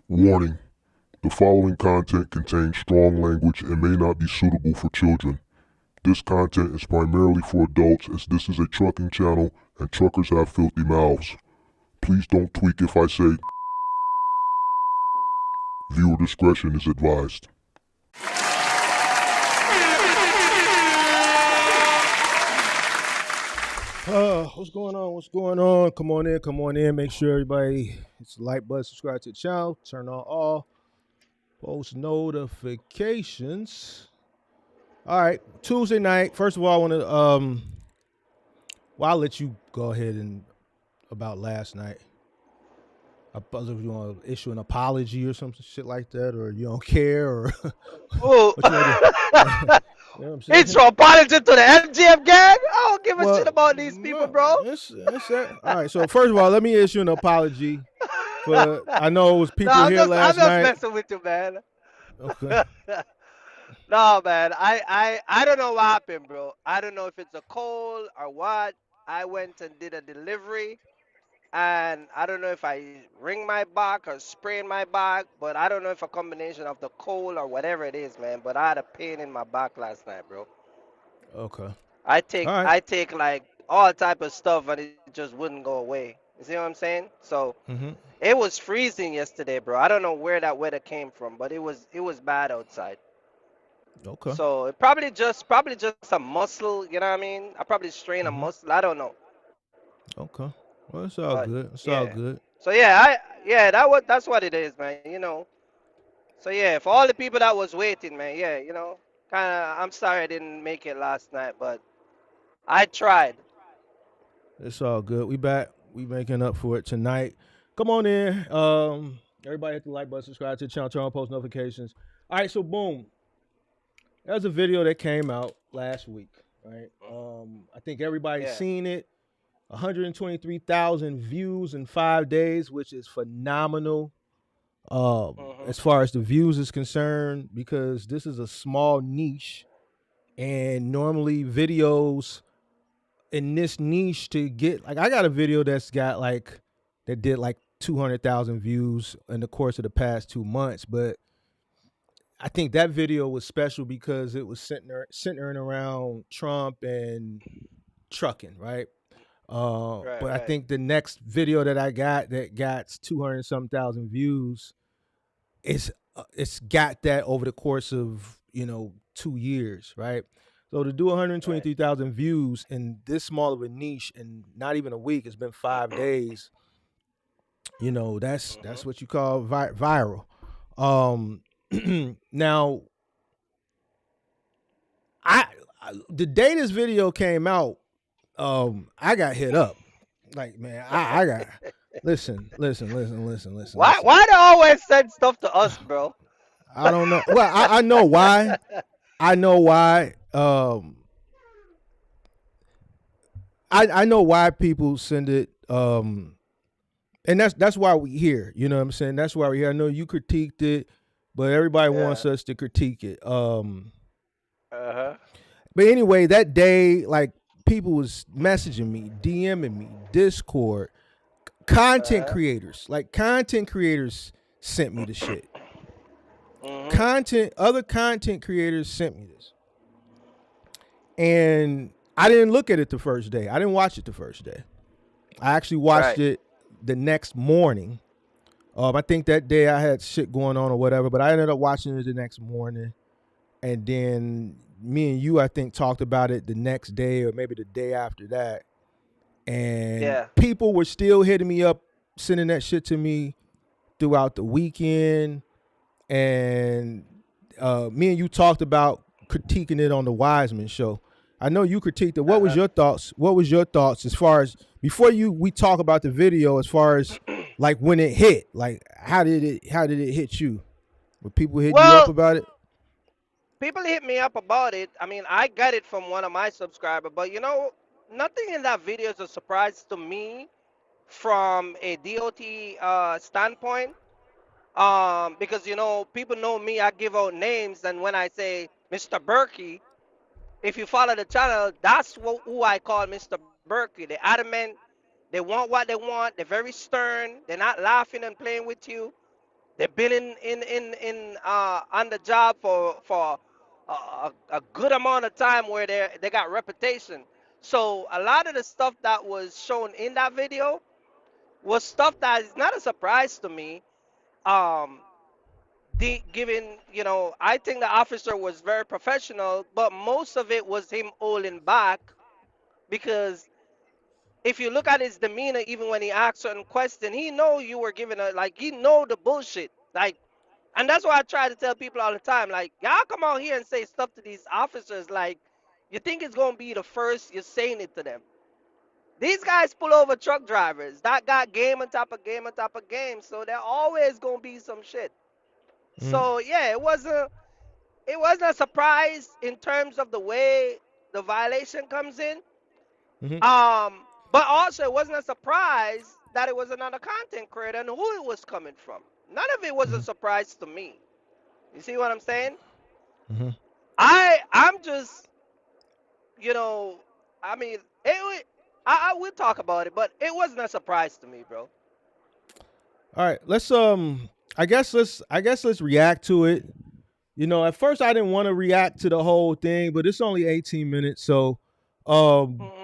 Warning: the following content contains strong language and may not be suitable for children. This content is primarily for adults as this is a trucking channel and truckers have filthy mouths. Please don't tweak if I say viewer discretion is advised. What's going on? What's going on? Come on in. Make sure everybody hits the like button, subscribe to the channel, turn on all post notifications. All right, Tuesday night. First of all, I want to I'll let you go ahead and about last night. I was if you want to issue an apology or some shit like that, or you don't care, or Oh, what you want to do. You know what I'm saying? it's from apology to the MGM gang. I don't give a Well, shit about these people, bro. It's that. All right. So first of all, let me issue an apology for. I know it was people I'm here just, last night. messing with you, man. Okay. No, man. I don't know what happened, bro. I don't know if it's a cold or what. I went and did a delivery, and I don't know if I ring my back or sprain my back, but I don't know if a combination of the cold or whatever it is, man. But I had a pain in my back last night, bro. Okay. I All take right. I take like all type of stuff and it just wouldn't go away. You see what I'm saying? So Mm-hmm. it was freezing yesterday, bro. I don't know where that weather came from, but it was bad outside. Okay. So it probably just a muscle, you know what I mean? I probably strained a Mm-hmm. muscle. I don't know. Okay. Well, it's all But good. It's all yeah. good. So yeah, that's what it is, man. So yeah, for all the people that was waiting, man, yeah, kinda I'm sorry I didn't make it last night, but I tried. It's all good. We back. We making up for it tonight. Come on in. Everybody hit the like button, subscribe to the channel, turn on post notifications. All right. So boom. There's a video that came out last week. Right. I think everybody's Yeah. seen it. 123,000 views in 5 days, which is phenomenal. Mhm. As far as the views is concerned, because this is a small niche, and normally videos in this niche to get like I got a video that did like 200,000 views in the course of the past 2 months, but I think that video was special because it was centering around Trump and trucking, right? Right, But I right. think the next video that I got that got 200 some thousand views it's got that over the course of 2 years, right? So to do Right. 123,000 views in this small of a niche and not even a week, it's been 5 days. That's Mhm. what you call viral. Um, now I, the day this video came out, I got hit up. Like man, I got Why listen. why they always send stuff to us, bro? I don't know. Well, I know why. I know why. I know why people send it. And that's why we here. You know what I'm saying? That's why we here. I know you critiqued it, but everybody Yeah. wants us to critique it. Uh-huh. But anyway, that day, like people was messaging me, DMing me, Discord, Uh-huh. content creators sent me the shit. Mhm. Other content creators sent me this. And I didn't look at it the first day. I didn't watch it the first day. I actually watched Right. it the next morning. I think that day I had shit going on or whatever, but I ended up watching it the next morning. And then me and you, I think, talked about it the next day or maybe the day after that. And Yeah. people were still hitting me up, sending that shit to me throughout the weekend. And me and you talked about critiquing it on the Wiseman show. I know you critiqued it. What was Uh-huh. your thoughts? What was your thoughts as far as before we talk about the video as far as like when it hit? Like how did it hit you? Were people hitting you up Well, about it? people hit me up about it. I mean, I got it from one of my subscribers, but nothing in that video is a surprise to me from a DOT standpoint. Because people know me, I give out names, and when I say Mr. Berkey, if you follow the channel, that's who I call Mr. Berkey. They're adamant, they want what they want, they're very stern, they're not laughing and playing with you. They've been on the job for a good amount of time where they got reputation. So a lot of the stuff that was shown in that video was stuff that is not a surprise to me. Um, given, I think the officer was very professional, but most of it was him holding back because if you look at his demeanor, even when he asked certain questions, he know you were giving a like he know the bullshit. Like, and that's why I try to tell people all the time, like, y'all come out here and say stuff to these officers, like, you think it's gonna be the first you're saying it to them. These guys pull over truck drivers that got game on top of game on top of game, so there always gonna be some shit. Mm-hmm. So yeah, it wasn't a surprise in terms of the way the violation comes in. Mm-hmm. But also it wasn't a surprise that it was another content creator and who it was coming from. None of it was a surprise to me. You see what I'm saying? Mm-hmm. I'm just, you know, I mean, I will talk about it, but it wasn't a surprise to me, bro. All right, let's let's react to it. At first I didn't want to react to the whole thing, but it's only 18 minutes, so um Mhm.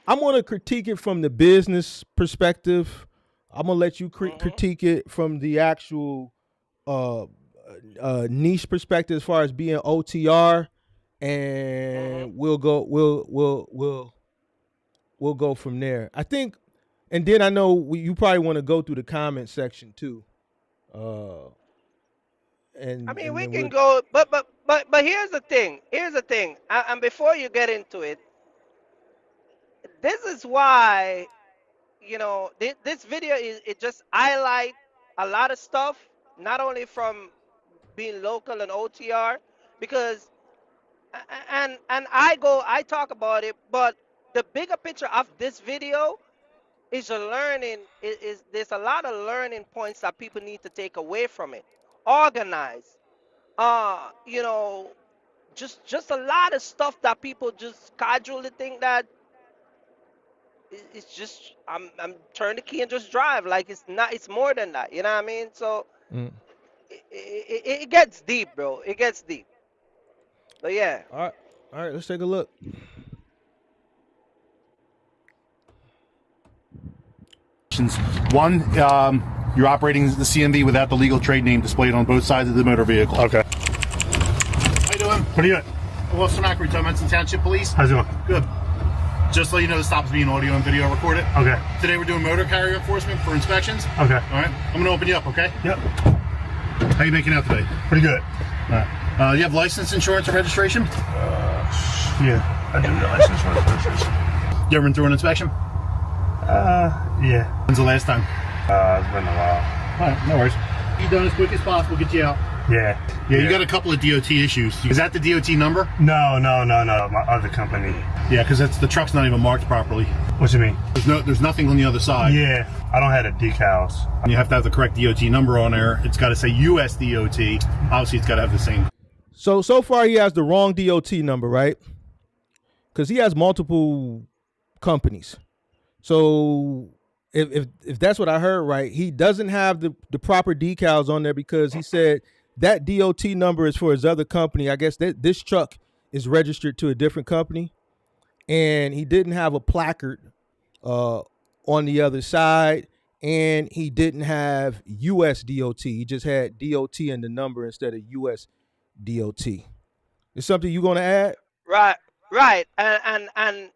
I'm going to critique it from the business perspective. I'm going to let you Mhm. critique it from the actual uh, niche perspective as far as being OTR, Mhm. and we'll go from there. I think, and then I know you probably want to go through the comment section too, uh, I mean, and we then can we'll. go, but here's the thing. Here's the thing. And before you get into it, this is why this video is it just highlight a lot of stuff, not only from being local and OTR, because and I talk about it, but the bigger picture of this video is a learning is there's a lot of learning points that people need to take away from it. Organize, uh, you know, just a lot of stuff that people just casually think that it's just I'm turn the key and just drive. Like it's not. It's more than that. You know what I mean? So Mm. it gets deep, bro. It gets deep. But yeah. All right, let's take a look. One, you're operating the CMV without the legal trade name displayed on both sides of the motor vehicle. Okay. How you doing? What do you got? Officer Macri, Menson Township Police. How's it going? Good. Just so you know, the stop's being audio and video recorded. Okay. Today we're doing motor carrier enforcement for inspections. Okay. All right. I'm going to open you up, okay? Yep. How you making out today? Pretty good. All right. You have license, insurance, or registration? Yeah. I do the license for registration. You ever been through an inspection? Yeah. When's the last time? It's been a while. All right. No worries. You done as quick as possible. Get you out. Yeah. Yeah, you got a couple of DOT issues. Is that the DOT number? No. My other company. Yeah, because the truck's not even marked properly. What you mean? There's nothing on the other side. Yeah. I don't have the decals. And you have to have the correct DOT number on there. It's got to say US DOT. Obviously, it's got to have the same. So far he has the wrong DOT number, right? Because he has multiple companies. So if that's what I heard right, he doesn't have the proper decals on there because he said that DOT number is for his other company. I guess that this truck is registered to a different company, and he didn't have a placard on the other side, and he didn't have US DOT. He just had DOT and the number instead of US DOT. Is something you gonna add? Right. Right. And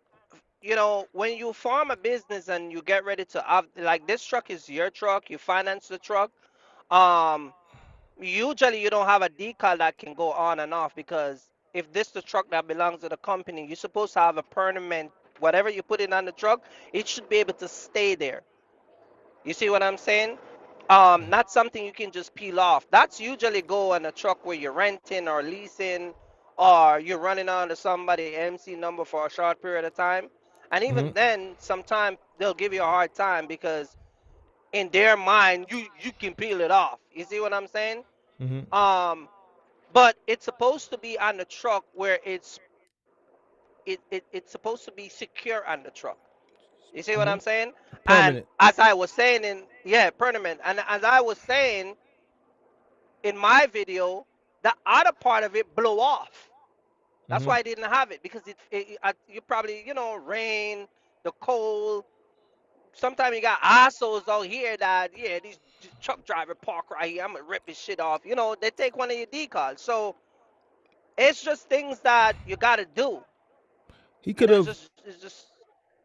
when you form a business and you get ready to like this truck is your truck, you finance the truck. Um, Usually you don't have a decal that can go on and off because if this the truck that belongs to the company, you're supposed to have a permanent whatever you put it on the truck, it should be able to stay there. You see what I'm saying? Not something you can just peel off. That's usually go on a truck where you're renting or leasing, or you're running onto somebody MC number for a short period of time. And even Mm-hmm. then, sometimes they'll give you a hard time because in their mind, you can peel it off. You see what I'm saying? Mm-hmm. Um, but it's supposed to be on the truck where it's supposed to be secure on the truck. You see what I'm saying? And Permanent. as I was saying permanent. And as I was saying in my video, the other part of it blew off. That's why I didn't have it, because you probably, rain, the cold. Sometimes you got assholes out here that, these truck driver park right here, I'm gonna rip this shit off. They take one of your decals. So it's just things that you gotta do. He could have. It's just.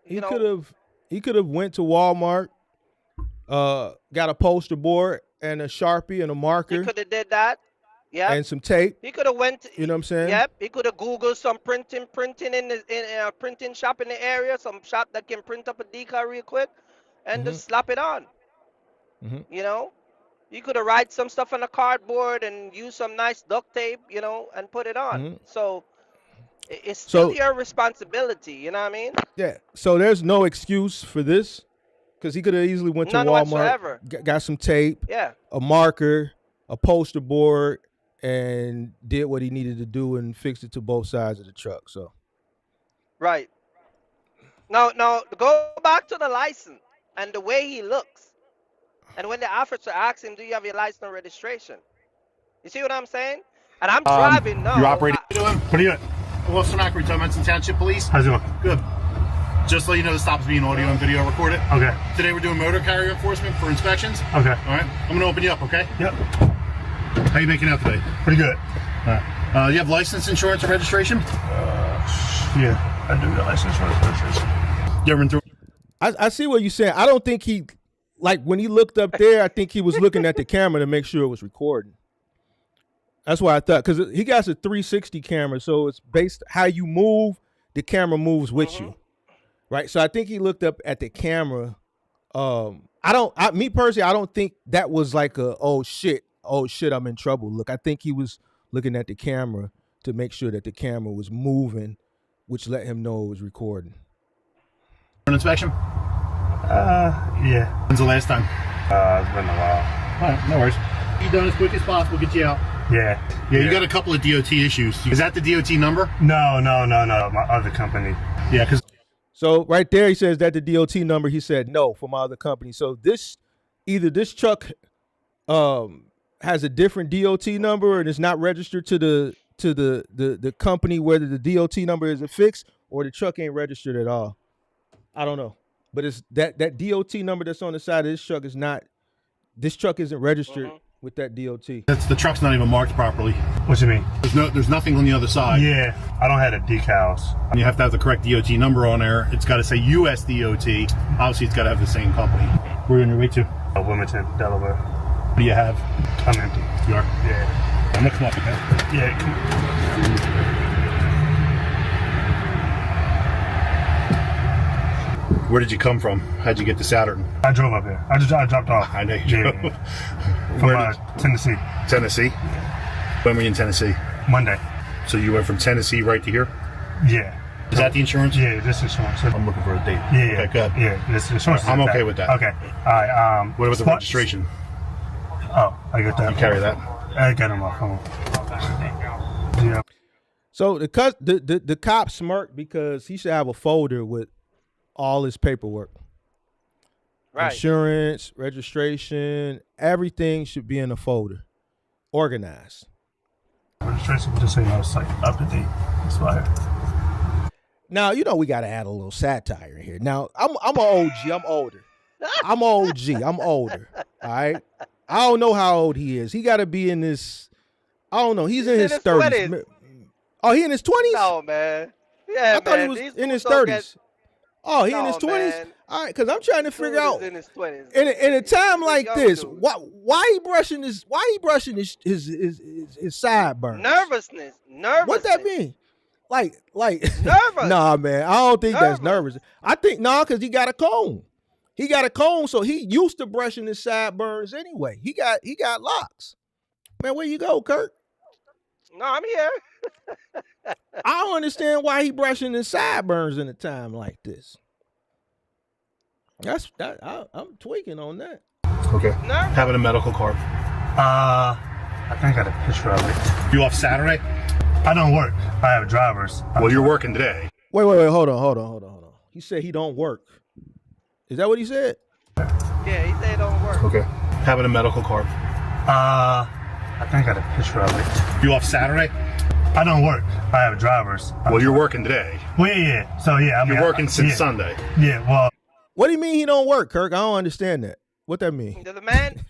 He could have. He could have went to Walmart, got a poster board and a Sharpie and a marker. He could have did that. Yeah. And some tape. He could have went. You know what I'm saying? Yep. He could have Googled some printing in a printing shop in the area, some shop that can print up a decal real quick, and just slap it on. You could have write some stuff on a cardboard and use some nice duct tape, and put it on. So it's still your responsibility. You know what I mean? Yeah. So there's no excuse for this, because he could have easily went to Walmart, whatsoever. got some tape, a marker, a poster board, and did what he needed to do and fixed it to both sides of the truck. So. Right. Now go back to the license and the way he looks. And when the officer asks him, do you have your license and registration? You see what I'm saying? And I'm driving now. You're operating. What are you doing? Officer Macri, Menson Township Police. How's it going? Good. Just to let you know, this stops being audio and video recorded. Okay. Today we're doing motor carrier enforcement for inspections. Okay. All right. I'm going to open you up, okay? Yep. How you making out today? Pretty good. All right. You have license, insurance, or registration? Yeah, I do got license for registration. You ever been through? I see what you're saying. I don't think he, when he looked up there, I think he was looking at the camera to make sure it was recording. That's why I thought, because he got a 360 camera, so it's based how you move, the camera moves with you, right? So I think he looked up at the camera. Me personally, I don't think that was like a oh shit, I'm in trouble look. I think he was looking at the camera to make sure that the camera was moving, which let him know it was recording. An inspection? Yeah. When's the last time? It's been a while. All right, no worries. You done as quick as possible, get you out. Yeah. Yeah, you got a couple of DOT issues. Is that the DOT number? No. My other company. Yeah, because. So right there, he says that the DOT number. He said no for my other company. So either this truck has a different DOT number and it's not registered to the company where the DOT number is affixed, or the truck ain't registered at all. I don't know, but it's that DOT number that's on the side of this truck is not. This truck isn't registered with that DOT. The truck's not even marked properly. What you mean? There's nothing on the other side. Yeah, I don't have the decals. And you have to have the correct DOT number on there. It's got to say US DOT. Obviously, it's got to have the same company. Where are you on your way to? Wilmington, Delaware. What do you have? I'm empty. You are? Yeah. I'm gonna come up, okay? Yeah. Where did you come from? How'd you get to Saturn? I drove up here. I dropped off. I know you drove. From Tennessee. Tennessee? When were you in Tennessee? Monday. So you went from Tennessee right to here? Yeah. Is that the insurance? Yeah, this insurance. I'm looking for a date. Yeah. Okay, good. Yeah, this insurance. I'm okay with that. Okay. All right. What about the registration? Oh, I got that. You carry that? I got it on my phone. Yeah. So the cop smirked because he should have a folder with all his paperwork. Right. Insurance, registration, everything should be in a folder. Organized. Registration, just so you know, it's like up to date. Expired. Now, we got to add a little satire in here. Now, I'm an OG. I'm older. I'm an OG. I'm older. All right? I don't know how old he is. He got to be in this, I don't know. He's in his 30s. 20s. Oh, he in his 20s? No, man. Yeah, I thought he was in his 30s. Oh, he in his 20s? Man. All right, because I'm trying to figure out in his 20s. In a time like this, dude. why he brushing his sideburns? Nervousness. What that mean? Like nervous. Nah, man, I don't think that's nervous. I think because he got a comb. He got a comb, so he used to brushing his sideburns anyway. He got locks. Man, where you go, Kurt? No, I'm here. I don't understand why he brushing his sideburns in a time like this. I'm tweaking on that. Okay. Having a medical card. I think I got a picture of it. You off Saturday? I don't work. I have drivers. Well, you're working today. Wait. Hold on. He said he don't work. Is that what he said? Yeah, he said it don't work. Okay. Having a medical card. I think I got a picture of it. You off Saturday? I don't work. I have drivers. Well, you're working today. Well, yeah. So, yeah. I mean, You're working since yeah. Sunday. Yeah, well. What do you mean he don't work, Kirk? I don't understand that. What that mean? The man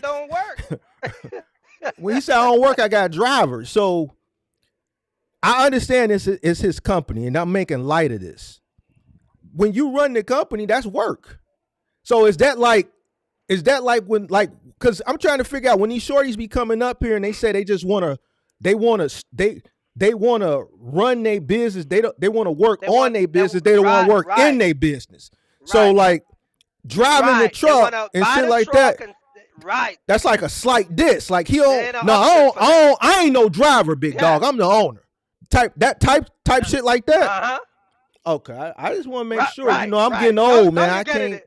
don't work. When he said I don't work, I got drivers. So I understand this is his company, and I'm making light of this. When you run the company, that's work. So is that like when because I'm trying to figure out when these shorties be coming up here and they say they just wanna run their business. They want to work on their business. They don't want to work in their business. So like driving the truck and shit like that. That's like a slight diss. Like he don't. I ain't no driver, big dog. I'm the owner. Type shit like that. Okay, I just want to make sure. You know, I'm getting old, man. I can't.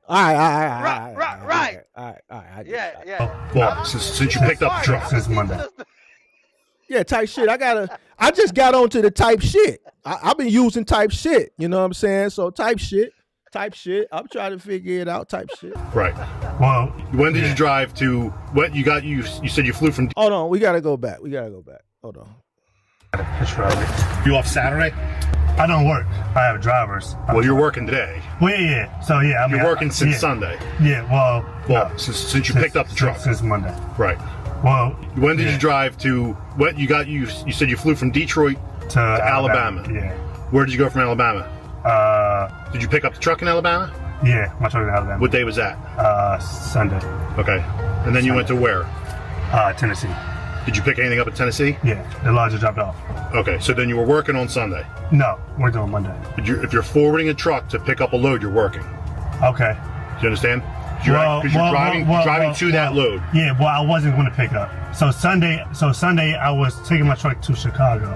All right. Yeah. Well, since you picked up the truck Since Monday. Yeah, type shit. I just got onto the type shit. I've been using type shit. You know what I'm saying? So type shit. I'm trying to figure it out. Type shit. Right. Well. When did you drive to? What you got? You said you flew from. Hold on. We gotta go back. Hold on. I got a picture of it. You off Saturday? I don't work. I have drivers. Well, you're working today. Well, yeah. So, yeah. I mean, you're working since Sunday. Yeah, well. Well, since you picked up the truck. Since Monday. Right. Well. When did you drive to? What you got? You said you flew from Detroit to Alabama. Yeah. Where did you go from Alabama? Did you pick up the truck in Alabama? Yeah, my truck in Alabama. What day was that? Sunday. Okay. And then you went to where? Tennessee. Did you pick anything up in Tennessee? Yeah, the lodger dropped off. Okay, so then you were working on Sunday. No, we're doing Monday. If you're forwarding a truck to pick up a load, you're working. Okay. Do you understand? Because you're driving to that load. Yeah, well, I wasn't going to pick up. So Sunday, I was taking my truck to Chicago,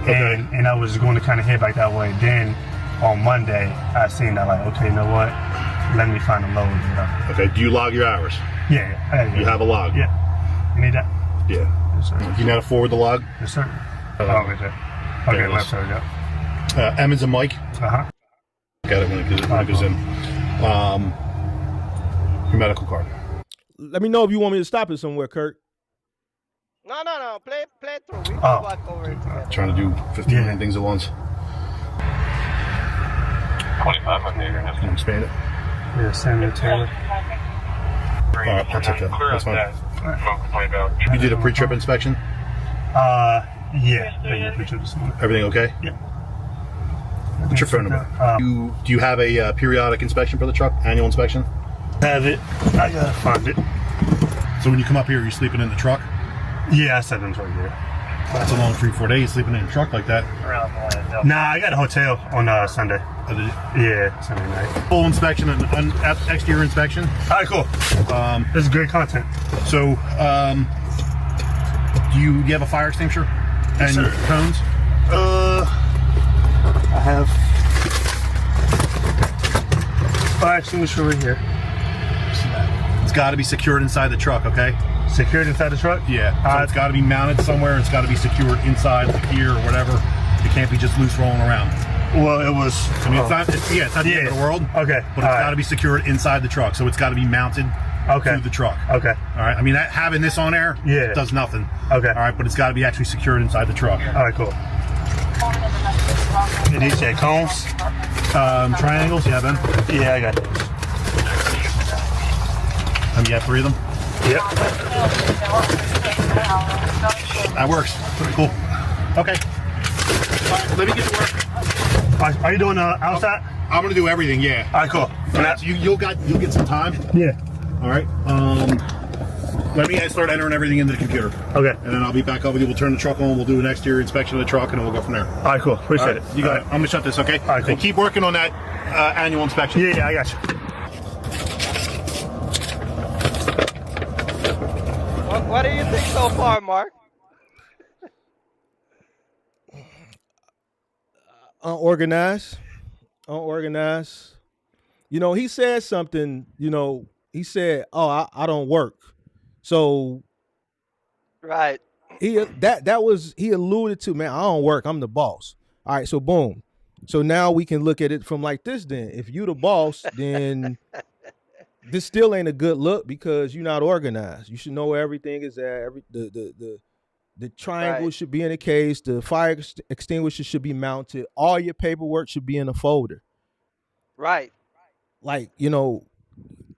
and I was going to kind of head back that way. Then on Monday, I seen that like, okay, you know what? Let me find a load. You know? Okay. Do you log your hours? Yeah. You have a log. Yeah. You need that? Yeah. Yes, sir. You know how to forward the log? Yes, sir. Right there. Okay, left side. Yeah. Emmons and Mike. Got it when it goes in. Your medical card. Let me know if you want me to stop it somewhere, Kurt. No. Play it through. We go back over it together. Trying to do 15 million things at once. 25 on there. Can you expand it? Yeah, Samuel Taylor. All right, I'll take that. That's fine. You did a pre-trip inspection? Yeah, pre-trip this morning. Everything okay? Yeah. What's your phone number? Do you have a periodic inspection for the truck? Annual inspection? Have it. I gotta find it. So when you come up here, are you sleeping in the truck? Yeah, I said them right here. That's a long 3-4 days sleeping in a truck like that. Nah, I got a hotel on Sunday. Yeah, Sunday night. Full inspection and exterior inspection. All right, cool. This is great content. So, do you have a fire extinguisher and sir. cones? I have fire extinguisher right here. It's got to be secured inside the truck, okay? Secured inside the truck? Yeah. So it's got to be mounted somewhere. It's got to be secured inside the gear or whatever. It can't be just loose rolling around. Well, it was. I mean, it's not the end of the world. Okay. But it's got to be secured inside the truck. So it's got to be mounted to the truck. Okay. All right. I mean, having this on there does nothing. Okay. All right. But it's got to be actually secured inside the truck. All right, cool. And these are cones? Triangles? Yeah, Ben? Yeah, I got those. You got 3 of them? Yep. That works. Pretty cool. Okay. All right, let me get to work. Are you doing outside? I'm gonna do everything. Yeah. All right, cool. All right, so you'll get some time. Yeah. All right. Let me start entering everything into the computer. Okay. And then I'll be back up with you. We'll turn the truck on. We'll do an exterior inspection of the truck, and then we'll go from there. All right, cool. Appreciate it. You got it. I'm gonna shut this. Okay. All right, cool. And keep working on that annual inspection. Yeah, I got you. What do you think so far, Mark? Unorganized. You know, he said something, he said, oh, I don't work. So Right. he alluded to, man, I don't work. I'm the boss. All right. So boom. So now we can look at it from like this. Then, if you the boss, then this still ain't a good look because you're not organized. You should know where everything is at. The triangle Right. should be in a case. The fire extinguisher should be mounted. All your paperwork should be in a folder. Right. Like,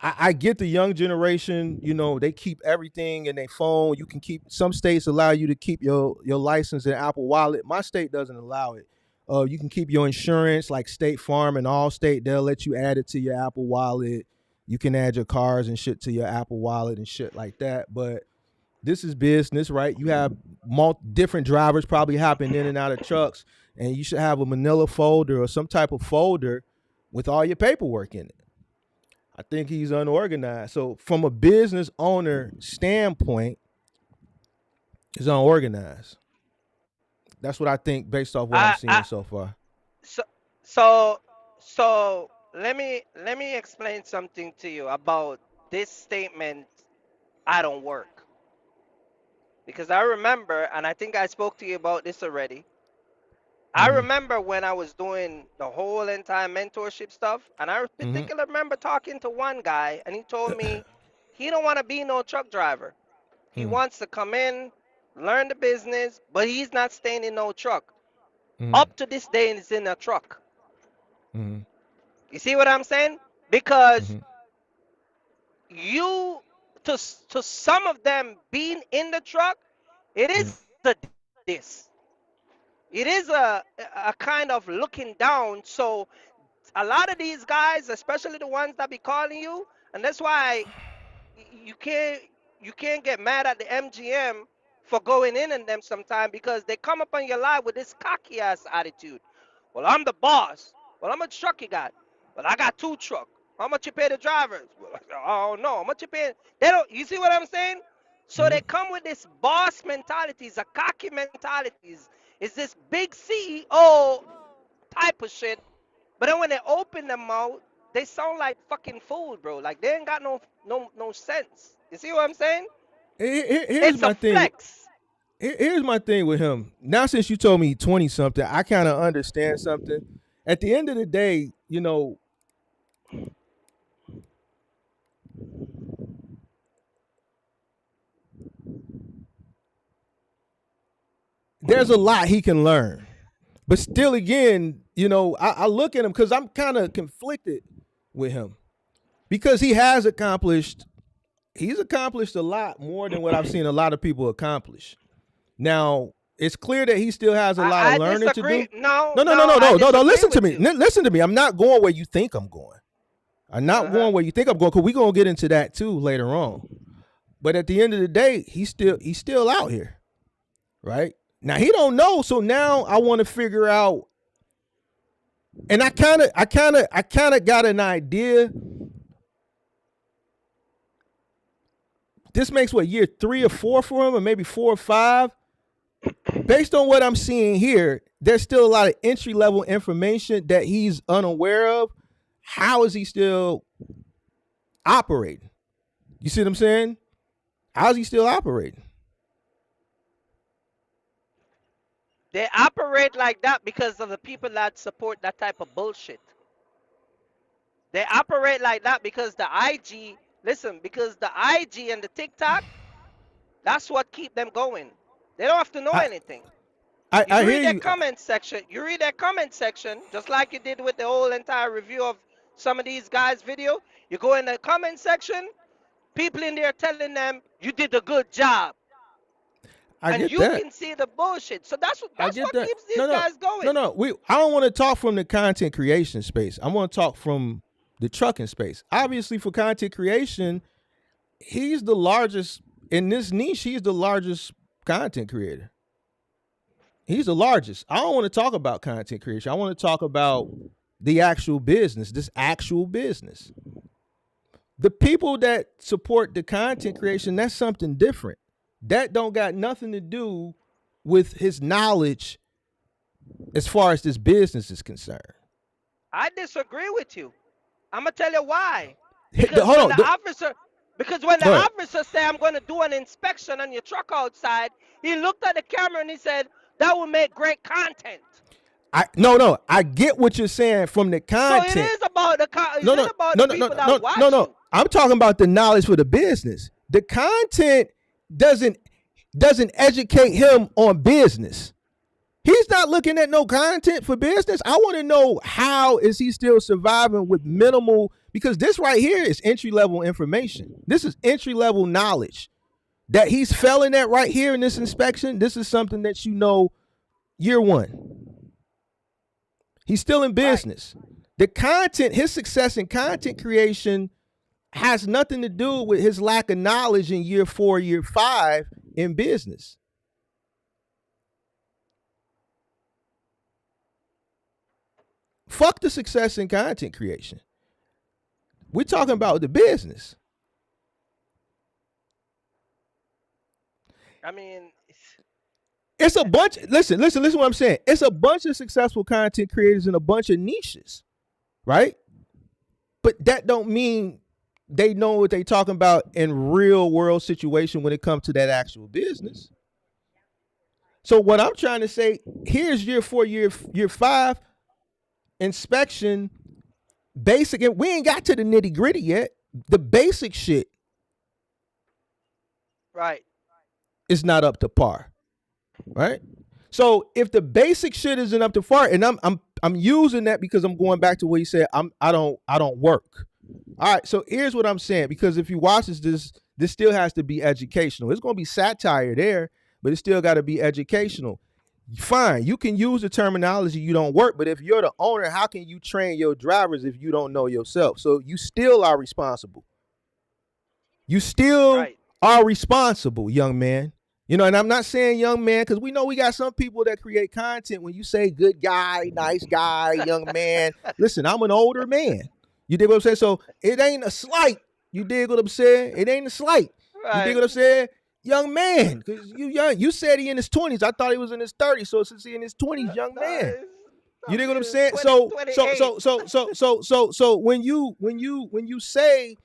I get the young generation, they keep everything in their phone. You can keep, some states allow you to keep your license in Apple Wallet. My state doesn't allow it. You can keep your insurance like State Farm and Allstate. They'll let you add it to your Apple Wallet. You can add your cars and shit to your Apple Wallet and shit like that. But this is business, right? You have different drivers probably hopping in and out of trucks, and you should have a manila folder or some type of folder with all your paperwork in it. I think he's unorganized. So from a business owner standpoint, he's unorganized. That's what I think based off what I'm seeing so far. So let me explain something to you about this statement. I don't work, because I remember, and I think I spoke to you about this already. I remember when I was doing the whole entire mentorship stuff, and I particularly remember talking to one guy, and he told me he don't want to be no truck driver. He wants to come in, learn the business, but he's not staying in no truck. Up to this day, he's in a truck. You see what I'm saying? Because to some of them being in the truck, it is a this. It is a kind of looking down. So a lot of these guys, especially the ones that be calling you, and that's why you can't get mad at the MGM for going in on them sometime, because they come up on your live with this cocky ass attitude. Well, I'm the boss. Well, how much truck you got? Well, I got 2 trucks. How much you pay the drivers? Well, I don't know. How much you pay? They don't. You see what I'm saying? So they come with this boss mentalities, a cocky mentalities. It's this big CEO type of shit. But then when they open their mouth, they sound like fucking fools, bro. Like they ain't got no sense. You see what I'm saying? Here's my thing. Flex. Here's my thing with him. Now, since you told me 20 something, I kind of understand something. At the end of the day, there's a lot he can learn. But still, again, I look at him because I'm kind of conflicted with him, because he's accomplished a lot more than what I've seen a lot of people accomplish. Now, it's clear that he still has a lot of learning to do. No. Listen to me. Listen to me. I'm not going where you think I'm going. I'm not going where you think I'm going, because we're going to get into that too later on. But at the end of the day, he's still out here, right? Now he don't know, so now I want to figure out, and I kind of got an idea. This makes what, year 3 or 4 for him, or maybe 4 or 5. Based on what I'm seeing here, there's still a lot of entry level information that he's unaware of. How is he still operating? You see what I'm saying? How is he still operating? They operate like that because of the people that support that type of bullshit. They operate like that because the IG and the TikTok, that's what keep them going. They don't have to know anything. You read that comment section, just like you did with the whole entire review of some of these guys' video. You go in the comment section, people in there telling them you did a good job. And you can see the bullshit. So that's what keeps these guys going. I don't want to talk from the content creation space. I want to talk from the trucking space. Obviously, for content creation, he's the largest in this niche. He's the largest content creator. He's the largest. I don't want to talk about content creation. I want to talk about the actual business, this actual business. The people that support the content creation, that's something different. That don't got nothing to do with his knowledge as far as this business is concerned. I disagree with you. I'm going to tell you why. Because when the officer said, I'm going to do an inspection on your truck outside, he looked at the camera and he said, that will make great content. I get what you're saying from the content. So it is about the people that watch no. you. I'm talking about the knowledge for the business. The content doesn't educate him on business. He's not looking at no content for business. I want to know, how is he still surviving with minimal, because this right here is entry-level information. This is entry-level knowledge that he's failing at right here in this inspection. This is something that year one. He's still in business. Right. The content, his success in content creation has nothing to do with his lack of knowledge in year 4, year 5 in business. Fuck the success in content creation. We're talking about the business. I mean, it's a bunch. Listen what I'm saying. It's a bunch of successful content creators in a bunch of niches, right? But that don't mean they know what they talking about in real world situation when it comes to that actual business. So what I'm trying to say, here's year 4, year 5 inspection, basic, and we ain't got to the nitty gritty yet. The basic shit, right, is not up to par, right? So if the basic shit isn't up to par, and I'm using that because I'm going back to what he said. I don't work. All right. So here's what I'm saying, because if you watch this still has to be educational. It's going to be satire there, but it still got to be educational. Fine, you can use the terminology "you don't work," but if you're the owner, how can you train your drivers if you don't know yourself? So you still are responsible. You still are responsible, young man. And I'm not saying young man, because we know we got some people that create content. When you say good guy, nice guy, young man, listen, I'm an older man. You dig what I'm saying? So it ain't a slight. You dig what I'm saying? It ain't a slight. Right. You dig what I'm saying? Young man, because you young. You said he in his 20s. I thought he was in his 30s. So since he in his 20s, young man. You dig what I'm saying? 20, so when you say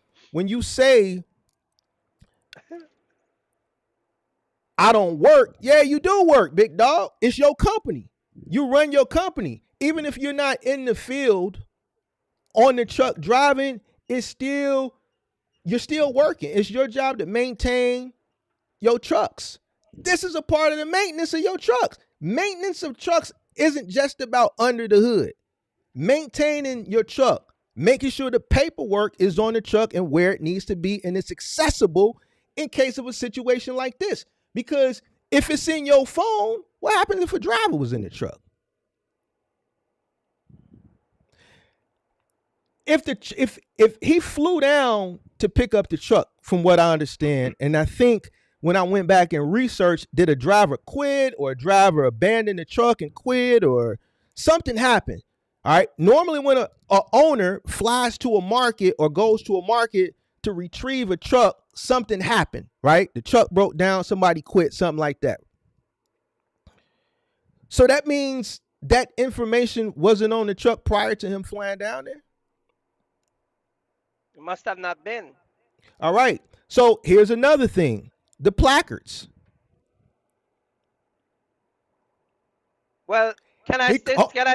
I don't work, yeah, you do work, big dog. It's your company. You run your company. Even if you're not in the field on the truck driving, you're still working. It's your job to maintain your trucks. This is a part of the maintenance of your trucks. Maintenance of trucks isn't just about under the hood. Maintaining your truck, making sure the paperwork is on the truck and where it needs to be, and it's accessible in case of a situation like this. Because if it's in your phone, what happens if a driver was in the truck? If he flew down to pick up the truck, from what I understand, and I think when I went back and researched, did a driver quit or a driver abandon the truck and quit or something happened? All right. Normally when a owner flies to a market or goes to a market to retrieve a truck, something happened, right? The truck broke down, somebody quit, something like that. So that means that information wasn't on the truck prior to him flying down there? It must have not been. All right. So here's another thing. The placards. Well, can I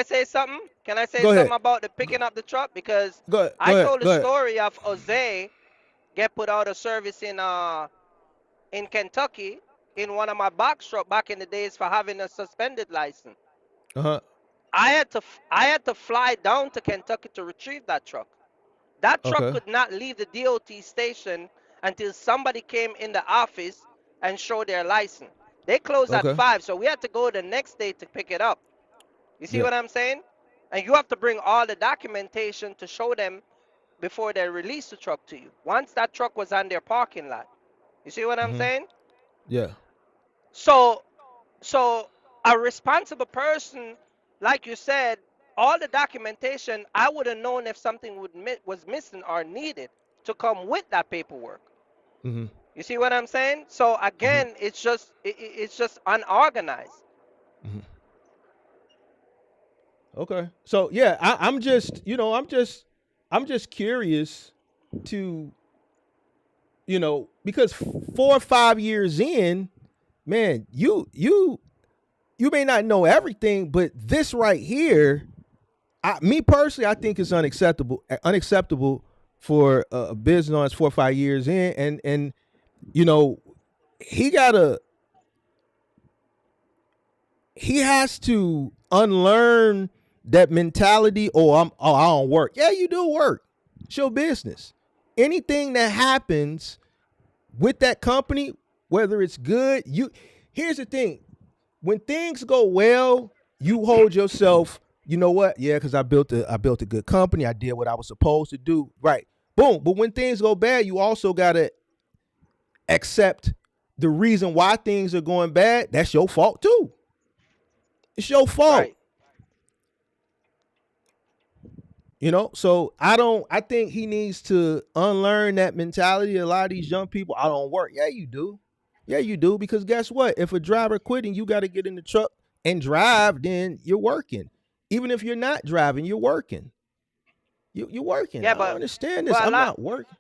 say something? Can I say something about the picking up the truck? Because I told the story of Jose get put out of service in Kentucky in one of my box truck back in the days for having a suspended license. Uh-huh. I had to fly down to Kentucky to retrieve that truck. That truck could not leave the DOT station until somebody came in the office and showed their license. They closed at 5, so we had to go the next day to pick it up. You see what I'm saying? And you have to bring all the documentation to show them before they release the truck to you. Once that truck was on their parking lot. You see what I'm saying? Yeah. So a responsible person, like you said, all the documentation, I would have known if something was missing or needed to come with that paperwork. Mm-hmm. You see what I'm saying? So again, it's just unorganized. Mm-hmm. Okay. So yeah, I'm just curious to, because 4 or 5 years in, man, you you may not know everything, but this right here, me personally, I think it's unacceptable for a business owner 4 or 5 years in, and you know, he has to unlearn that mentality. I don't work. Yeah, you do work. It's your business. Anything that happens with that company, whether it's good, here's the thing. When things go well, you hold yourself, you know what? Yeah, because I built a good company. I did what I was supposed to do. Right. Boom. But when things go bad, you also gotta accept the reason why things are going bad. That's your fault too. It's your fault. Right. You know, so I think he needs to unlearn that mentality. A lot of these young people, I don't work. Yeah, you do. Yeah, you do. Because guess what? If a driver quitting, you got to get in the truck and drive, then you're working. Even if you're not driving, you're working. You're working. Yeah, I don't understand this. I'm not working.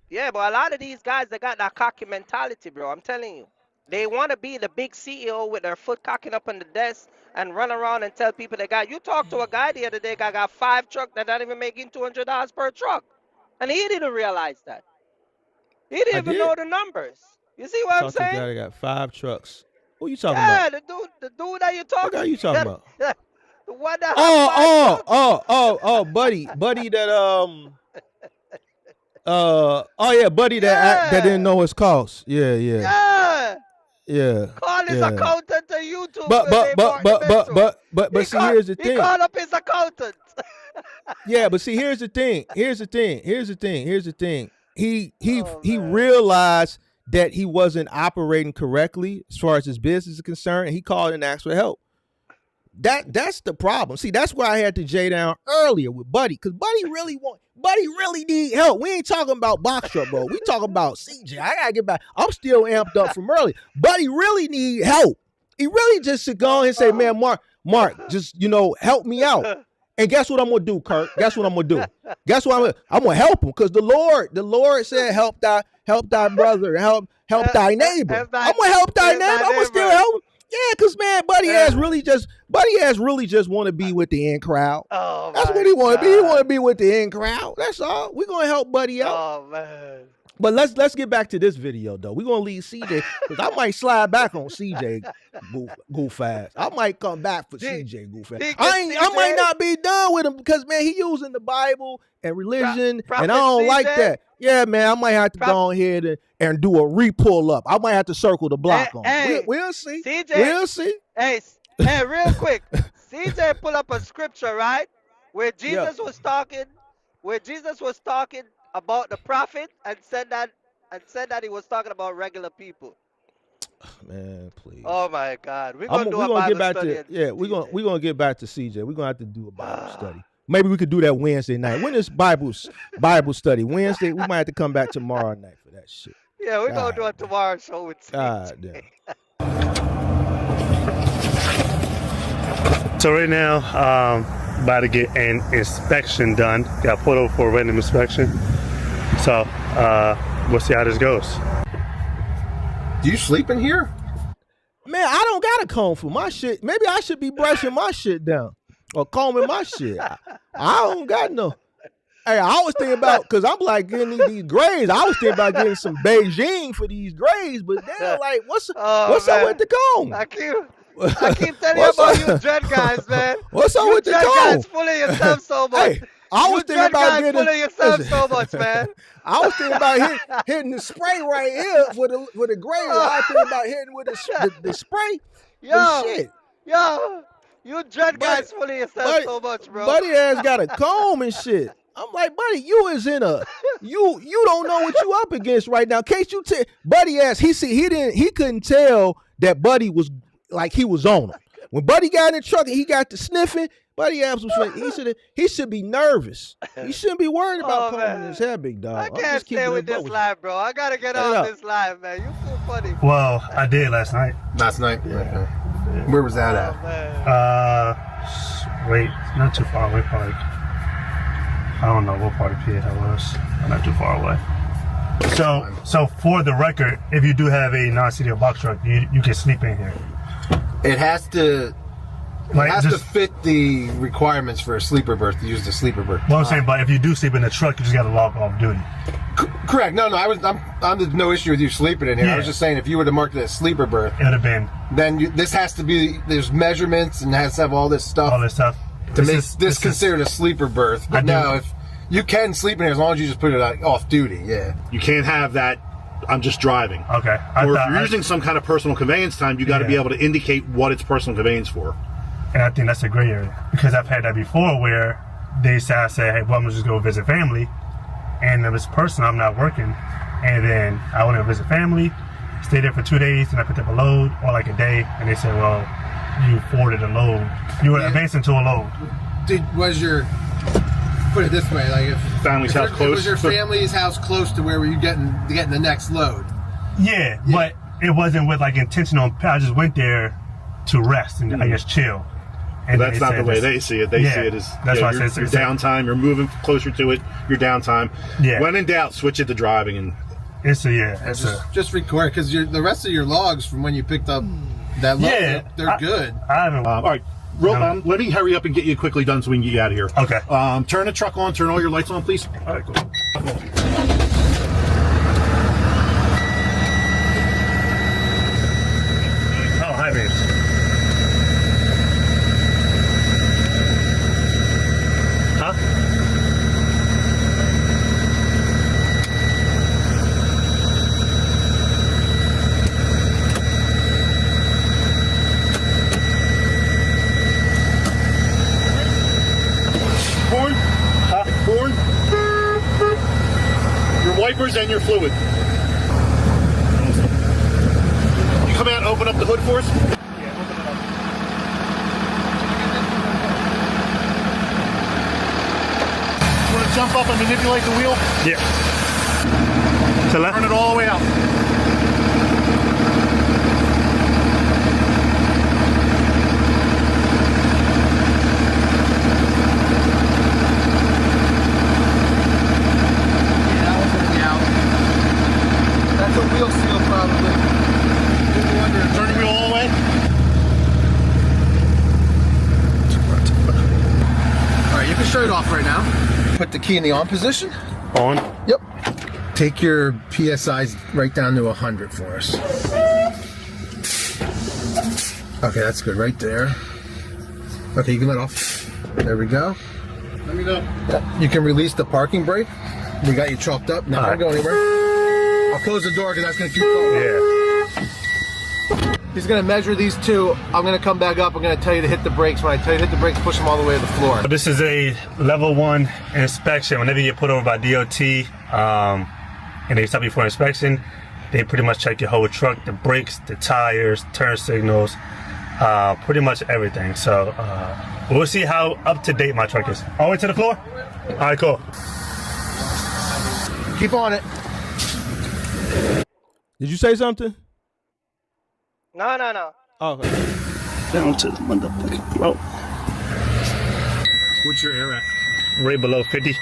Yeah, but a lot of these guys, they got that cocky mentality, bro. I'm telling you. They want to be the big CEO with their foot cocking up on the desk and run around and tell people they got. You talked to a guy the other day, guy got 5 trucks that not even making $200 per truck. And he didn't realize that. He didn't even know the numbers. You see what I'm saying? To a guy that got 5 trucks. Who you talking about? Yeah, the dude that you talking about. What guy you talking about? The one that buddy that buddy that didn't know his cost. Yeah. Call his accountant to YouTube. But see, here's the thing. He called up his accountant. Yeah, but see, here's the thing. He realized that he wasn't operating correctly as far as his business is concerned, and he called and asked for help. That's the problem. See, that's why I had to J down earlier with Buddy, because Buddy really need help. We ain't talking about box truck, bro. We talking about CJ. I gotta get back. I'm still amped up from earlier. Buddy really need help. He really just should go and say, man, Mark, just help me out. And guess what I'm gonna do, Kurt? Guess what I'm gonna do? Guess what I'm gonna help him, because the Lord said, help thy brother, help thy neighbor. I'm gonna help thy neighbor. I'm gonna still help him. Yeah, because man, Buddy has really just want to be with the in crowd. Oh, that's what he want to be. He want to be with the in crowd. That's all. We're gonna help Buddy out. Oh man. But let's get back to this video though. We're gonna leave CJ, because I might slide back on CJ go fast. I might come back for CJ go fast. I might not be done with him, because man, he using the Bible and religion, and I don't like that. Yeah, man, I might have to go ahead and do a re-pull up. I might have to circle the block on. We'll see. CJ, we'll see. Hey, real quick. CJ pull up a scripture, right? Where Jesus was talking about the prophet, and said that he was talking about regular people. Man, please. Oh my God. We're gonna get back to CJ. We're gonna have to do a Bible study. Maybe we could do that Wednesday night. When is Bible study? Wednesday. We might have to come back tomorrow night for that shit. Yeah, we're going to do a tomorrow show with CJ. God damn. So right now, about to get an inspection done. Got pulled over for a random inspection. So we'll see how this goes. Do you sleep in here? Man, I don't got a comb for my shit. Maybe I should be brushing my shit down or combing my shit. I don't got no. Hey, I was thinking about, because I'm like getting these grades. I was thinking about getting some Beijing for these grades, but they're like, what's up with the comb? I keep telling you about you dread guys, man. What's up with the comb? You dread guys full of yourself so much. Hey, I was thinking about getting full of yourself so much, man. I was thinking about hitting the spray right here for the grade. I was thinking about hitting with the spray. Yo, you dread guys full of yourself so much, bro. Buddy has got a comb and shit. I'm like, Buddy, you is in a you don't know what you up against right now. In case you Buddy asked, he couldn't tell that Buddy was like he was on him. When Buddy got in the truck and he got to sniffing, Buddy asked him, he should be nervous. He shouldn't be worried about combing his hair, big dog. I can't stay with this live, bro. I gotta get off this live, man. You too funny. Well, I did last night. Last night? Yeah. Where was that at? Wait, not too far away, probably. I don't know what part of PA that was. Not too far away. So for the record, if you do have a non-CDL box truck, you can sleep in here. It has to. Like, It has just, to fit the requirements for a sleeper berth to use the sleeper berth. Well, I'm saying, but if you do sleep in the truck, you just got to log off duty. Correct. No, I'm no issue with you sleeping in here. Yeah. I was just saying if you would have marked it as sleeper berth, It would have been then this has to be. There's measurements and has to have all this stuff all this stuff. to make is this considered a sleeper berth. But no, if you can sleep in here as long as you just put it off duty. Yeah. You can't have that. I'm just driving. Okay. Or if you're using some kind of personal conveyance time, you got to be able to indicate what it's personal conveyance for. And I think that's a gray area because I've had that before where they say, hey, well, I'm gonna just go visit family, and if it's personal, I'm not working, and then I want to visit family, stay there for 2 days, and I picked up a load or like a day, and they said, well, you forwarded a load, you were advancing to a load. Was your put it this way, like if Family's house close. Was your family's house close to where were you getting the next load? Yeah, but it wasn't with like intentional. I just went there to rest and I guess chill. And that's not the way they see it. They see it as that's why your downtime. You're moving closer to it. Your downtime. Yeah. When in doubt, switch it to driving. And just record because the rest of your logs from when you picked up that load, they're good. I haven't. All right. Let me hurry up and get you quickly done so we can get you out of here. Okay. Turn the truck on. Turn all your lights on, please. All right, cool. Oh, hi, babes. Huh? Horn? Horn? Your wipers and your fluid. You come out and open up the hood for us? Yeah, open it up. You want to jump up and manipulate the wheel? Yeah. To left? Turn it all the way out. That's a wheel seal, probably. Turn the wheel all the way. All right, you can shut it off right now. Put the key in the on position. On? Yep. Take your PSIs right down to 100 for us. Okay, that's good. Right there. Okay, you can let off. There we go. Let me go. You can release the parking brake. We got you chalked up. Not going to go anywhere. I'll close the door because that's going to keep going. Yeah. He's going to measure these two. I'm going to come back up. I'm going to tell you to hit the brakes. When I tell you to hit the brakes, push them all the way to the floor. This is a level 1 inspection. Whenever you get put over by DOT and they stop you for inspection, they pretty much check your whole truck, the brakes, the tires, turn signals, pretty much everything. So we'll see how up to date my truck is. All the way to the floor? All right, cool. Keep on it. Did you say something? No. Oh, okay. Down to the motherfucking floor. What's your air at? Right below 50. Okay.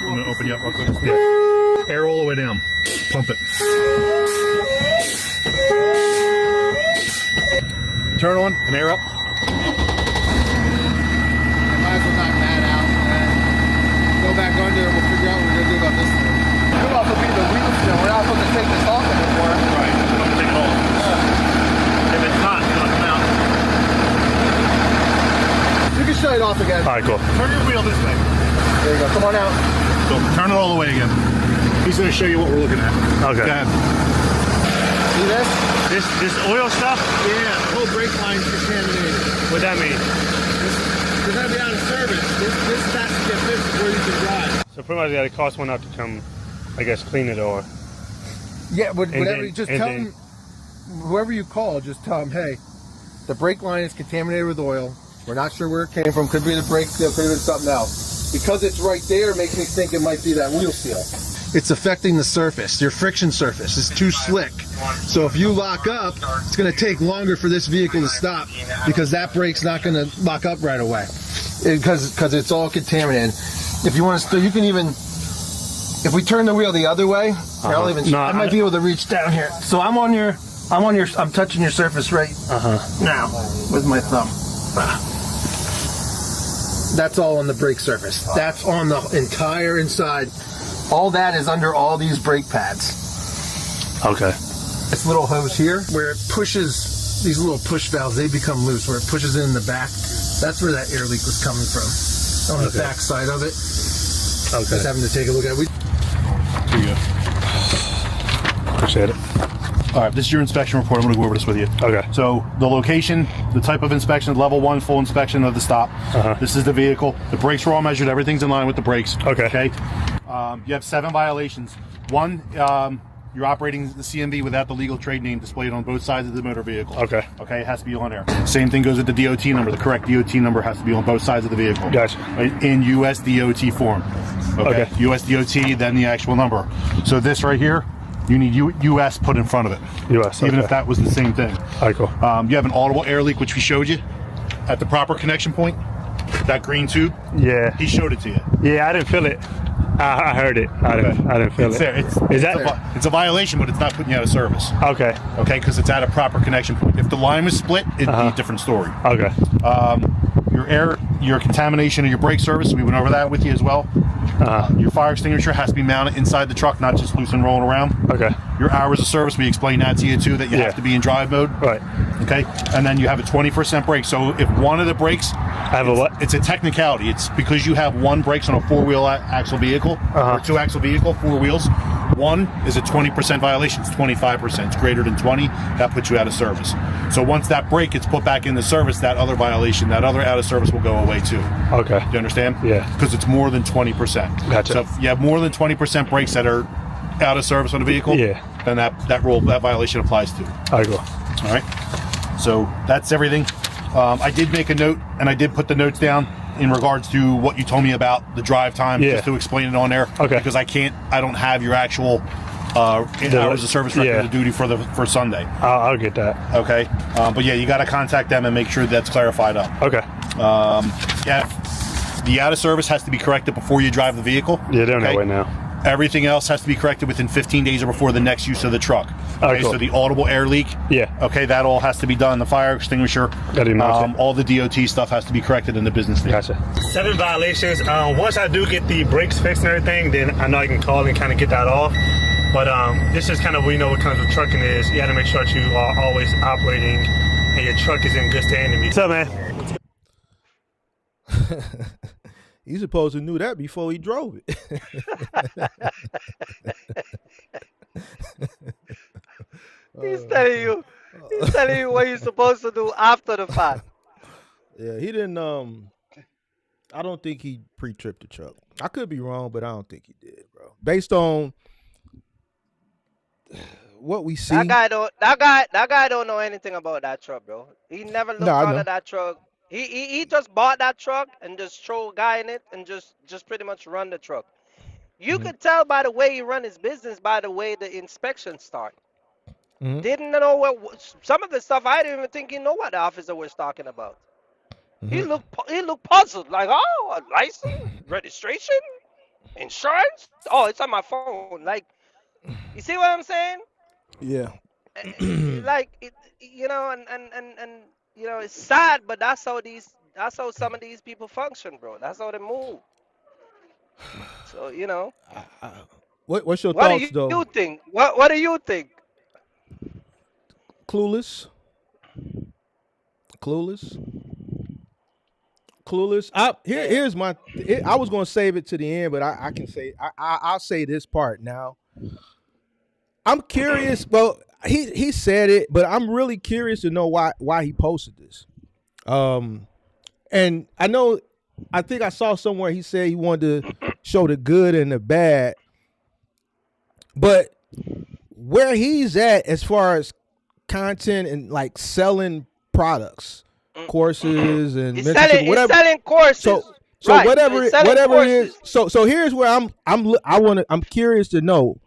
I'm going to open you up real quick. Yeah. Air all the way down. Pump it. Turn on and air up. Might as well knock that out and go back under and we'll figure out what we're going to do about this thing. Could also be the wheel still. We're not supposed to take this off anymore. Right. Don't take it off. If it's not, it's going to come out. You can shut it off again. All right, cool. Turn your wheel this way. There you go. Come on out. So turn it all the way again. He's going to show you what we're looking at. Okay. Go ahead. See this? This oil stuff? Yeah. The whole brake line's contaminated. What that mean? You're going to be out of service. This has to get fixed before you can drive. So pretty much got to cost one out to come, I guess, clean it or. Yeah, whatever. then- Just and tell then- them, whoever you call, just tell them, hey, the brake line is contaminated with oil. We're not sure where it came from. Could be the brake seal, could have been something else. Because it's right there, it makes me think it might be that wheel seal. It's affecting the surface, your friction surface. It's too slick. So if you lock up, it's going to take longer for this vehicle to stop because that brake's not going to lock up right away because it's all contaminated. If you want to, you can even, if we turn the wheel the other way, I might be able to reach down here. So I'm on your I'm touching your surface right now with my thumb. That's all on the brake surface. That's on the entire inside. All that is under all these brake pads. Okay. This little hose here, where it pushes these little push valves, they become loose, where it pushes in the back. That's where that air leak was coming from. On the back side of it. Okay. Just having to take a look at it. Here you go. Appreciate it. All right, this is your inspection report. I'm going to go over this with you. Okay. So the location, the type of inspection, level 1, full inspection of the stop. This is the vehicle. The brakes were all measured. Everything's in line with the brakes. Okay. Okay. You have 7 violations. 1, you're operating the CMV without the legal trade name displayed on both sides of the motor vehicle. Okay. Okay, it has to be on there. Same thing goes with the DOT number. The correct DOT number has to be on both sides of the vehicle. Gotcha. Right, in US DOT form. Okay. US DOT, then the actual number. So this right here, you need US put in front of it. US, Even okay. if that was the same thing. All right, cool. You have an audible air leak, which we showed you at the proper connection point. That green tube. Yeah. He showed it to you. Yeah, I didn't feel it. I heard it. I didn't feel It's it. there. It's a violation, but it's not putting you out of service. Okay. Okay, because it's at a proper connection point. If the line was split, it'd be a different story. Okay. Your contamination of your brake service, we went over that with you as well. Your fire extinguisher has to be mounted inside the truck, not just loose and rolling around. Okay. Your hours of service, we explained that to you too, that you have to be in drive mode. Right. Okay. And then you have a 20% brake. So if one of the brakes, I have a what? It's a technicality. It's because you have one brakes on a 4-wheel axle vehicle or 2-axle vehicle, 4 wheels. One is a 20% violation. It's 25%. It's greater than 20. That puts you out of service. So once that brake gets put back into service, that other violation, that other out of service will go away too. Okay. Do you understand? Yeah. Because it's more than 20%. Gotcha. So if you have more than 20% brakes that are out of service on a vehicle, then that violation applies to. All right, cool. All right. So that's everything. I did make a note, and I did put the notes down in regards to what you told me about the drive time, just to explain it on there. Okay. Because I don't have your actual hours of service record of duty for Sunday. I'll get that. Okay. But yeah, you got to contact them and make sure that's clarified up. Okay. The out of service has to be corrected before you drive the vehicle. Yeah, they're on their way now. Everything else has to be corrected within 15 days or before the next use of the truck. Okay, cool. So the audible air leak. Yeah. Okay, that all has to be done. The fire extinguisher. All the DOT stuff has to be corrected in the business day. Gotcha. 7 violations. Once I do get the brakes fixed and everything, then I know I can call and kind of get that off. But this is kind of, we know what kind of trucking is. You got to make sure that you are always operating and your truck is in good standing. What's up, man? He supposed to knew that before he drove it. He's telling you what you're supposed to do after the fact. Yeah, he didn't. I don't think he pre-tripped the truck. I could be wrong, but I don't think he did, bro. Based on what we see, That guy don't know anything about that truck, bro. He never looked under that truck. He just bought that truck and just throw a guy in it and just pretty much run the truck. You could tell by the way he run his business, by the way the inspections start. Didn't know what some of the stuff. I didn't even think he know what the officer was talking about. He looked puzzled, like, oh, a license, registration, insurance. Oh, it's on my phone. Like, you see what I'm saying? Yeah. Like it, you know, and you know, it's sad, but that's how some of these people function, bro. That's how they move. So, you know. What's your thoughts, though? What do you think? What do you think? Clueless. Here's my. I was gonna save it to the end, but I can say I'll say this part now. I'm curious. Well, he said it, but I'm really curious to know why he posted this. And I think I saw somewhere he said he wanted to show the good and the bad, but where he's at as far as content and like selling products, courses and mentorship, whatever. He's selling courses. So right. whatever it is. So here's where I'm curious to know.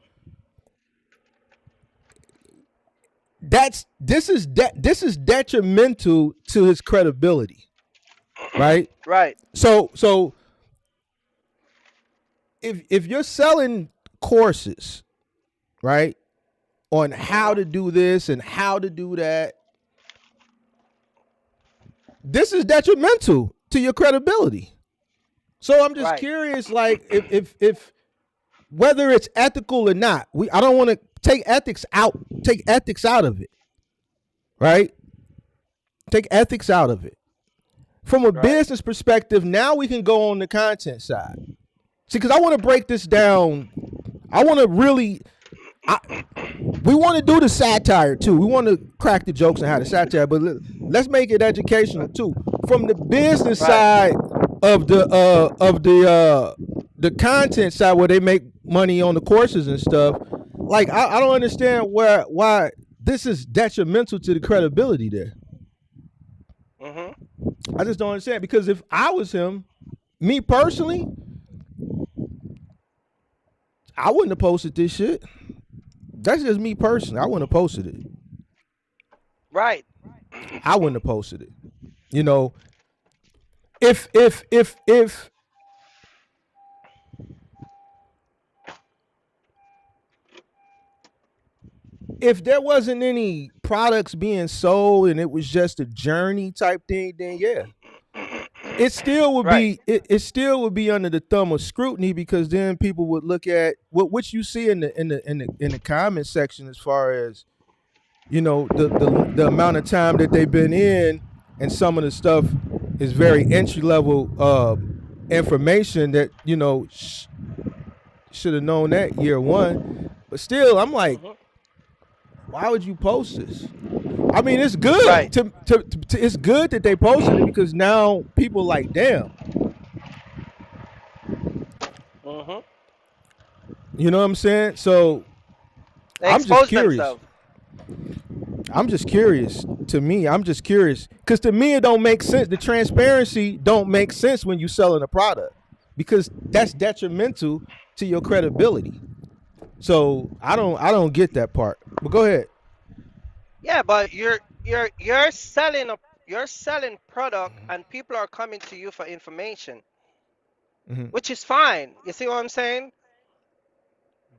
This is detrimental to his credibility, right? Right. So if you're selling courses, right, on how to do this and how to do that. This is detrimental to your credibility. So I'm just curious, like if whether it's ethical or not, I don't want to take ethics out of it, right? Take ethics out of it. From a business perspective, now we can go on the content side. See, because I want to break this down. I want to really, we want to do the satire too. We want to crack the jokes and how to satire, but let's make it educational too. From the business side of the content side, where they make money on the courses and stuff. Like I don't understand why this is detrimental to the credibility there. I just don't understand, because if I was him, me personally, I wouldn't have posted this shit. That's just me personally. I wouldn't have posted it. Right. I wouldn't have posted it. You know, if there wasn't any products being sold and it was just a journey type thing, then yeah, it still would be it still would be under the thumb of scrutiny, because then people would look at what you see in the comment section as far as, you know, the amount of time that they've been in, and some of the stuff is very entry level information that, you know, should have known that year one. But still, I'm like, why would you post this? I mean, it's good it's good that they posted it, because now people like, damn. You know what I'm saying? So I'm just curious. I'm just curious. To me, I'm just curious, because to me it don't make sense. The transparency don't make sense when you selling a product, because that's detrimental to your credibility. So I don't get that part. But go ahead. Yeah, but you're selling product, and people are coming to you for information, which is fine. You see what I'm saying?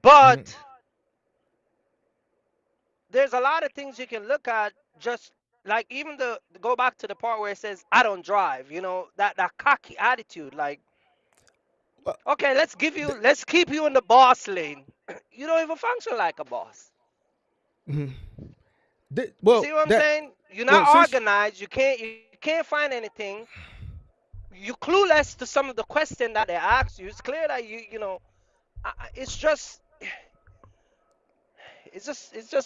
But there's a lot of things you can look at, just like even go back to the part where it says I don't drive. You know, that cocky attitude, like, okay, let's keep you in the boss lane. You don't even function like a boss. Well, see what I'm saying? You're not organized. You can't find anything. You're clueless to some of the questions that they ask you. It's clear that you know, it's just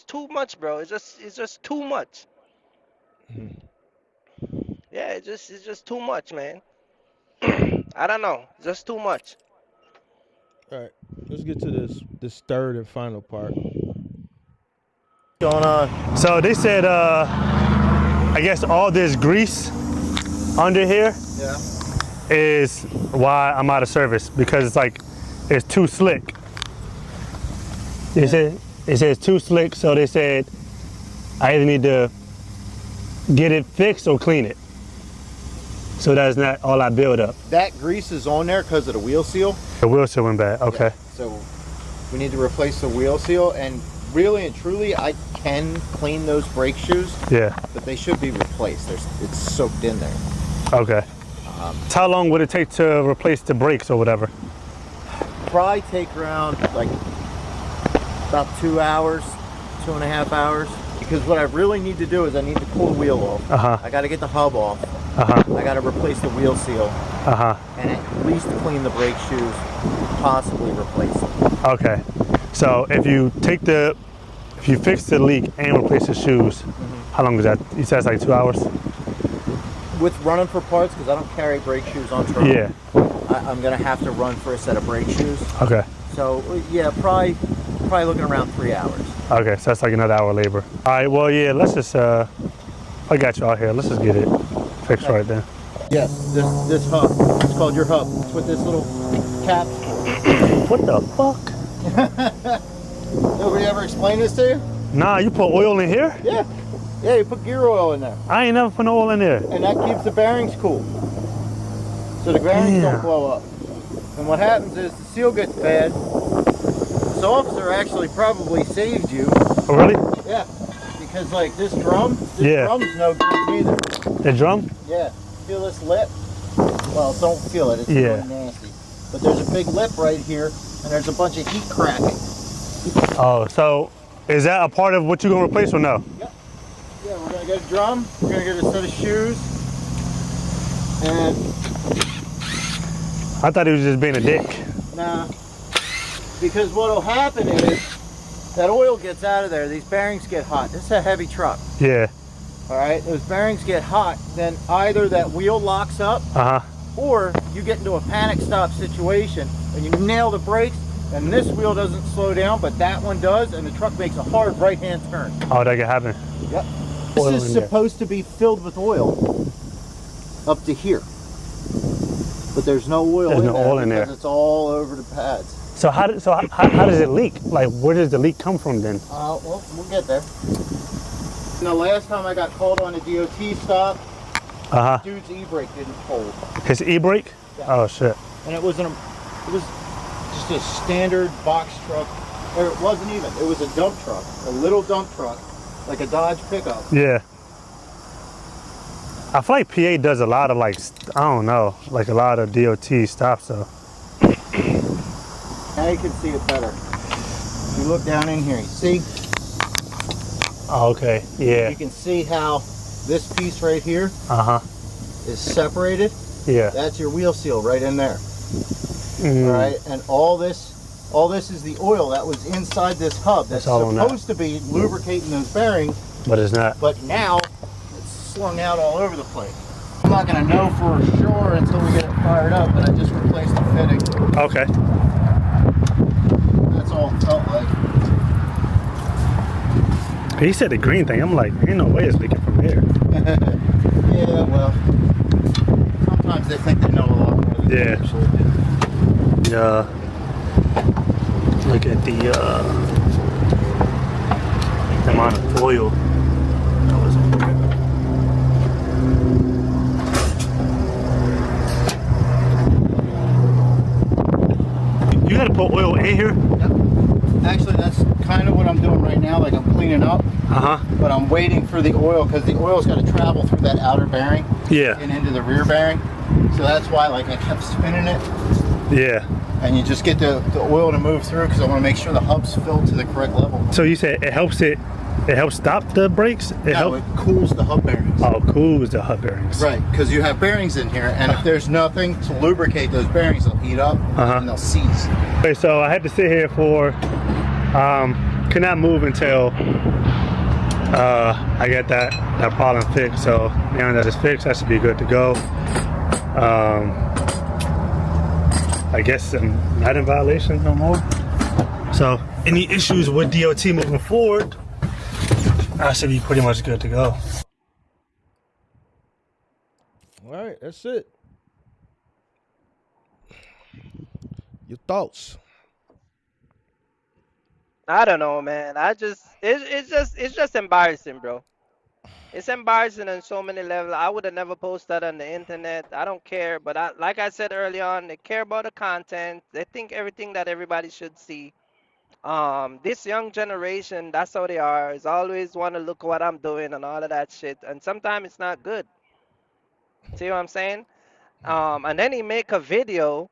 too much, bro. It's just too much. Yeah, it's just too much, man. I don't know. It's just too much. All right, let's get to this third and final part. Going on. So they said, I guess all this grease under here is why I'm out of service, because it's too slick. It says too slick, so they said I either need to get it fixed or clean it, so that's not all I build up. That grease is on there because of the wheel seal. The wheel seal went bad. Okay. Yeah, so we need to replace the wheel seal, and really and truly, I can clean those brake shoes. Yeah. But they should be replaced. It's soaked in there. Okay. So how long would it take to replace the brakes or whatever? Probably take around like about 2 hours, 2.5 hours. Because what I really need to do is I need to pull the wheel off. I got to get the hub off. I got to replace the wheel seal. And at least clean the brake shoes, possibly replace them. Okay. So if you fix the leak and replace the shoes, how long is that? You said it's like 2 hours? With running for parts, because I don't carry brake shoes on truck. Yeah. I'm gonna have to run for a set of brake shoes. Okay. So yeah, probably looking around 3 hours. Okay, so that's like another hour labor. All right, well yeah, let's just I got you out here. Let's just get it fixed right then. Yes, this hub. It's called your hub. It's with this little cap. What the fuck? Nobody ever explained this to you? Nah, you put oil in here? Yeah. Yeah, you put gear oil in there. I ain't never put no oil in there. And that keeps the bearings cool, so the bearings don't blow up. And what happens is the seal gets bad. This officer actually probably saved you Oh, really? Yeah, because like this drum's no good either. The drum? Yeah, feel this lip? Well, don't feel it, it's really nasty. But there's a big lip right here, and there's a bunch of heat cracking. Oh, so is that a part of what you're gonna replace or no? Yep. Yeah, we're gonna get a drum, we're gonna get a set of shoes, and I thought he was just being a dick. nah, because what'll happen is that oil gets out of there, these bearings get hot. This is a heavy truck. Yeah. All right, those bearings get hot, then either that wheel locks up, or you get into a panic stop situation and you nail the brakes, and this wheel doesn't slow down, but that one does, and the truck makes a hard right-hand turn. Oh, that can happen. Yep. This is supposed to be filled with oil up to here, but there's no oil in there because it's all over the pads. So how does it leak? Like, where does the leak come from then? Well, we'll get there. And the last time I got called on a DOT stop, dude's e-brake didn't hold. His e-brake? Yeah. Oh shit. And it was just a standard box truck, or it wasn't even. It was a dump truck, a little dump truck, like a Dodge pickup. Yeah. I feel like PA does a lot of like, I don't know, like a lot of DOT stops though. Now you can see it better. If you look down in here, you see? Oh, okay, yeah. You can see how this piece right here is separated. Yeah. That's your wheel seal right in there. All right, and all this is the oil that was inside this hub that's supposed to be lubricating those bearings. But it's not. But now it's slung out all over the place. I'm not going to know for sure until we get it fired up, but I just replaced the fitting. Okay. That's all it felt like. He said the green thing. I'm like, ain't no way it's leaking from here. Yeah, well, sometimes they think they know a lot more than they actually do. Yeah. Look at the amount of oil that was in there. You gotta put oil in here? Yep. Actually, that's kind of what I'm doing right now. Like, I'm cleaning up. But I'm waiting for the oil because the oil's got to travel through that outer bearing. Yeah. And into the rear bearing. So that's why, like, I kept spinning it. Yeah. And you just get the oil to move through because I want to make sure the hub's filled to the correct level. So you said it helps stop the brakes? It cools the hub bearings. Oh, cools the hub bearings. Right, because you have bearings in here, and if there's nothing to lubricate those bearings, they'll heat up and they'll seize. Okay, so I had to sit here for, could not move until I got that problem fixed. So now that it's fixed, I should be good to go. I guess I'm not in violation no more. So any issues with DOT moving forward, I should be pretty much good to go. All right, that's it. Your thoughts? I don't know, man. It's just embarrassing, bro. It's embarrassing on so many levels. I would have never posted that on the internet. I don't care, but like I said early on, they care about the content. They think everything that everybody should see. This young generation, that's how they are. Is always want to look what I'm doing and all of that shit. And sometimes it's not good. See what I'm saying? And then he make a video.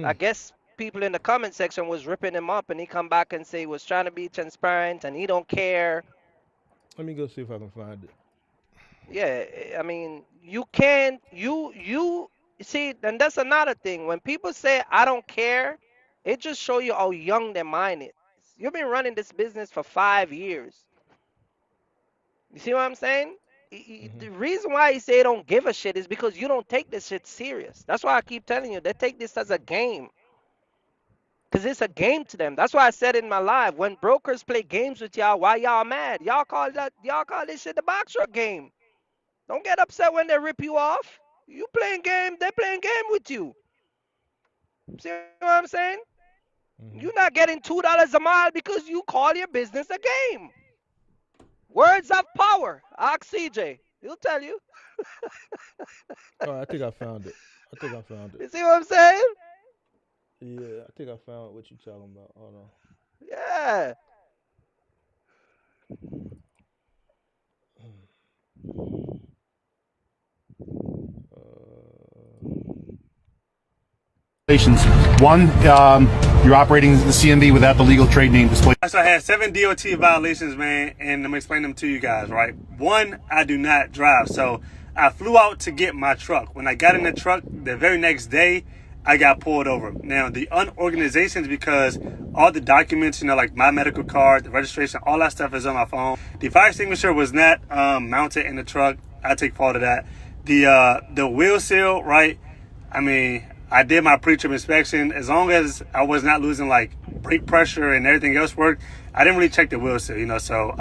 I guess people in the comment section was ripping him up, and he come back and say he was trying to be transparent and he don't care. Let me go see if I can find it. Yeah, I mean, you can't, you see, and that's another thing. When people say, I don't care, it just show you how young their mind is. You've been running this business for 5 years. You see what I'm saying? The reason why you say don't give a shit is because you don't take this shit serious. That's why I keep telling you, they take this as a game. Because it's a game to them. That's why I said in my live, when brokers play games with y'all, why y'all mad? Y'all call this shit the box truck game. Don't get upset when they rip you off. You playing game, they playing game with you. See what I'm saying? You're not getting $2 a mile because you call your business a game. Words have power. Ask CJ. He'll tell you. Oh, I think I found it. You see what I'm saying? Yeah, I think I found what you're talking about. Hold on. Yeah. violations. One, you're operating the CMV without the legal trade name display. So I had 7 DOT violations, man, and I'm explaining them to you guys, right? One, I do not drive. So I flew out to get my truck. When I got in the truck, the very next day, I got pulled over. Now, the unorganization is because all the documents, like my medical card, the registration, all that stuff is on my phone. The fire extinguisher was not mounted in the truck. I take part of that. The wheel seal, right? I mean, I did my pre-trip inspection. As long as I was not losing like brake pressure and everything else worked, I didn't really check the wheel seal, so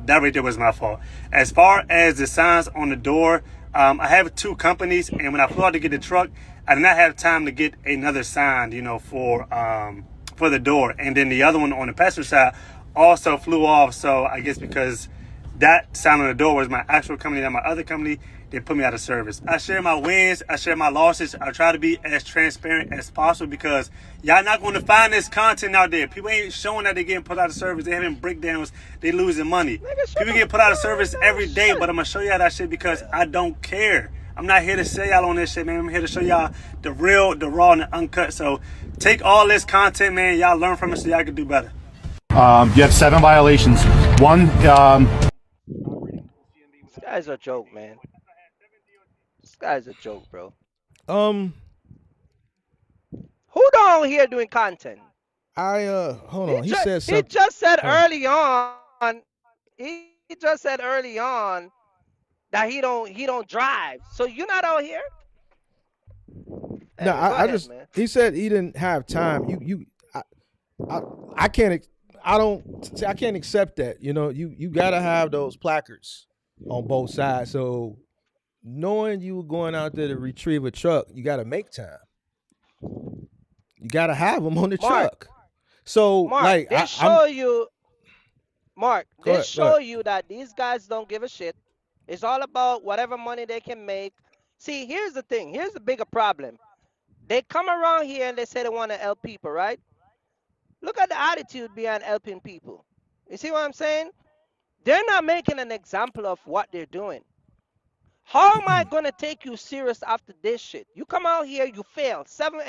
that right there was my fault. As far as the signs on the door, I have 2 companies, and when I flew out to get the truck, I did not have time to get another sign, for the door. And then the other one on the passenger side also flew off. So I guess because that sign on the door was my actual company, not my other company, they put me out of service. I share my wins, I share my losses. I try to be as transparent as possible because y'all not going to find this content out there. People ain't showing that they're getting put out of service. They having breakdowns. They losing money. People get put out of service every day, but I'm going to show y'all that shit because I don't care. I'm not here to sell y'all on this shit, man. I'm here to show y'all the real, the raw, and the uncut. So take all this content, man. Y'all learn from it so y'all can do better. You have 7 violations. One, This guy's a joke, man. This guy's a joke, bro. Who down here doing content? Hold on. He said something. He just said early on. He just said early on that he don't drive. So you're not out here? No, he said he didn't have time. I can't accept that. You gotta have those placards on both sides. So knowing you were going out there to retrieve a truck, you gotta make time. You gotta have them on the truck. So Mark, they show you that these guys don't give a shit. It's all about whatever money they can make. See, here's the thing. Here's the bigger problem. They come around here and they say they want to help people, right? Look at the attitude behind helping people. You see what I'm saying? They're not making an example of what they're doing. How am I going to take you serious after this shit? You come out here, you fail. 7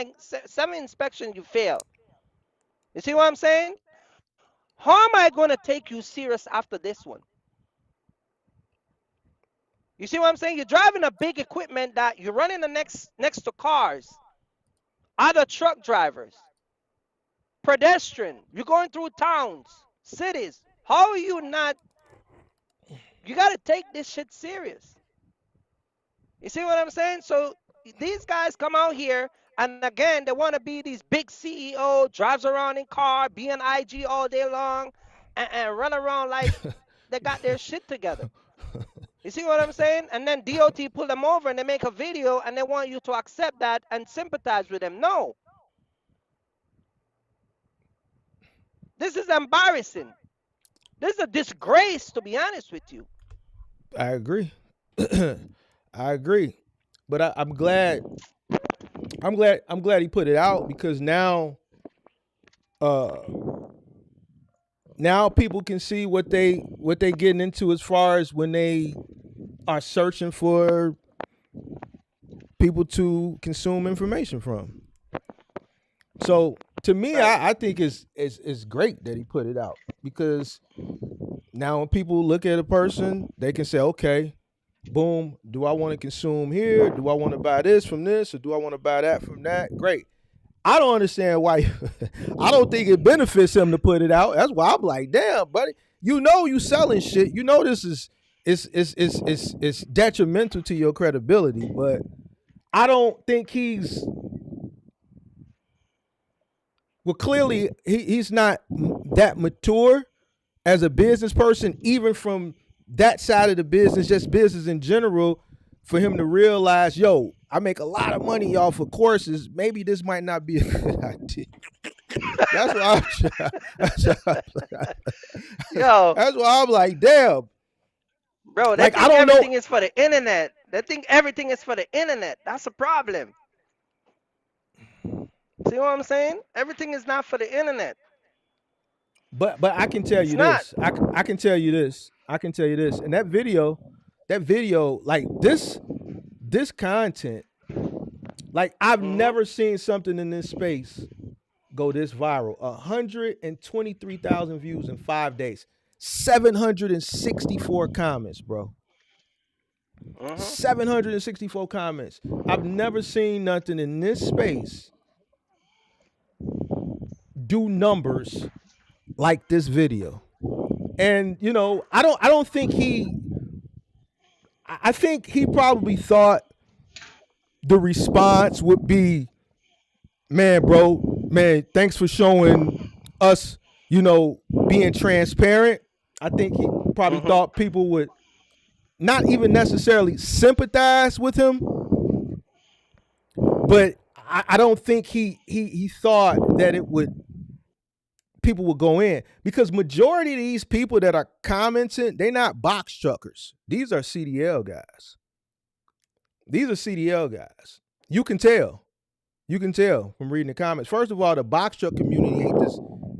inspections, you fail. You see what I'm saying? How am I going to take you serious after this one? You see what I'm saying? You're driving a big equipment that you're running the next to cars, other truck drivers, pedestrian. You're going through towns, cities. How are you not? You got to take this shit serious. You see what I'm saying? So these guys come out here, and again, they want to be these big CEO, drives around in car, be on IG all day long, and run around like they got their shit together. You see what I'm saying? And then DOT pull them over and they make a video and they want you to accept that and sympathize with them. No. This is embarrassing. This is a disgrace, to be honest with you. I agree. I agree. But I'm glad he put it out because now people can see what they getting into as far as when they are searching for people to consume information from. So to me, I think it's great that he put it out because now when people look at a person, they can say, okay, boom, do I want to consume here? Do I want to buy this from this? Or do I want to buy that from that? Great. I don't understand why. I don't think it benefits him to put it out. That's why I'm like, damn, buddy. You selling shit. This is it's detrimental to your credibility. But I don't think clearly he's not that mature as a business person, even from that side of the business, just business in general, for him to realize, yo, I make a lot of money off of courses. Maybe this might not be a good idea. That's why I'm like, damn. Bro, they think everything is for the internet. They think everything is for the internet. That's a problem. See what I'm saying? Everything is not for the internet. But I can tell you this. I can tell you this. And that video, like this content, Like I've never seen something in this space go this viral. 123,000 views in 5 days. 764 comments, bro. 764 comments. I've never seen nothing in this space do numbers like this video. And you know, I don't think I think he probably thought the response would be, man, bro, man, thanks for showing us, you know, being transparent. I think he probably thought people would not even necessarily sympathize with him, but I don't think he thought that people would go in, because majority of these people that are commenting, they're not box truckers. These are CDL guys. You can tell from reading the comments. First of all, the box truck community ain't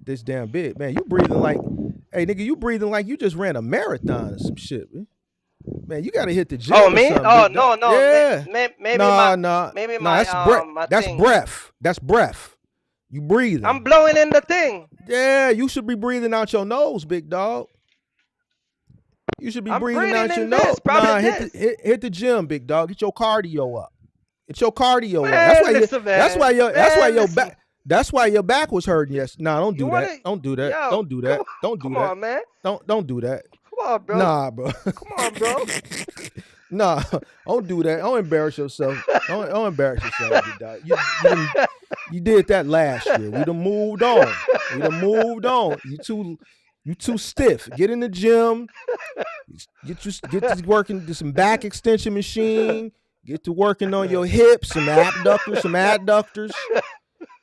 this damn big, man. You breathing like you just ran a marathon or some shit, man. Man, you gotta hit the gym. Oh, me? Oh, no. Yeah. Maybe That's breath. That's breath. You breathing. I'm blowing in the thing. Yeah, you should be breathing out your nose, big dog. You should be breathing out your nose. Hit the gym, big dog. Get your cardio up. Get your cardio up. That's why your back was hurting. Yes. Nah, don't do that. Don't do that. Don't do that. Don't do that. Come on, man. Don't do that. Come on, bro. Nah, bro. Come on, bro. Nah, don't do that. Don't embarrass yourself. Don't embarrass yourself, big dog. You did that last year. We done moved on. You too stiff. Get in the gym. Get to working to some back extension machine. Get to working on your hips, some adductors.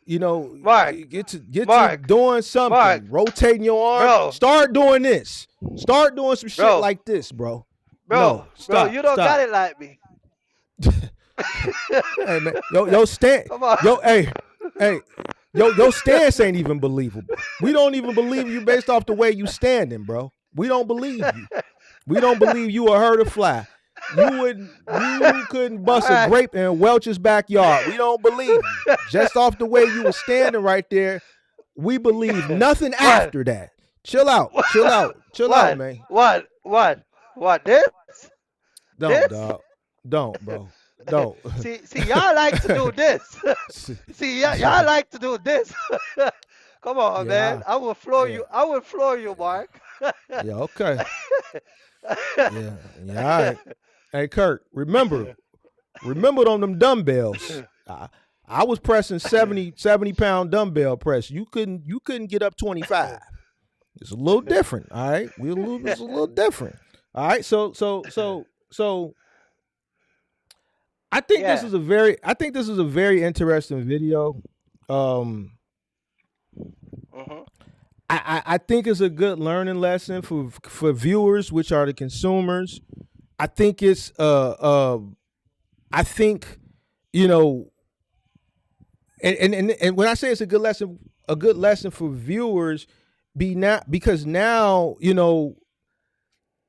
You know, Mark, get to doing something. Mark, rotating your arm. Bro. Start doing this. Start doing some shit like this, bro. Bro, you don't got it like me. Hey man, yo stand. Come on. Your stance ain't even believable. We don't even believe you based off the way you standing, bro. We don't believe you. We don't believe you a herd of fly. You couldn't bust a grape in Welch's backyard. We don't believe you. Just off the way you were standing right there, we believe nothing after that. Chill out, man. What? This? Don't, dog. Don't, bro. Don't. See, y'all like to do this. Y'all like to do this. Come on, man. I will floor you. I will floor you, Mark. Yeah, okay. Yeah, all right. Hey, Kurt, remember on them dumbbells. I was pressing 70-pound dumbbell press. You couldn't get up 25. It's a little different, all right? It's a little different. All right, so I think this is a very interesting video. I think it's a good learning lesson for viewers, which are the consumers. I think it's I think, you know, and when I say it's a good lesson for viewers, because now, you know,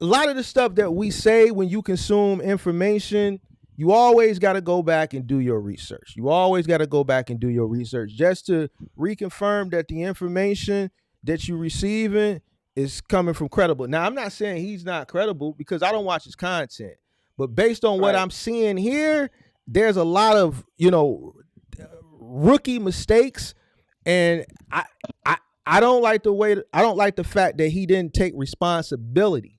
a lot of the stuff that we say when you consume information, you always got to go back and do your research. Just to reconfirm that the information that you're receiving is coming from credible. Now, I'm not saying he's not credible because I don't watch his content, but based on what I'm seeing here, there's a lot of, you know, rookie mistakes, and I don't like the fact that he didn't take responsibility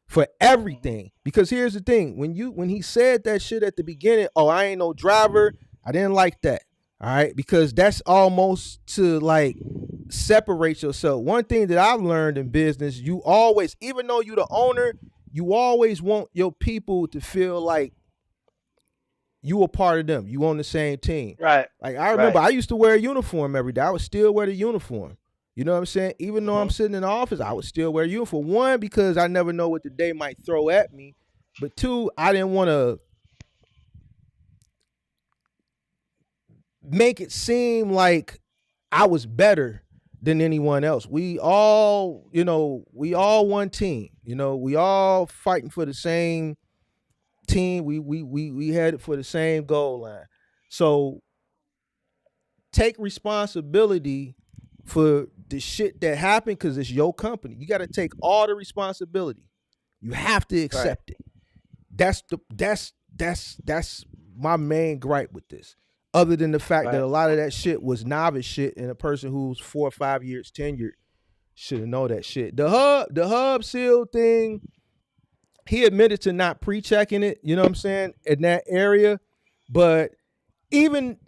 for everything. Because here's the thing, when he said that shit at the beginning, oh, I ain't no driver, I didn't like that. All right, because that's almost to like separate yourself. One thing that I've learned in business, you always, even though you're the owner, you always want your people to feel like you a part of them. You on the same team. Right. Like I remember I used to wear a uniform every day. I would still wear the uniform. You know what I'm saying? Even though I'm sitting in the office, I would still wear a uniform. One, because I never know what the day might throw at me. But two, I didn't want to make it seem like I was better than anyone else. We all one team. You know, we all fighting for the same team. We headed for the same goal line. So take responsibility for the shit that happened because it's your company. You got to take all the responsibility. You have to accept it. That's my main gripe with this. Other than the fact that a lot of that shit was novice shit, and a person who's 4 or 5 years tenured should know that shit. The hub seal thing, he admitted to not pre-checking it, you know what I'm saying, in that area. But even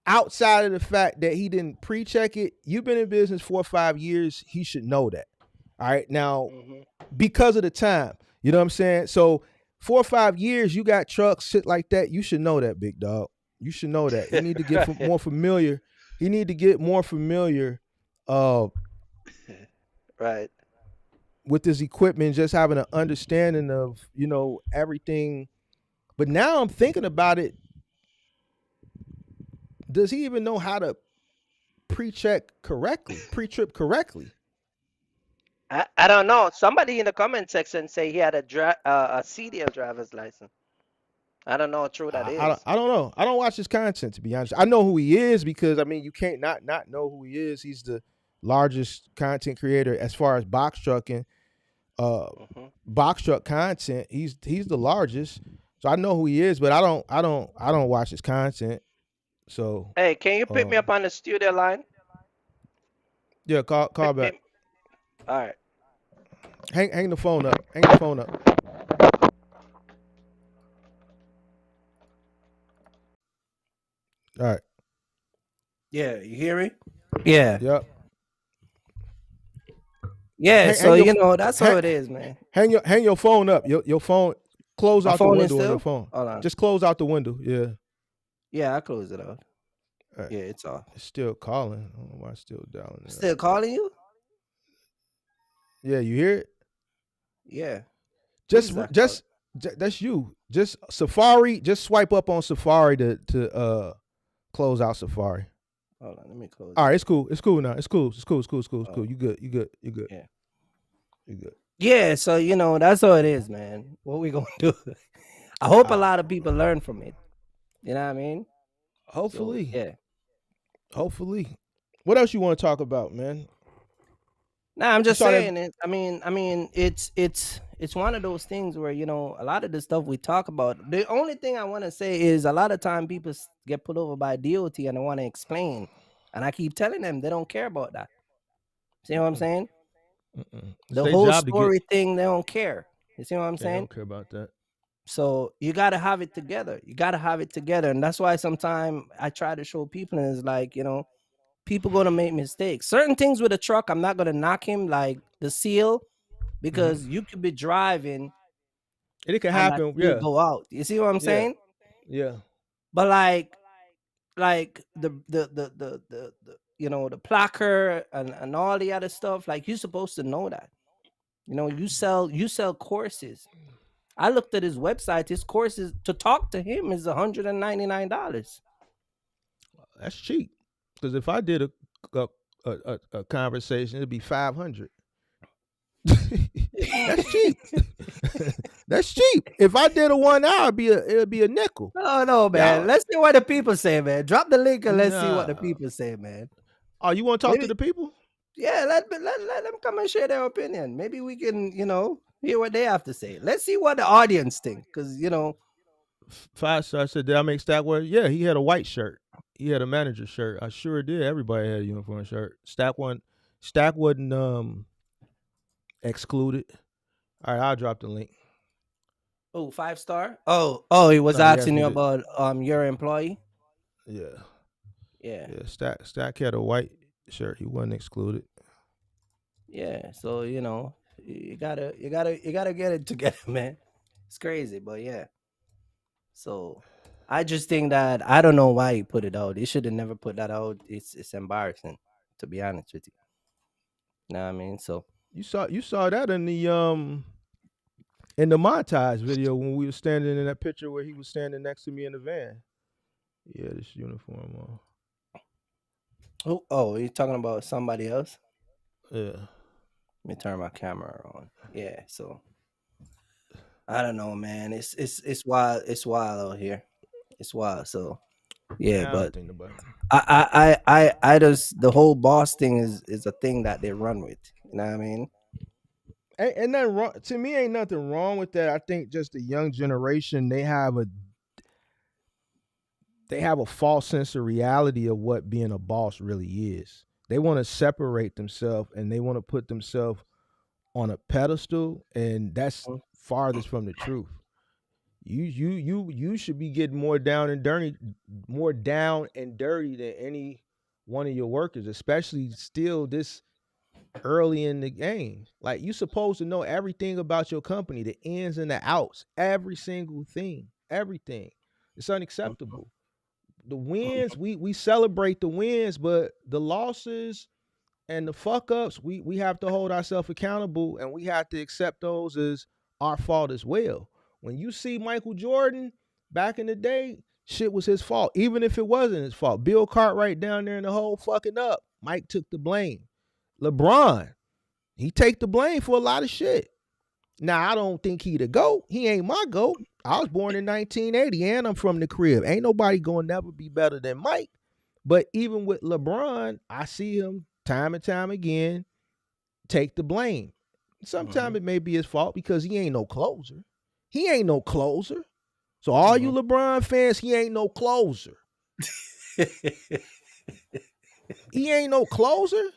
outside of the fact that he didn't pre-check it, you've been in business 4 or 5 years, he should know that. All right. Now, because of the time, you know what I'm saying? So 4 or 5 years, you got trucks, shit like that. You should know that, big dog. You should know that. You need to get more familiar. You need to get more familiar right, with this equipment, just having an understanding of, you know, everything. But now I'm thinking about it. Does he even know how to pre-check correctly, pre-trip correctly? I don't know. Somebody in the comment section say he had a CDL driver's license. I don't know how true that is. I don't know. I don't watch his content, to be honest. I know who he is because, I mean, you can't not know who he is. He's the largest content creator as far as box trucking, box truck content. He's the largest, so I know who he is. But I don't watch his content. So hey, can you pick me up on the studio line? Yeah, call back. All right. Hang the phone up. Hang the phone up. All right. Yeah, you hear me? Yeah. Yep. Yeah, so you know that's how it is, man. Hang your phone up. Your phone. Close out the window on your phone. Hold on. Just close out the window. Yeah. Yeah, I closed it out. Right. Yeah, it's off. It's still calling. I don't know why it's still dialing. Still calling you? Yeah, you hear it? Yeah. That's you. Just Safari. Just swipe up on Safari to close out Safari. Hold on, let me close. All right, it's cool. It's cool now. It's cool. It's cool. You good. You good. Yeah. You good. Yeah, so you know that's how it is, man. What we gonna do? I hope a lot of people learn from it. You know what I mean? Hopefully. So, yeah. Hopefully. What else you want to talk about, man? Nah, I'm just saying it. I mean, it's one of those things where, you know, a lot of the stuff we talk about. The only thing I want to say is a lot of time people get put over by DOT and they want to explain, and I keep telling them they don't care about that. See what I'm saying? The whole story thing, they don't care. You see what I'm saying? They don't care about that. So you gotta have it together. And that's why sometimes I try to show people, and it's like, you know, people gonna make mistakes. Certain things with a truck, I'm not gonna knock him, like the seal, because you could be driving and it can happen. Yeah, go out. You see what I'm saying? Yeah. But like the you know, the placker and all the other stuff, like you're supposed to know that. You know, you sell courses. I looked at his website. His courses to talk to him is $199. That's cheap. Because if I did a conversation, it'd be $500. That's cheap. That's cheap. If I did a 1 hour, it'd be a nickel. No, man. Let's see what the people say, man. Drop the link and let's see what the people say, man. Oh, you want to talk to the people? Yeah, let them come and share their opinion. Maybe we can, you know, hear what they have to say. Let's see what the audience think, because you know. 5-star said, "Did I make Stack wear?" Yeah, he had a white shirt. He had a manager shirt. I sure did. Everybody had a uniform shirt. Stack wasn't excluded. All right, I'll drop the link. Oh, 5-star. Oh, he was asking you about your employee. Yeah. Stack had a white shirt. He wasn't excluded. Yeah, so you know, you gotta get it together, man. It's crazy, but yeah. So I just think that I don't know why he put it out. He should have never put that out. It's embarrassing, to be honest with you. You know what I mean? So you saw that in the montage video when we were standing in that picture where he was standing next to me in the van. Yeah, this uniform on. Oh, you're talking about somebody else? Yeah. Let me turn my camera on. Yeah, so I don't know, man. It's wild. It's wild out here. It's wild. So Yeah, I don't but think nobody. I just the whole boss thing is a thing that they run with. You know what I mean? Ain't nothing wrong to me. Ain't nothing wrong with that. I think just the young generation they have a false sense of reality of what being a boss really is. They want to separate themselves and they want to put themselves on a pedestal, and that's farthest from the truth. You should be getting more down and dirty than any one of your workers, especially still this early in the game. Like you supposed to know everything about your company, the ins and the outs, every single thing, everything. It's unacceptable. The wins, we celebrate the wins, but the losses and the fuck ups, we have to hold ourselves accountable and we have to accept those as our fault as well. When you see Michael Jordan back in the day, shit was his fault, even if it wasn't his fault. Bill Cartwright down there in the hole fucking up. Mike took the blame. LeBron, he take the blame for a lot of shit. Now, I don't think he the GOAT. He ain't my GOAT. I was born in 1980 and I'm from the crib. Ain't nobody gonna never be better than Mike. But even with LeBron, I see him time and time again take the blame. Sometimes it may be his fault because he ain't no closer. He ain't no closer. So all you LeBron fans, he ain't no closer. He ain't no closer.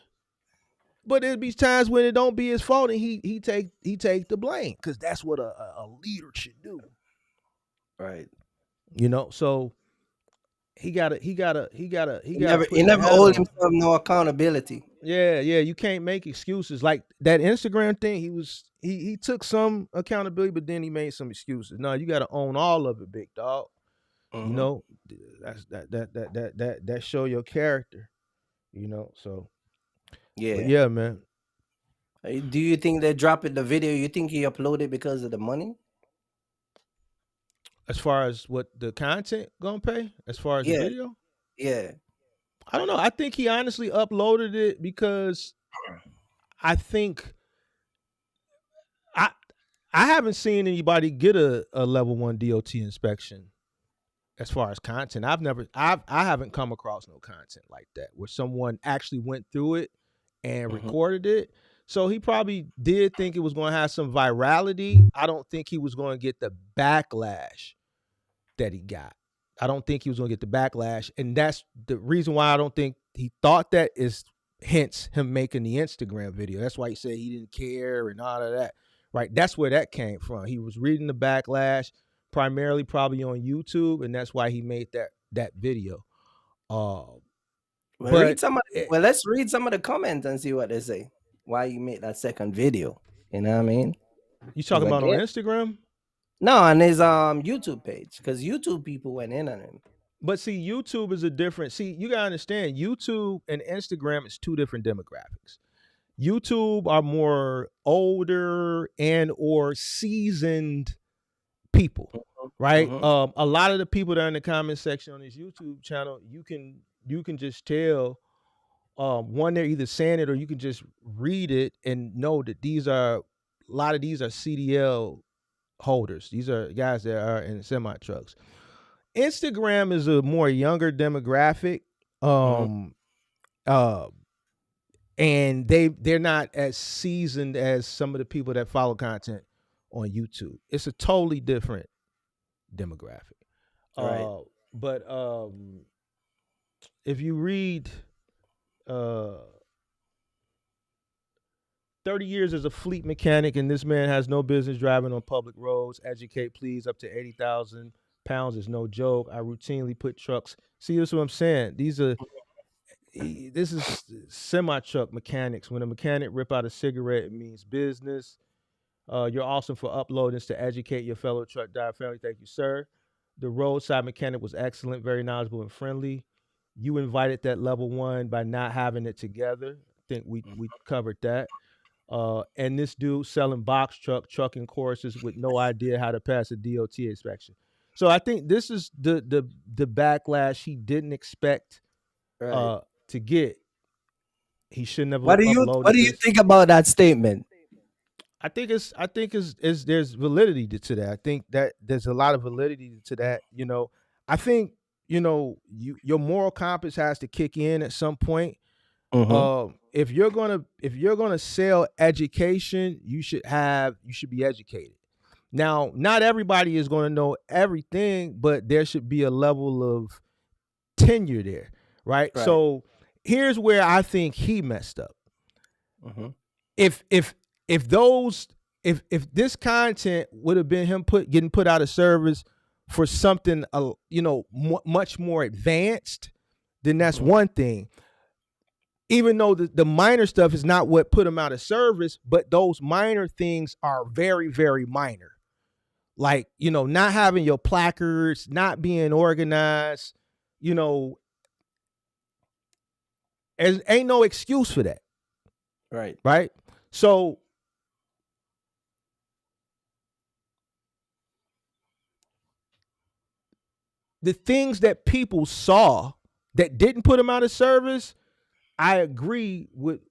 But there'll be times when it don't be his fault and he take the blame because that's what a leader should do. Right. You know, so he gotta never hold himself no accountability. Yeah, you can't make excuses. Like that Instagram thing, he took some accountability, but then he made some excuses. No, you gotta own all of it, big dog. You know, that's that show your character, you know. So yeah, man. Do you think they're dropping the video? You think he uploaded because of the money? As far as what the content gonna pay, as far as the video? Yeah. I don't know. I think he honestly uploaded it because I think I haven't seen anybody get a level 1 DOT inspection as far as content. I haven't come across no content like that where someone actually went through it and recorded it. So he probably did think it was going to have some virality. I don't think he was going to get the backlash that he got. I don't think he was going to get the backlash. And that's the reason why I don't think he thought that is hence him making the Instagram video. That's why he said he didn't care and all of that. Right? That's where that came from. He was reading the backlash primarily probably on YouTube, and that's why he made that video. Let's read some of the comments and see what they say. Why you made that second video? You know what I mean? You talking about on Instagram? No, on his YouTube page, because YouTube people went in on him. But see, YouTube is a different. See, you gotta understand, YouTube and Instagram is two different demographics. YouTube are more older and or seasoned people, right? A lot of the people that are in the comment section on his YouTube channel, you can just tell. One, they're either saying it or you can just read it and know that a lot of these are CDL holders. These are guys that are in semi trucks. Instagram is a more younger demographic. And they're not as seasoned as some of the people that follow content on YouTube. It's a totally different demographic. Right. But if you read 30 years as a fleet mechanic, and this man has no business driving on public roads. Educate, please. Up to 80,000 pounds is no joke. I routinely put trucks. See, that's what I'm saying. This is semi-truck mechanics. When a mechanic rip out a cigarette, it means business. You're awesome for uploading this to educate your fellow truck driver family. Thank you, sir. The roadside mechanic was excellent, very knowledgeable and friendly. You invited that level 1 by not having it together. I think we covered that. And this dude selling box trucking courses with no idea how to pass a DOT inspection. So I think this is the backlash he didn't expect to get. He shouldn't have. What do you think about that statement? I think there's validity to that. I think that there's a lot of validity to that. You know, I think your moral compass has to kick in at some point. If you're gonna sell education, you should be educated. Now, not everybody is going to know everything, but there should be a level of tenure there, right? So here's where I think he messed up. If this content would have been him getting put out of service for something much more advanced, then that's one thing. Even though the minor stuff is not what put him out of service, but those minor things are very, very minor. Like, not having your placards, not being organized, ain't no excuse for that. Right. So the things that people saw that didn't put him out of service, I agree with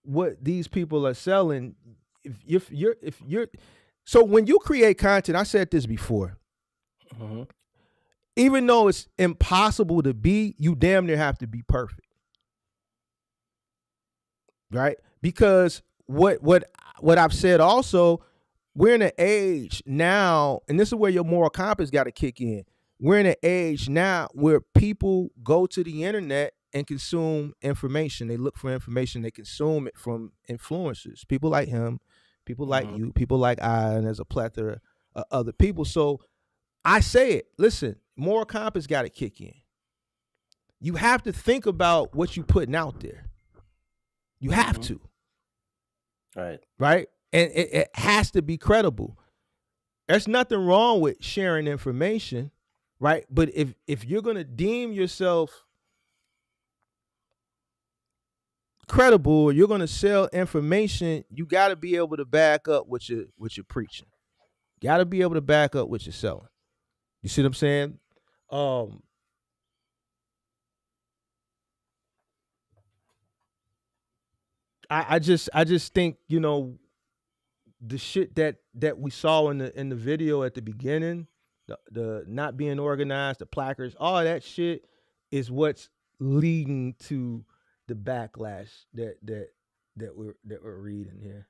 what these people are selling. If you're so when you create content, I said this before, even though it's impossible to be, you damn near have to be perfect, right? Because what I've said also, we're in an age now, and this is where your moral compass got to kick in. We're in an age now where people go to the internet and consume information. They look for information. They consume it from influencers, people like him, people like you, people like I, and there's a plethora of other people. So I say it, listen, moral compass got to kick in. You have to think about what you're putting out there. You have to. Right? And it has to be credible. There's nothing wrong with sharing information, right? But if you're going to deem yourself credible, you're going to sell information, you got to be able to back up what you're preaching. Got to be able to back up what you're selling. You see what I'm saying? I just think, the shit that we saw in the video at the beginning, the not being organized, the placards, all that shit is what's leading to the backlash that we're reading here.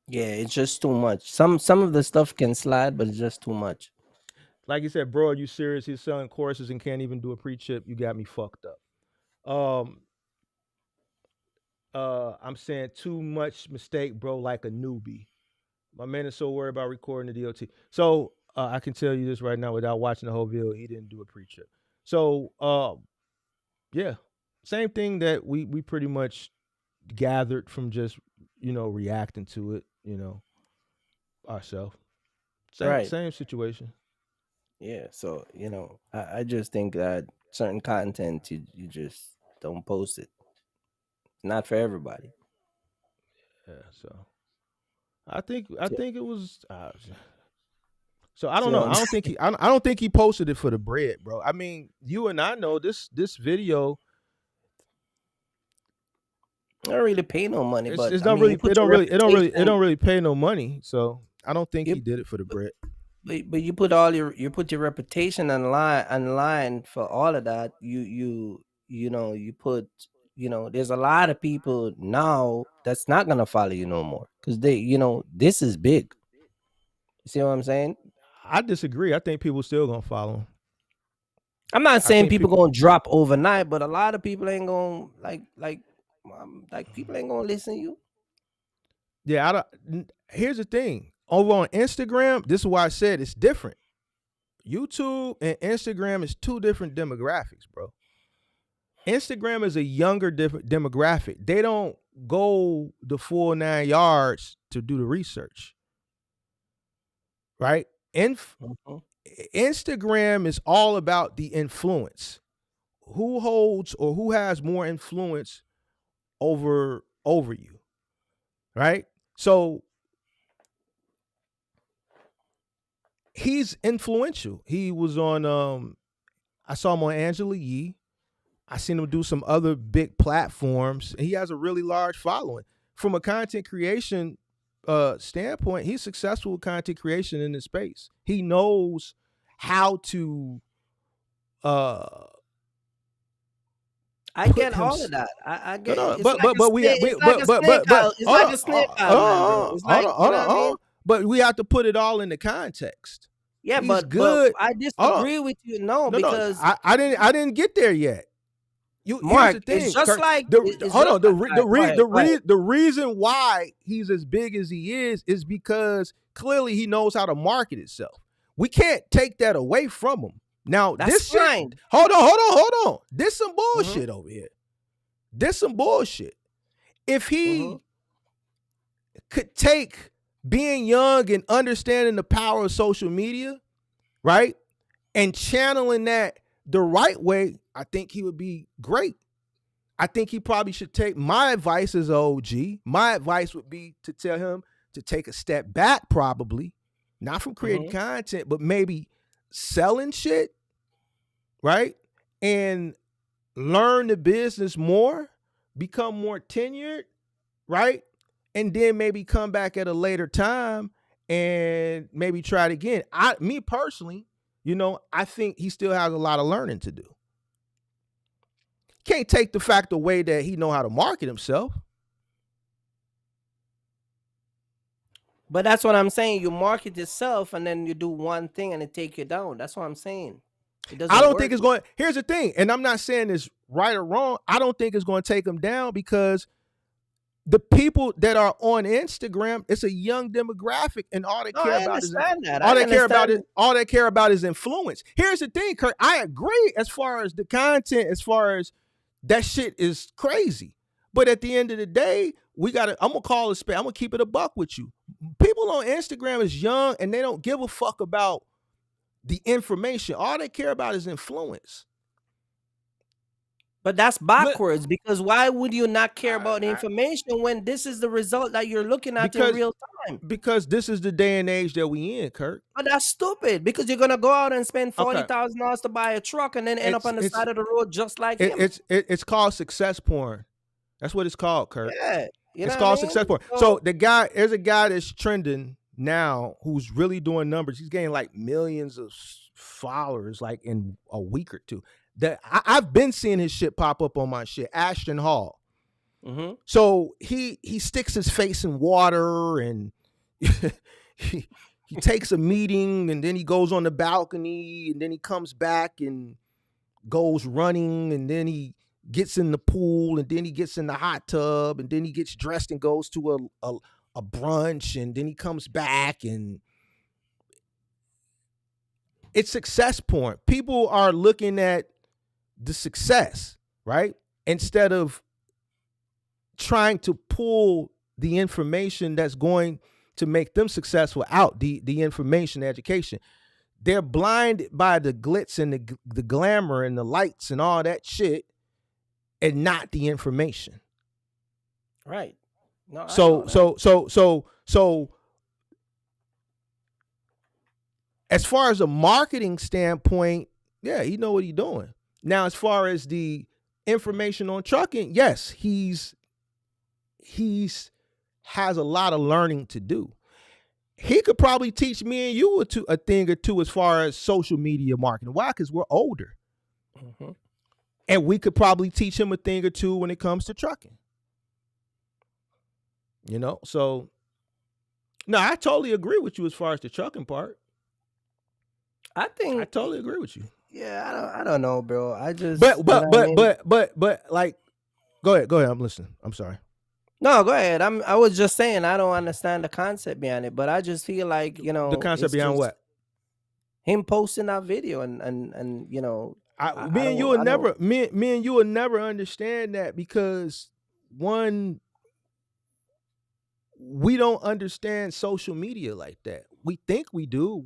Yeah, it's just too much. Some of the stuff can slide, but it's just too much. Like you said, bro, are you serious? He's selling courses and can't even do a pre-chip. You got me fucked up. I'm saying too much mistake, bro, like a newbie. My man is so worried about recording the DOT. So I can tell you this right now without watching the whole video, he didn't do a pre-chip. So yeah, same thing that we pretty much gathered from just, reacting to it, ourselves. Same situation. Yeah, so I just think that certain content you just don't post it. Not for everybody. Yeah, so I think it was. So I don't know. I don't think he posted it for the bread, bro. I mean, you and I know this video. I don't really pay no money, but it don't really pay no money. So I don't think he did it for the bread. But you put your reputation online for all of that. You put. There's a lot of people now that's not gonna follow you no more because this is big. You see what I'm saying? I disagree. I think people still gonna follow him. I'm not saying people gonna drop overnight, but a lot of people ain't gonna like people ain't gonna listen to you. Yeah, here's the thing. Over on Instagram, this is why I said it's different. YouTube and Instagram is two different demographics, bro. Instagram is a younger demographic. They don't go the full 9 yards to do the research, right? Instagram is all about the influence. Who holds or who has more influence over you, right? So he's influential. He was on, I saw him on Angela Yee. I seen him do some other big platforms. He has a really large following. From a content creation standpoint, he's successful with content creation in this space. He knows how to I put get him all s- of that. I get no, it's but like a we snake. It's like a snake out. It's hold like on, a snake out, man, bro. It's like, you know what I mean? But we have to put it all into context. Yeah, He's but good. I Hold on. disagree with you. No, No, because I didn't get there yet. Mark, Here's the thing, it's just Kurt. like Hold on. Go ahead. The reason why he's as big as he is because clearly he knows how to market itself. We can't take that away from him. Now That's this shit. fine. Hold on. This some bullshit over here. This some bullshit. If he could take being young and understanding the power of social media, right, and channeling that the right way, I think he would be great. I think he probably should take my advice as an OG. My advice would be to tell him to take a step back, probably, not from creating content, but maybe selling shit, right? And learn the business more, become more tenured, right? And then maybe come back at a later time and maybe try it again. Me personally, I think he still has a lot of learning to do. Can't take the fact away that he know how to market himself. But that's what I'm saying. You market yourself and then you do one thing and it take you down. That's what I'm saying. I don't think it's going. Here's the thing, and I'm not saying it's right or wrong. I don't think it's going to take him down because the people that are on Instagram, it's a young demographic, and all they care about is influence. Here's the thing, Kurt. I agree as far as the content, as far as that shit is crazy. But at the end of the day, I'm gonna call it a spade. I'm gonna keep it a buck with you. People on Instagram is young and they don't give a fuck about the information. All they care about is influence. But that's backwards, because why would you not care about the information when this is the result that you're looking at in real time? Because this is the day and age that we in, Kurt. But that's stupid, because you're gonna go out and spend $40,000 to buy a truck and then end up on the side of the road just like him. It's called success porn. That's what it's called, Kurt. Yeah, it's called success porn. So there's a guy that's trending now who's really doing numbers. He's getting like millions of followers like in a week or two. That I've been seeing his shit pop up on my shit. Ashton Hall. So he sticks his face in water and he takes a meeting and then he goes on the balcony and then he comes back and goes running and then he gets in the pool and then he gets in the hot tub and then he gets dressed and goes to a brunch and then he comes back, and it's success porn. People are looking at the success, right? Instead of trying to pull the information that's going to make them successful out, the information, the education. They're blinded by the glitz and the glamour and the lights and all that shit, and not the information. Right. No. So as far as a marketing standpoint, yeah, he know what he's doing. Now, as far as the information on trucking, yes, he's has a lot of learning to do. He could probably teach me and you a thing or two as far as social media marketing. Why? Because we're older. And we could probably teach him a thing or two when it comes to trucking. So no, I totally agree with you as far as the trucking part. I totally agree with you. Yeah, I don't know, bro. I just but like, go ahead. I'm listening. I'm sorry. No, go ahead. I was just saying I don't understand the concept behind it, but I just feel like, the concept behind what? Him posting that video and me and you will never understand that, because one, we don't understand social media like that. We think we do.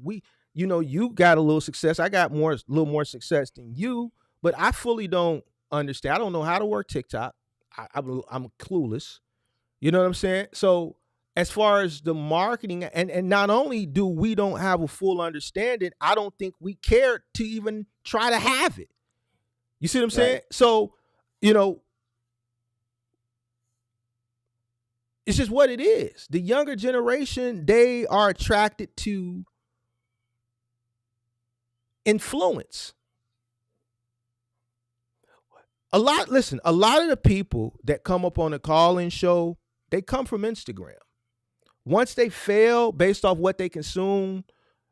You got a little success. I got a little more success than you, but I fully don't understand. I don't know how to work TikTok. I'm clueless. You know what I'm saying? So as far as the marketing, and not only do we don't have a full understanding, I don't think we care to even try to have it. You see what I'm saying? So, it's just what it is. The younger generation, they are attracted to influence. a lot of the people that come up on the call-in show, they come from Instagram. Once they fail based off what they consume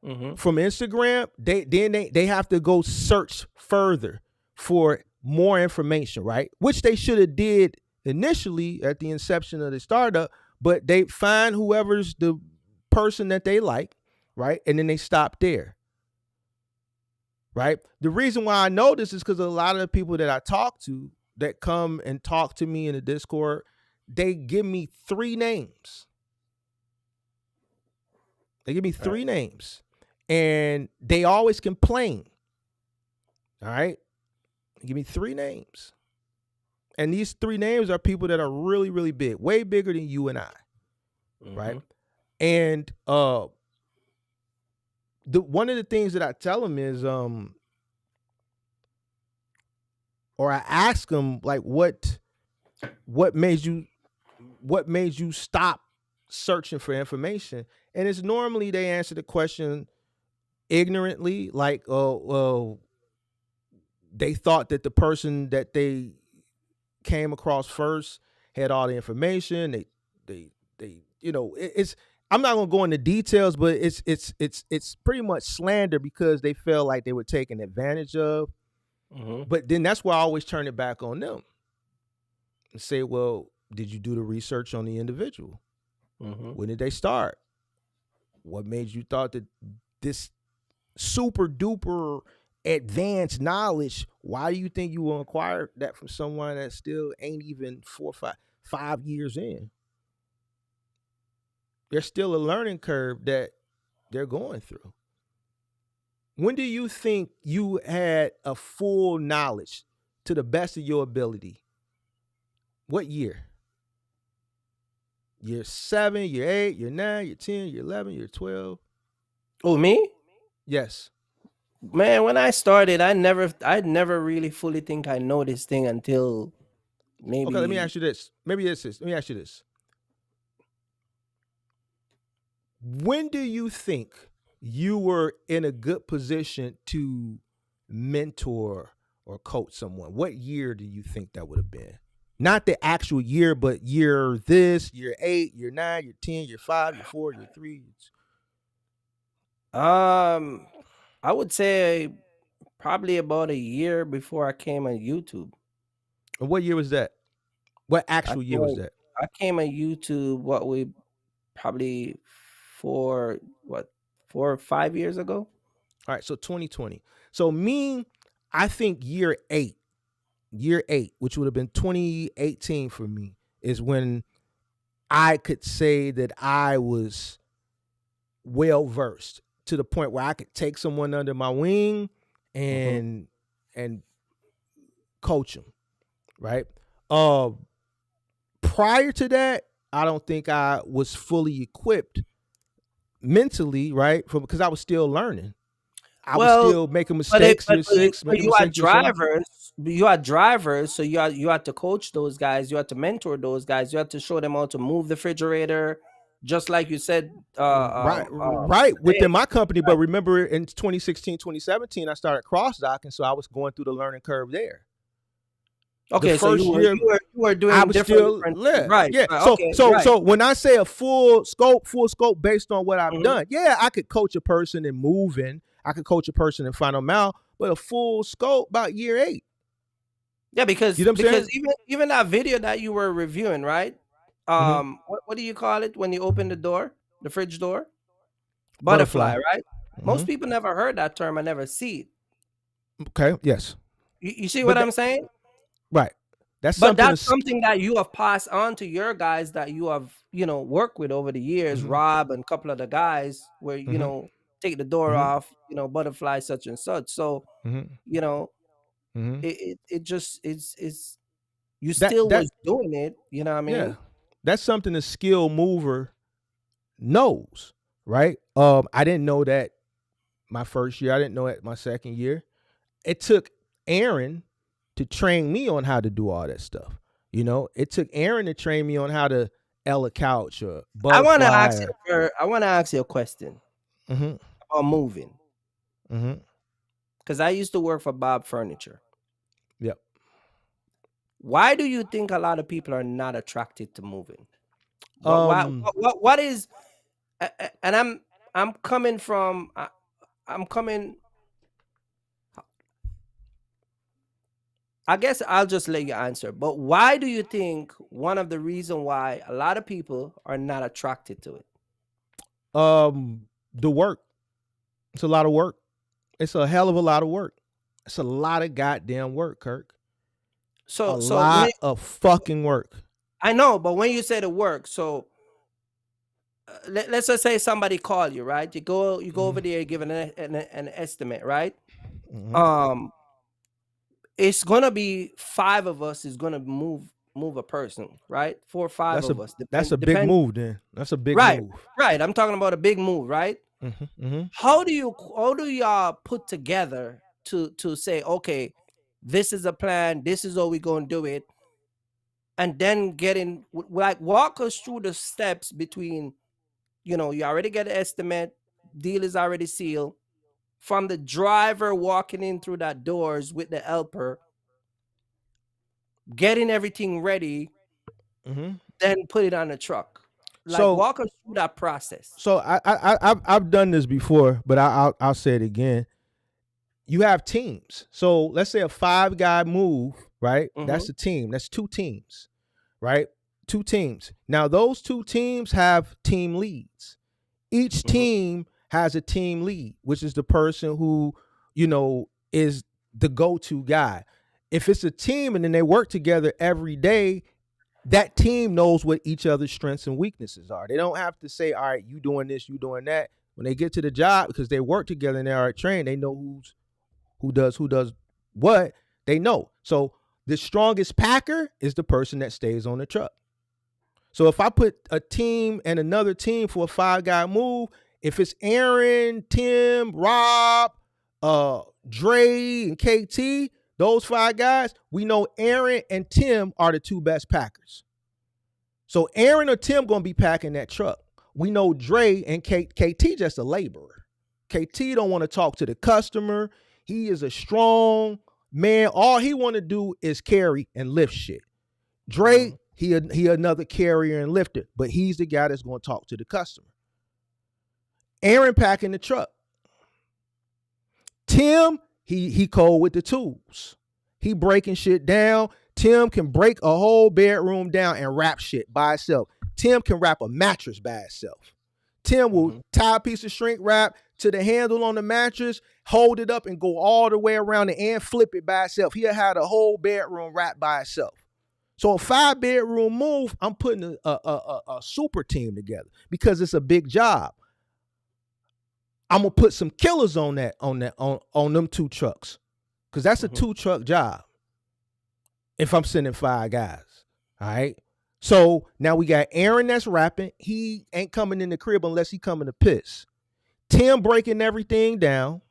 from Instagram, they have to go search further for more information, right? Which they should have did initially at the inception of the startup, but they find whoever's the person that they like, right? And then they stop there. Right. The reason why I know this is because a lot of the people that I talk to that come and talk to me in the Discord, they give me 3 names. They give me 3 names, and they always complain. All right. They give me 3 names. And these 3 names are people that are really, really big, way bigger than you and I. Right. And one of the things that I tell them is, or I ask them, like, what made you stop searching for information? And it's normally they answer the question ignorantly, like, well, they thought that the person that they came across first had all the information. They it's. I'm not gonna go into details, but it's pretty much slander because they felt like they were taken advantage of. But then that's why I always turn it back on them and say, well, did you do the research on the individual? When did they start? What made you thought that this super duper advanced knowledge, why do you think you will acquire that from someone that still ain't even 4 or 5 years in? There's still a learning curve that they're going through. When do you think you had a full knowledge to the best of your ability? What year? Year 7, year 8, year 9, year 10, year 11, year 12? Oh, me? Yes. Man, when I started, I'd never really fully think I know this thing until maybe. Okay, let me ask you this. Let me ask you this. When do you think you were in a good position to mentor or coach someone? What year do you think that would have been? Not the actual year, but year 8, year 9, year 10, year 5, year 4, year 3. I would say probably about a year before I came on YouTube. And what year was that? What actual year was that? I came on YouTube probably 4 or 5 years ago. All right, so 2020. So I think year 8, which would have been 2018 for me, is when I could say that I was well versed to the point where I could take someone under my wing and coach them, right? Prior to that, I don't think I was fully equipped mentally, right? Because I was still learning. I was still making mistakes. You are drivers, so you had to coach those guys. You had to mentor those guys. You had to show them how to move the refrigerator, just like you said. Right. Within my company, but remember in 2016, 2017, I started cross-docking, so I was going through the learning curve there. Okay, so you were doing I was different, right? Yeah. So when I say a full scope based on what I've done, yeah, I could coach a person in moving. I could coach a person in final mile, but a full scope about year 8. Yeah, because you know what I'm saying? even that video that you were reviewing, right? What do you call it when you open the door, the fridge door? Butterfly, right? Most people never heard that term. I never see it. Okay. Yes. You see what I'm saying? Right. That's something that you have passed on to your guys that you have, worked with over the years, Rob and a couple of the guys where, take the door off, butterfly, such and such. So, it just, it's you still was doing it. You know what I mean? Yeah. That's something a skilled mover knows, right? I didn't know that my first year. I didn't know it my second year. It took Aaron to train me on how to do all that stuff. It took Aaron to train me on how to L a couch or butterfly. I want to ask you a question about moving. Because I used to work for Bob Furniture. Yep. Why do you think a lot of people are not attracted to moving? What is? And I'm coming from. I'm coming. I guess I'll just let you answer. But why do you think one of the reason why a lot of people are not attracted to it? The work. It's a lot of work. It's a hell of a lot of work. It's a lot of goddamn work, Kirk. So a lot of fucking work. I know, but when you say the work, so let's just say somebody call you, right? You go over there, give an estimate, right? It's gonna be 5 of us is gonna move a person, right? 4 or 5 of us. That's a big move, then. That's a big move. Right. I'm talking about a big move, right? How do y'all put together to say, okay, this is a plan, this is how we're gonna do it, and then walk us through the steps between, you already get an estimate, deal is already sealed, from the driver walking in through that doors with the helper, getting everything ready, then put it on the truck. Walk us through that process. So I've done this before, but I'll say it again. You have teams. So let's say a 5-guy move, right? That's a team. That's 2 teams, right? 2 teams. Now those 2 teams have team leads. Each team has a team lead, which is the person who, is the go-to guy. If it's a team and then they work together every day, that team knows what each other's strengths and weaknesses are. They don't have to say, all right, you doing this, you doing that. When they get to the job, because they work together and they are trained, they know who does what, they know. So the strongest packer is the person that stays on the truck. So if I put a team and another team for a 5-guy move, if it's Aaron, Tim, Rob, Dre, and KT, those 5 guys, we know Aaron and Tim are the 2 best packers. So Aaron or Tim gonna be packing that truck. We know Dre and KT just a laborer. KT don't want to talk to the customer. He is a strong man. All he want to do is carry and lift shit. Dre, he another carrier and lifter, but he's the guy that's going to talk to the customer. Aaron packing the truck. Tim, he cold with the tools. He breaking shit down. Tim can break a whole bedroom down and wrap shit by itself. Tim can wrap a mattress by itself. Tim will tie a piece of shrink wrap to the handle on the mattress, hold it up and go all the way around it and flip it by itself. He'll have the whole bedroom wrapped by itself. So a 5-bedroom move, I'm putting a super team together because it's a big job. I'm gonna put some killers on them 2 trucks, because that's a 2-truck job. If I'm sending 5 guys, all right. So now we got Aaron that's rapping. He ain't coming in the crib unless he coming to piss. Tim breaking everything down.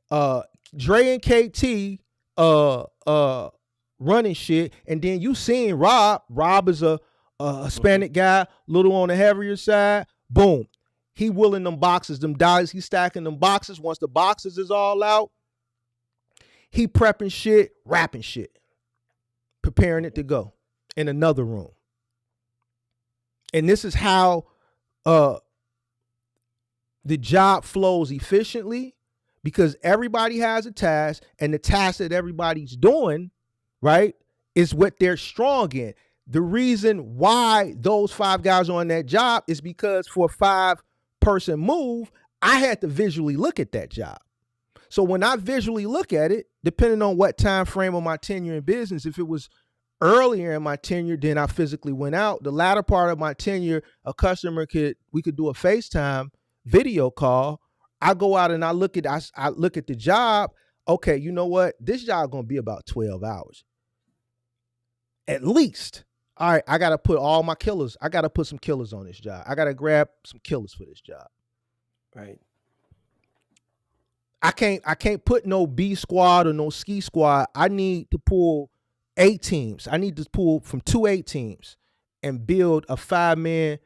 Dre and KT running shit, and then you seeing Rob. Rob is a Hispanic guy, little on the heavier side. Boom. He wheeling them boxes, them dollies. He stacking them boxes. Once the boxes is all out, he prepping shit, wrapping shit, preparing it to go in another room. And this is how the job flows efficiently, because everybody has a task, and the task that everybody's doing, right, is what they're strong in. The reason why those 5 guys are on that job is because for a 5-person move, I had to visually look at that job. So when I visually look at it, depending on what time frame of my tenure in business, if it was earlier in my tenure, then I physically went out. The latter part of my tenure, we could do a FaceTime video call. I go out and I look at the job. Okay, you know what? This job gonna be about 12 hours. At least. All right, I gotta put all my killers. I gotta put some killers on this job. I gotta grab some killers for this job. Right. I can't put no B squad or no ski squad. I need to pull 8 teams. I need to pull from 2 8 teams and build a 5-man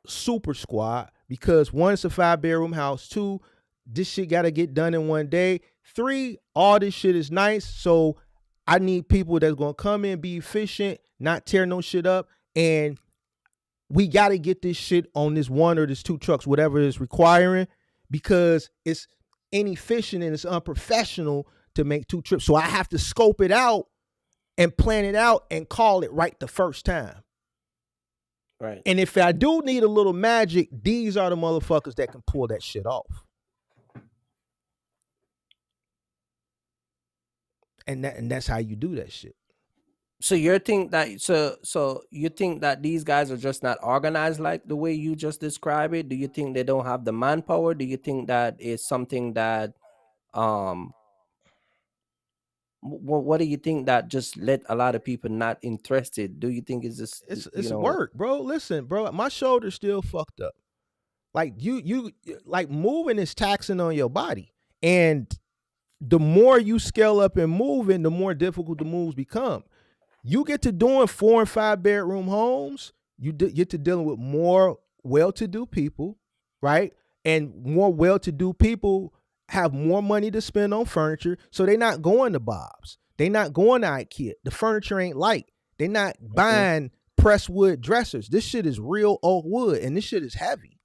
super squad, because 1, it's a 5-bedroom house. 2, this shit gotta get done in one day. 3, all this shit is nice. So I need people that's gonna come in, be efficient, not tear no shit up, and we got to get this shit on this one or this two trucks, whatever it's requiring, because it's inefficient and it's unprofessional to make 2 trips. So I have to scope it out and plan it out and call it right the first time. Right. And if I do need a little magic, these are the motherfuckers that can pull that shit off. And that's how you do that shit. So you think that so you think that these guys are just not organized like the way you just described it? Do you think they don't have the manpower? Do you think that is something that what do you think that just let a lot of people not interested? Do you think it's just it's work, bro? Listen, bro, my shoulder's still fucked up. Like you like moving is taxing on your body, and the more you scale up and moving, the more difficult the moves become. You get to doing 4 and 5 bedroom homes, you get to dealing with more well-to-do people, right? And more well-to-do people have more money to spend on furniture, so they're not going to Bob's. They're not going to IKEA. The furniture ain't light. They're not buying pressed wood dressers. This shit is real oak wood, and this shit is heavy.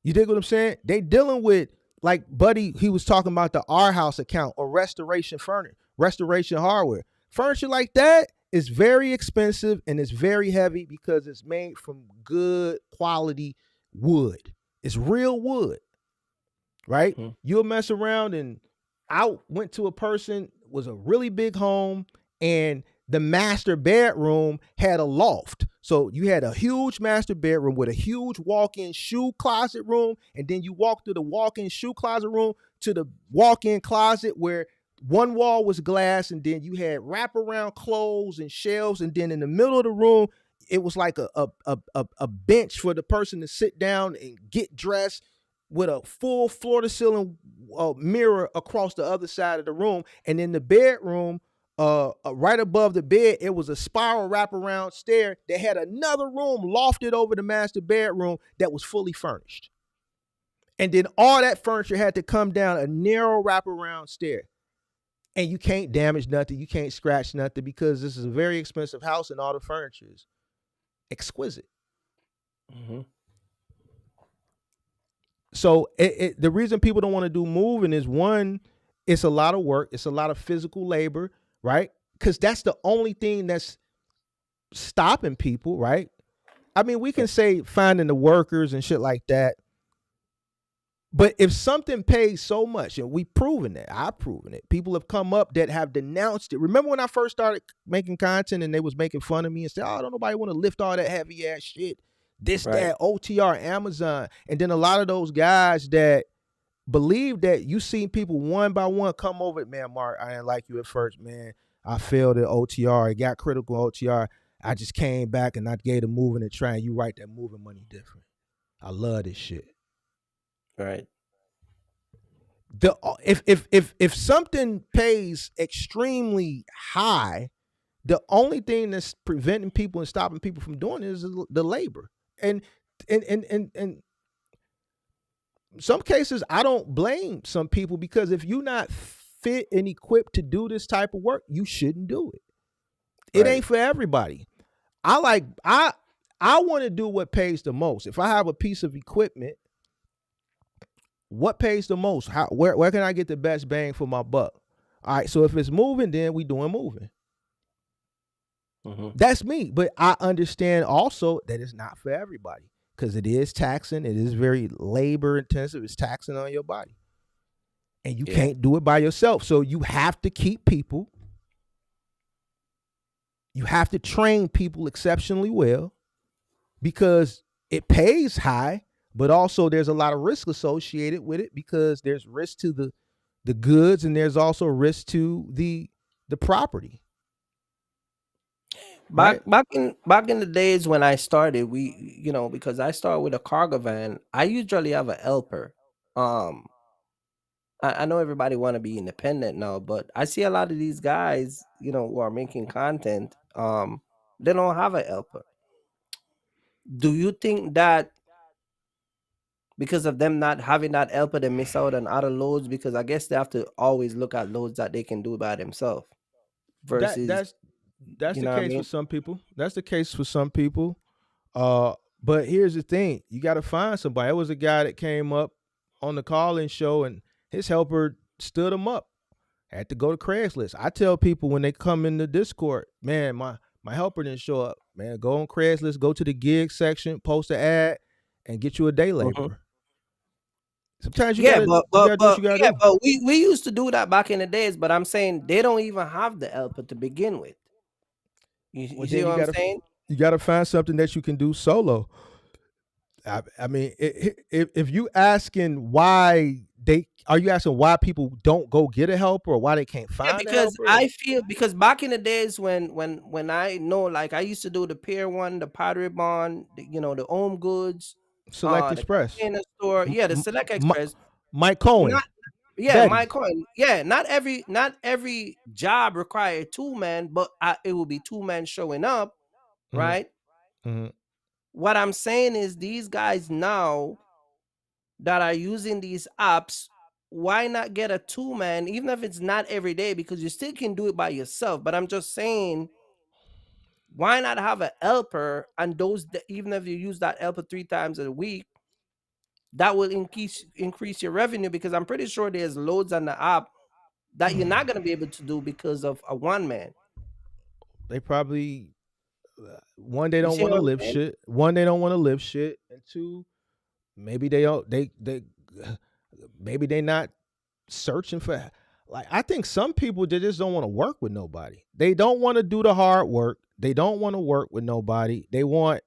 You dig what I'm saying? They dealing with, like Buddy, he was talking about the R House account or restoration furniture, restoration hardware. Furniture like that is very expensive and it's very heavy because it's made from good quality wood. It's real wood, right? Mm-hmm. You'll mess around, and I went to a person, was a really big home, and the master bedroom had a loft. So you had a huge master bedroom with a huge walk-in shoe closet room, and then you walk through the walk-in shoe closet room to the walk-in closet where one wall was glass, and then you had wraparound clothes and shelves, and then in the middle of the room, it was like a bench for the person to sit down and get dressed, with a full floor-to-ceiling mirror across the other side of the room. And in the bedroom, right above the bed, it was a spiral wraparound stair that had another room lofted over the master bedroom that was fully furnished. And then all that furniture had to come down a narrow wraparound stair. And you can't damage nothing. You can't scratch nothing because this is a very expensive house and all the furniture is exquisite. Mm-hmm. So the reason people don't want to do moving is, one, it's a lot of work. It's a lot of physical labor, right? Because that's the only thing that's stopping people, right? I mean, we can say finding the workers and shit like that. But if something pays so much, and we've proven that, I've proven it. People have come up that have denounced it. Remember when I first started making content and they was making fun of me and said, oh, don't nobody want to lift all that heavy ass shit. This, right, that, OTR, Amazon. And then a lot of those guys that believe that, you seen people one by one come over, man, Mark, I didn't like you at first, man. I failed at OTR. It got critical OTR. I just came back and I gave the moving a try, and you write that moving money different. I love this shit. Right. If something pays extremely high, the only thing that's preventing people and stopping people from doing it is the labor. And in some cases, I don't blame some people, because if you're not fit and equipped to do this type of work, you shouldn't do it. It ain't for everybody. I want to do what pays the most. If I have a piece of equipment, what pays the most? Where can I get the best bang for my buck? All right, so if it's moving, then we doing moving. Mm-hmm. That's me. But I understand also that it's not for everybody, because it is taxing. It is very labor intensive. It's taxing on your body. And you can't do it by yourself. So you have to keep people. You have to train people exceptionally well, because it pays high, but also there's a lot of risk associated with it, because there's risk to the goods, and there's also risk to the property. Back in the days when I started, we, because I started with a cargo van, I usually have a helper. I know everybody want to be independent now, but I see a lot of these guys, who are making content, they don't have a helper. Do you think that because of them not having that helper, they miss out on other loads? Because I guess they have to always look at loads that they can do by themselves. versus that's you the know what I case mean? for some people. That's the case for some people. But here's the thing: you got to find somebody. There was a guy that came up on the call-in show, and his helper stood him up. Had to go to Craigslist. I tell people when they come in the Discord, man, my helper didn't show up. Man, go on Craigslist, go to the gig section, post an ad, and get you a day laborer. Sometimes you gotta do what you gotta do. But we used to do that back in the days. But I'm saying they don't even have the helper to begin with. You see what I'm saying? You got to find something that you can do solo. I mean, if you asking why you asking why people don't go get a helper or why they can't find a helper? I feel because back in the days when I know, like I used to do the Pier 1, the Pottery Barn, the Home Goods, Select Express, the store, the Select Express. Mike Cohen. Mike Cohen. Yeah, not every job required 2 men, but it will be 2 men showing up, right? Mm-hmm. What I'm saying is these guys now that are using these apps, why not get a 2-man, even if it's not every day, because you still can do it by yourself. But I'm just saying, why not have a helper, and even if you use that helper 3 times a week, that will increase your revenue, because I'm pretty sure there's loads on the app that you're not going to be able to do because of a 1-man. They probably one, they don't want to live shit. One, they don't want to live shit, and 2, maybe maybe they not searching for. Like, I think some people, they just don't want to work with nobody. They don't want to do the hard work. They don't want to work with nobody. They won't,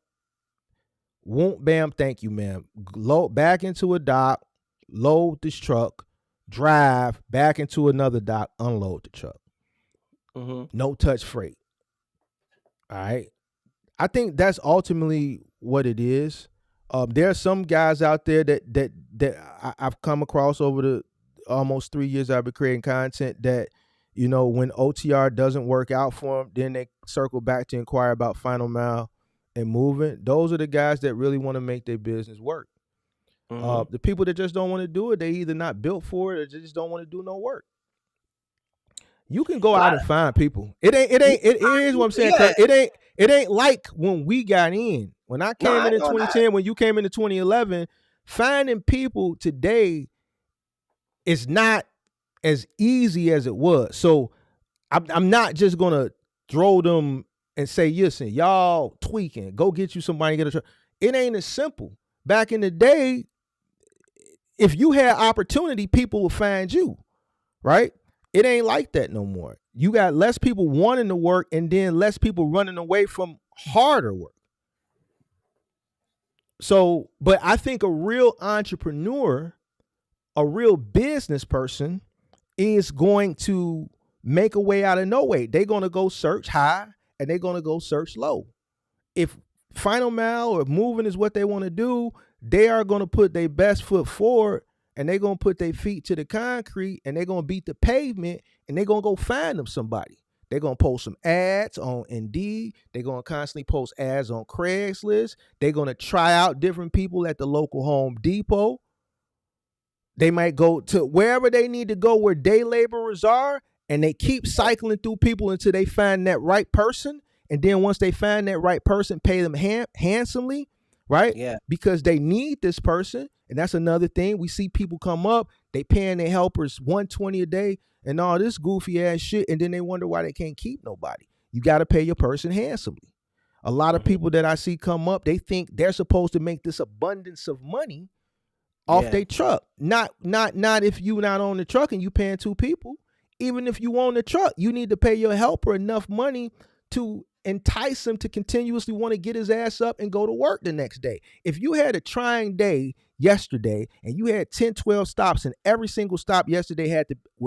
bam, thank you, ma'am. Load back into a dock, load this truck, drive back into another dock, unload the truck. No touch freight. All right. I think that's ultimately what it is. There are some guys out there that I've come across over the almost 3 years I've been creating content that, when OTR doesn't work out for them, then they circle back to inquire about final mile and moving. Those are the guys that really want to make their business work. The people that just don't want to do it, they either not built for it or just don't want to do no work. You can go out and find people. It is what I'm saying. It ain't like when we got in. When I came in 2010, when you came into 2011, finding people today is not as easy as it was. So I'm not just gonna throw them and say, listen, y'all tweaking, go get you somebody, get a truck. It ain't as simple. Back in the day, if you had opportunity, people will find you, right? It ain't like that no more. You got less people wanting to work and then less people running away from harder work. So, but I think a real entrepreneur, a real business person is going to make a way out of no way. They're going to go search high and they're going to go search low. If final mile or moving is what they want to do, they are going to put their best foot forward and they're going to put their feet to the concrete and they're going to beat the pavement and they're going to go find them somebody. They're going to post some ads on Indeed. They're going to constantly post ads on Craigslist. They're going to try out different people at the local Home Depot. They might go to wherever they need to go where day laborers are, and they keep cycling through people until they find that right person. And then once they find that right person, pay them handsomely, right? Yeah. Because they need this person. And that's another thing. We see people come up, they paying their helpers $120 a day and all this goofy ass shit. And then they wonder why they can't keep nobody. You got to pay your person handsomely. A lot of people that I see come up, they think they're supposed to make this abundance of money off their truck. Not if you not on the truck and you paying 2 people. Even if you own the truck, you need to pay your helper enough money to entice him to continuously want to get his ass up and go to work the next day. If you had a trying day yesterday and you had 10, 12 stops and every single stop yesterday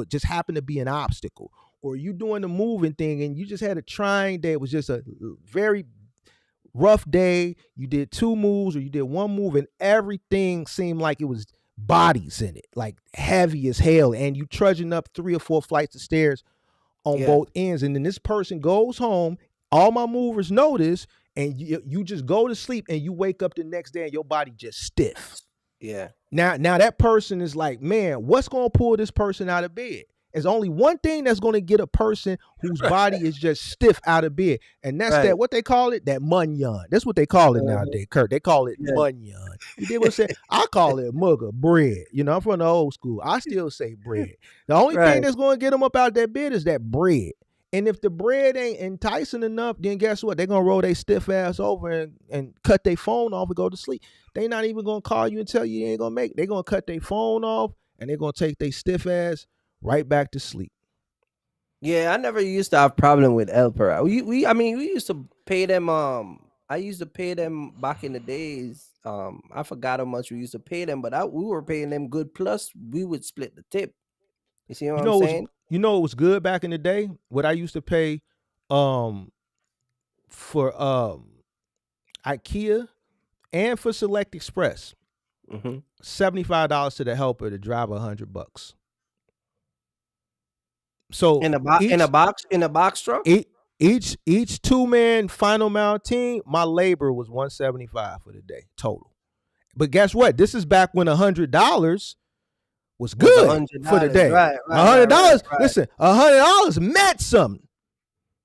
just happened to be an obstacle, or you doing the moving thing and you just had a trying day, it was just a very rough day, you did 2 moves or you did 1 move and everything seemed like it was bodies in it, like heavy as hell, and you trudging up 3 or 4 flights of stairs on both ends, and then this person goes home, all my movers notice, and you just go to sleep and you wake up the next day and your body just stiff. Yeah. Now that person is like, man, what's gonna pull this person out of bed? There's only one thing that's going to get a person whose body is just stiff out of bed, and that's that what they call it, that munyon. That's what they call it nowadays, Kurt. They call it munyon. You did what I said? I call it mugger, bread. You know, I'm from the old school. I still say bread. The only thing that's going to get them up out that bed is that bread. And if the bread ain't enticing enough, then guess what? They're going to roll their stiff ass over and cut their phone off and go to sleep. They not even going to call you and tell you they ain't going to make it. They're going to cut their phone off and they're going to take their stiff ass right back to sleep. Yeah, I never used to have problem with helper. We used to pay them. I used to pay them back in the days. I forgot how much we used to pay them, but we were paying them good. Plus, we would split the tip. You see what I'm saying? You know, it was good back in the day. What I used to pay, for IKEA and for Select Express, $75 to the helper to drive $100. So in a box truck, each 2-man final mount team, my labor was $175 for the day total. But guess what? This is back when $100 was good for the day. Right, $100. Right. Listen, $100 meant something.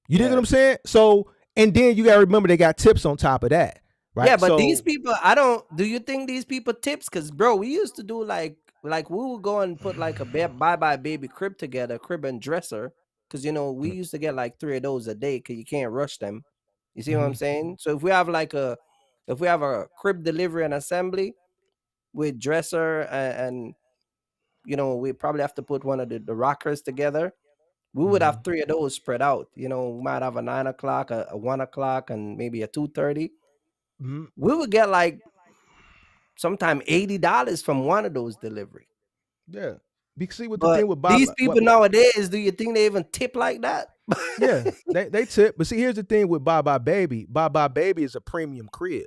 You dig what I'm saying? So, and then you gotta remember they got tips on top of that, right? Yeah, but these people, do you think these people tips? Because bro, we used to do like we would go and put like a bye-bye baby crib together, crib and dresser. Because we used to get like 3 of those a day because you can't rush them. You see what I'm saying? So if we have a crib delivery and assembly with dresser and we probably have to put one of the rockers together. We would have 3 of those spread out. We might have a 9 o'clock, a 1 o'clock, and maybe a 2:30. We would get like sometime $80 from one of those delivery. Yeah. Because see what the thing with these people nowadays, do you think they even tip like that? Yeah, they tip. But see, here's the thing with Bye Bye Baby. Bye Bye Baby is a premium crib.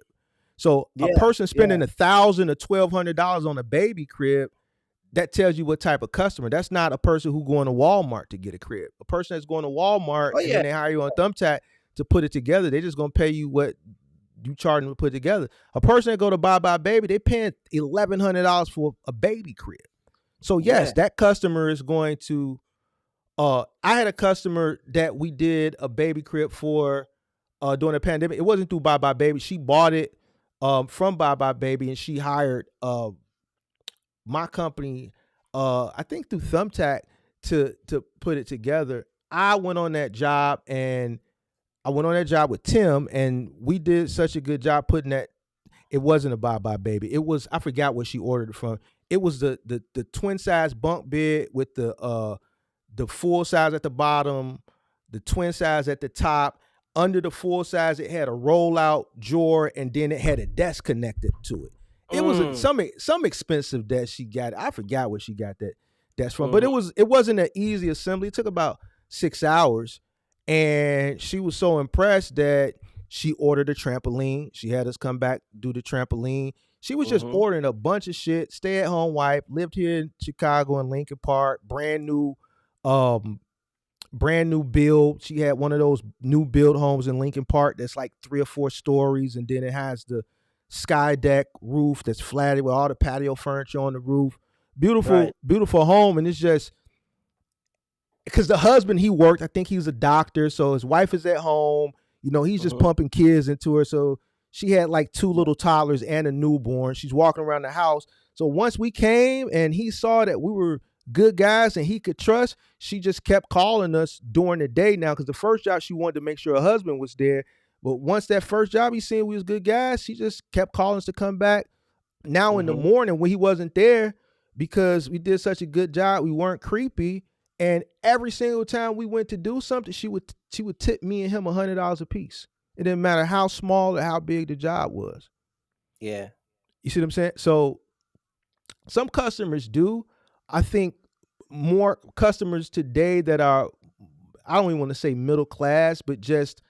So a person spending $1,000 or $1,200 on a baby crib, that tells you what type of customer. That's not a person who going to Walmart to get a crib. A person that's going to Walmart and then they hire you on Thumbtack to put it together. They're just going to pay you what you charge them to put it together. A person that go to Bye Bye Baby, they paying $1,100 for a baby crib. So yes, that customer is going to. I had a customer that we did a baby crib for during the pandemic. It wasn't through Bye Bye Baby. She bought it from Bye Bye Baby, and she hired my company, I think through Thumbtack, to put it together. I went on that job with Tim, and we did such a good job putting that. It wasn't a Bye Bye Baby. It was, I forgot what she ordered it from. It was the twin size bunk bed with the full size at the bottom, the twin size at the top. Under the full size, it had a rollout drawer, and then it had a desk connected to it. It was some expensive desk she got. I forgot what she got that desk from, but it wasn't an easy assembly. It took about 6 hours, and she was so impressed that she ordered a trampoline. She had us come back, do the trampoline. She was just ordering a bunch of shit. Stay at home wife. Lived here in Chicago in Lincoln Park. Brand new build. She had one of those new build homes in Lincoln Park that's like 3 or 4 stories, and then it has the sky deck roof that's flatted with all the patio furniture on the roof. Beautiful home. And it's just because the husband, he worked, I think he was a doctor, so his wife is at home. He's just pumping kids into her. So she had like 2 little toddlers and a newborn. She's walking around the house. So once we came and he saw that we were good guys and he could trust, she just kept calling us during the day now, because the first job she wanted to make sure her husband was there. But once that first job he seen we was good guys, she just kept calling us to come back. Now in the morning when he wasn't there, because we did such a good job, we weren't creepy. And every single time we went to do something, she would tip me and him $100 a piece. It didn't matter how small or how big the job was. Yeah. You see what I'm saying? So some customers do. I think more customers today that are, I don't even want to say middle class, but just,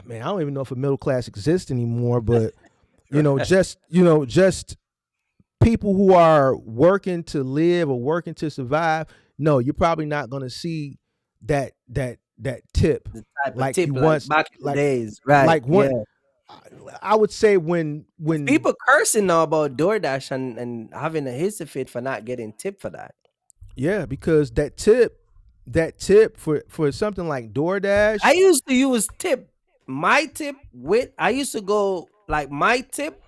man, I don't even know if a middle class exists anymore, but just people who are working to live or working to survive. No, you're probably not going to see that tip The type like of tip you like once, back in the like days. Right. like one. Yeah. I would say when People cursing now about DoorDash and having a hissy fit for not getting tip for that. Yeah, because that tip for something like DoorDash. I used to use my tip with. I used to go like my tip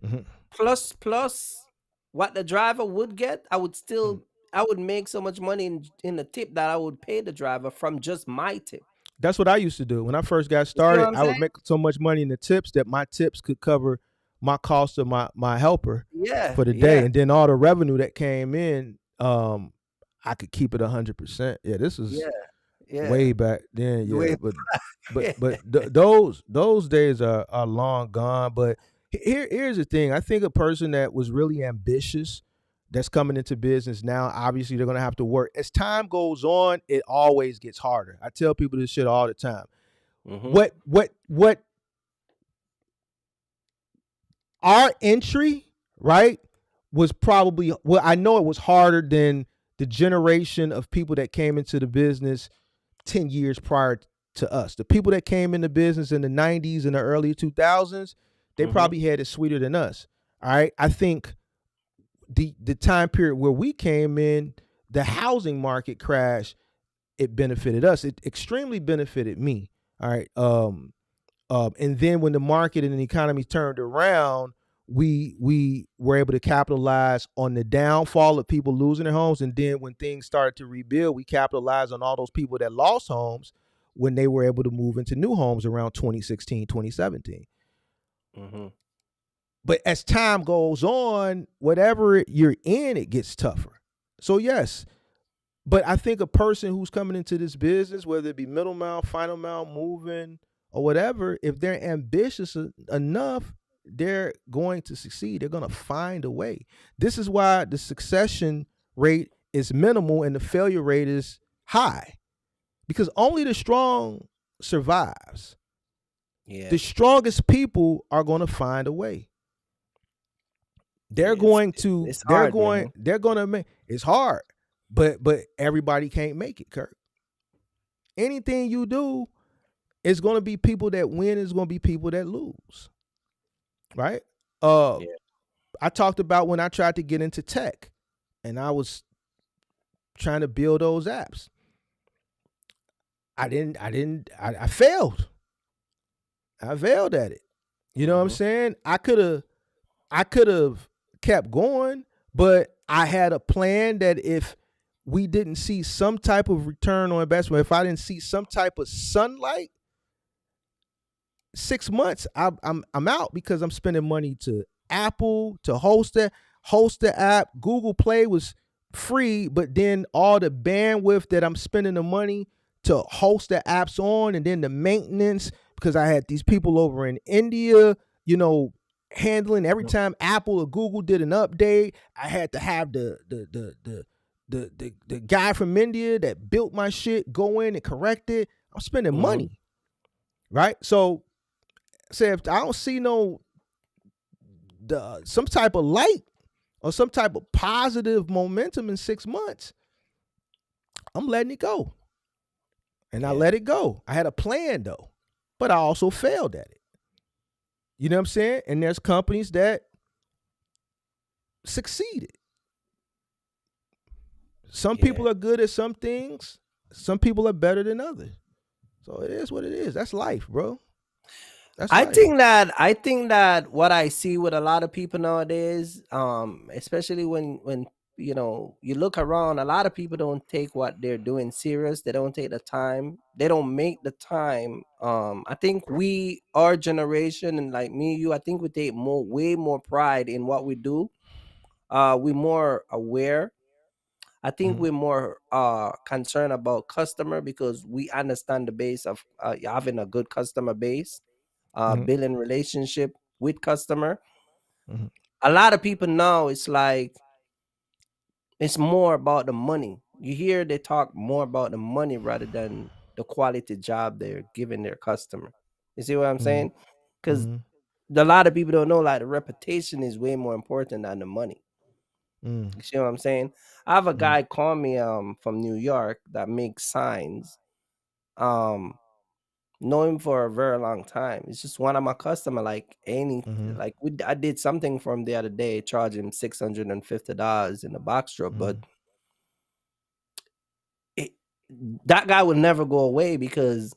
Mhm. plus what the driver would get. I would make so much money in the tip that I would pay the driver from just my tip. That's what I used to do when I first got You see what started. I'm I would saying? make so much money in the tips that my tips could cover my cost of my helper Yeah, for the day, yeah, and then all the revenue that came in, I could keep it 100%. Yeah, this is yeah, yeah. way back then. Yeah, Way but those days are long gone. But here's the thing: I think a person that was really ambitious, that's coming into business now, obviously they're gonna have to work. As time goes on, it always gets harder. I tell people this shit all the time. Mhm. What our entry, right, was probably, well, I know it was harder than the generation of people that came into the business 10 years prior to us. The people that came into business in the 90s and the early 2000s, they Mhm. probably had it sweeter than us. All right. I think the time period where we came in, the housing market crash, it benefited us. It extremely benefited me. All right. And then when the market and the economy turned around, we were able to capitalize on the downfall of people losing their homes. And then when things started to rebuild, we capitalized on all those people that lost homes when they were able to move into new homes around 2016, 2017. Mhm. But as time goes on, whatever you're in, it gets tougher. So yes, but I think a person who's coming into this business, whether it be middle mile, final mile, moving, or whatever, if they're ambitious enough, they're going to succeed. They're going to find a way. This is why the succession rate is minimal and the failure rate is high, because only the strong survives. Yeah. The strongest people are going to find a way. They're It's going to, it's hard, man. they're going to make, it's hard, but everybody can't make it, Kirk. Anything you do, it's going to be people that win, it's going to be people that lose. Right? Yeah. I talked about when I tried to get into tech and I was trying to build those apps. I failed. I failed at it. You know what I'm saying? I could have kept going, but I had a plan that if we didn't see some type of return on investment, if I didn't see some type of sunlight, 6 months I'm out, because I'm spending money to Apple to host the app. Google Play was free, but then all the bandwidth that I'm spending the money to host the apps on, and then the maintenance, because I had these people over in India, handling every time Apple or Google did an update. I had to have the guy from India that built my shit go in and correct it. I'm spending money, right? So say if I don't see some type of light or some type of positive momentum in 6 months, I'm letting it go. And I let it go. I had a plan though, but I also failed at it. You know what I'm saying? And there's companies that succeeded. Some people are good at some things. Some people are better than others. So it is what it is. That's life, bro. That's I life. think that what I see with a lot of people nowadays, especially when you look around, a lot of people don't take what they're doing serious. They don't take the time. They don't make the time. I think our generation, and like me, you, I think we take way more pride in what we do. We're more aware. I think we're more concerned about customer, because we understand the base of having a good customer base, building relationship with customer. A lot of people now, it's like it's more about the money. You hear they talk more about the money rather than the quality job they're giving their customer. You see what I'm saying? Because a lot of people don't know, like, the reputation is way more important than the money. You see what I'm saying? I have a guy call me from New York that makes signs. Know him for a very long time. It's just one of my customer. Like I did something for him the other day, charged him $650 in the box truck, but that guy will never go away because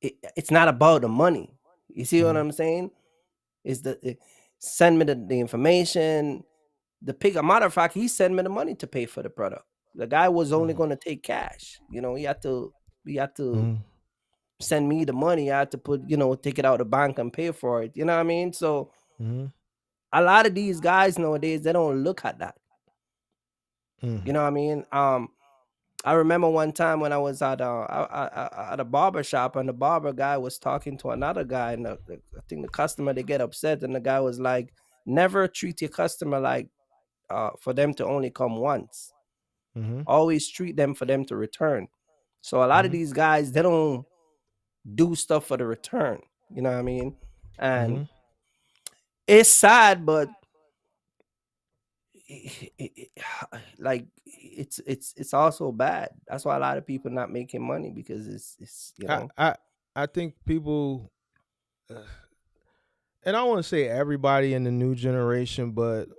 it's not about the money. You see what I'm saying? Is send me the information, the pick. A matter of fact, he sent me the money to pay for the product. The guy was only going to take cash. He had to send me the money. I had to put, take it out of the bank and pay for it. You know what I mean? So a lot of these guys nowadays, they don't look at that. You know what I mean? I remember one time when I was at a barber shop, and the barber guy was talking to another guy, and I think the customer, they get upset, and the guy was like, never treat your customer like for them to only come once. Always treat them for them to return. So a lot of these guys, they don't do stuff for the return. You know what I mean? And it's sad, but it's also bad. That's why a lot of people not making money, because it's I think people, and I don't want to say everybody in the new generation, but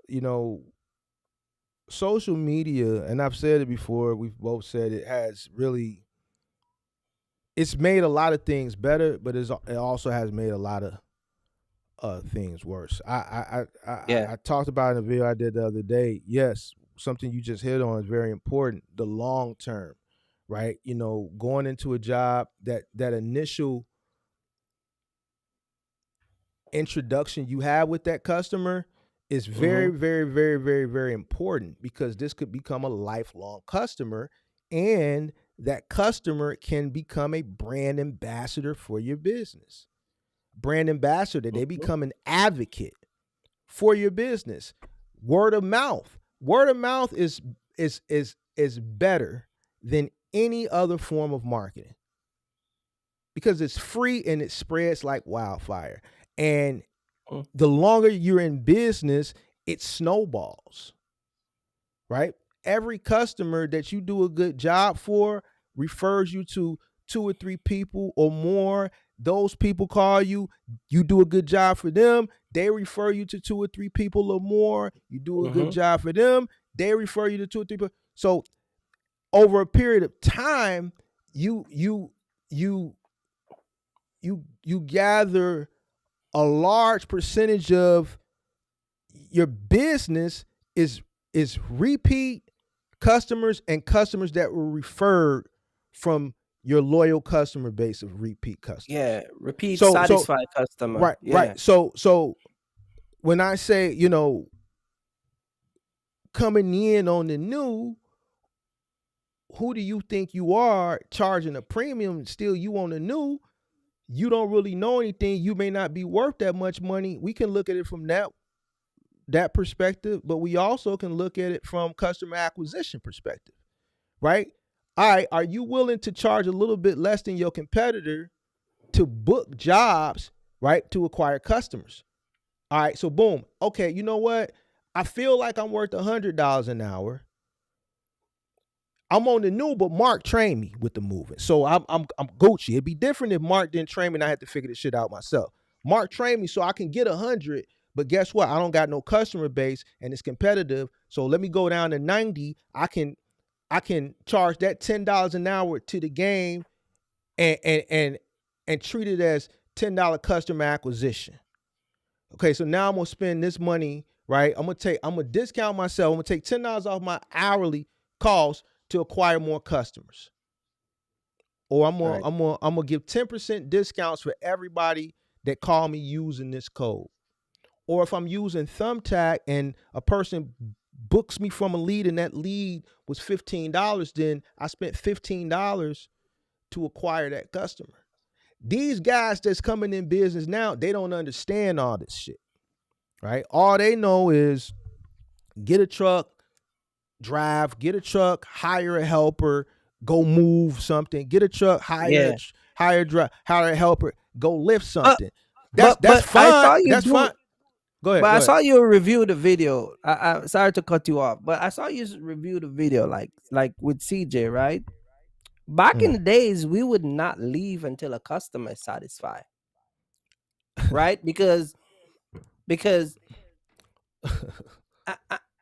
social media, and I've said it before, we've both said it, has really, it's made a lot of things better, but it also has made a lot of things worse. I talked about in a video I did the other day. Yes, something you just hit on is very important. The long term, right? Going into a job, that initial introduction you have with that customer is very, very, very, very, very important, because this could become a lifelong customer, and that customer can become a brand ambassador for your business. Brand ambassador, they become an advocate for your business. Word of mouth is better than any other form of marketing, because it's free and it spreads like wildfire. And the longer you're in business, it snowballs, right? Every customer that you do a good job for refers you to 2 or 3 people or more. Those people call you, you do a good job for them, they refer you to 2 or 3 people or more. You do a good job for them, they refer you to 2 or 3 people. So over a period of time, you gather a large percentage of your business is repeat customers and customers that were referred from your loyal customer base of repeat customers. Yeah, repeat satisfied customer. Right, right. So when I say, coming in on the new, who do you think you are charging a premium, still you on the new? You don't really know anything. You may not be worth that much money. We can look at it from that perspective, but we also can look at it from customer acquisition perspective, right? All right, are you willing to charge a little bit less than your competitor to book jobs, right, to acquire customers? All right, so boom. Okay, you know what? I feel like I'm worth $100 an hour. I'm on the new, but Mark trained me with the moving. So I'm Gucci. It'd be different if Mark didn't train me and I had to figure this shit out myself. Mark trained me so I can get 100, but guess what? I don't got no customer base and it's competitive. So let me go down to 90. I can charge that $10 an hour to the game and treat it as $10 customer acquisition. Okay, so now I'm gonna spend this money, right? I'm gonna discount myself. I'm gonna take $10 off my hourly cost to acquire more customers. Or I'm gonna give 10% discounts for everybody that call me using this code. Or if I'm using Thumbtack and a person books me from a lead and that lead was $15, then I spent $15 to acquire that customer. These guys that's coming in business now, they don't understand all this shit, right? All they know is get a truck, drive, get a truck, hire a helper, go move something, get a truck, hire a helper, go lift something. That's fine. That's fine. Go ahead. But I saw you review the video. I sorry to cut you off, but I saw you review the video like with CJ, right? Back in the days, we would not leave until a customer is satisfied, right? Because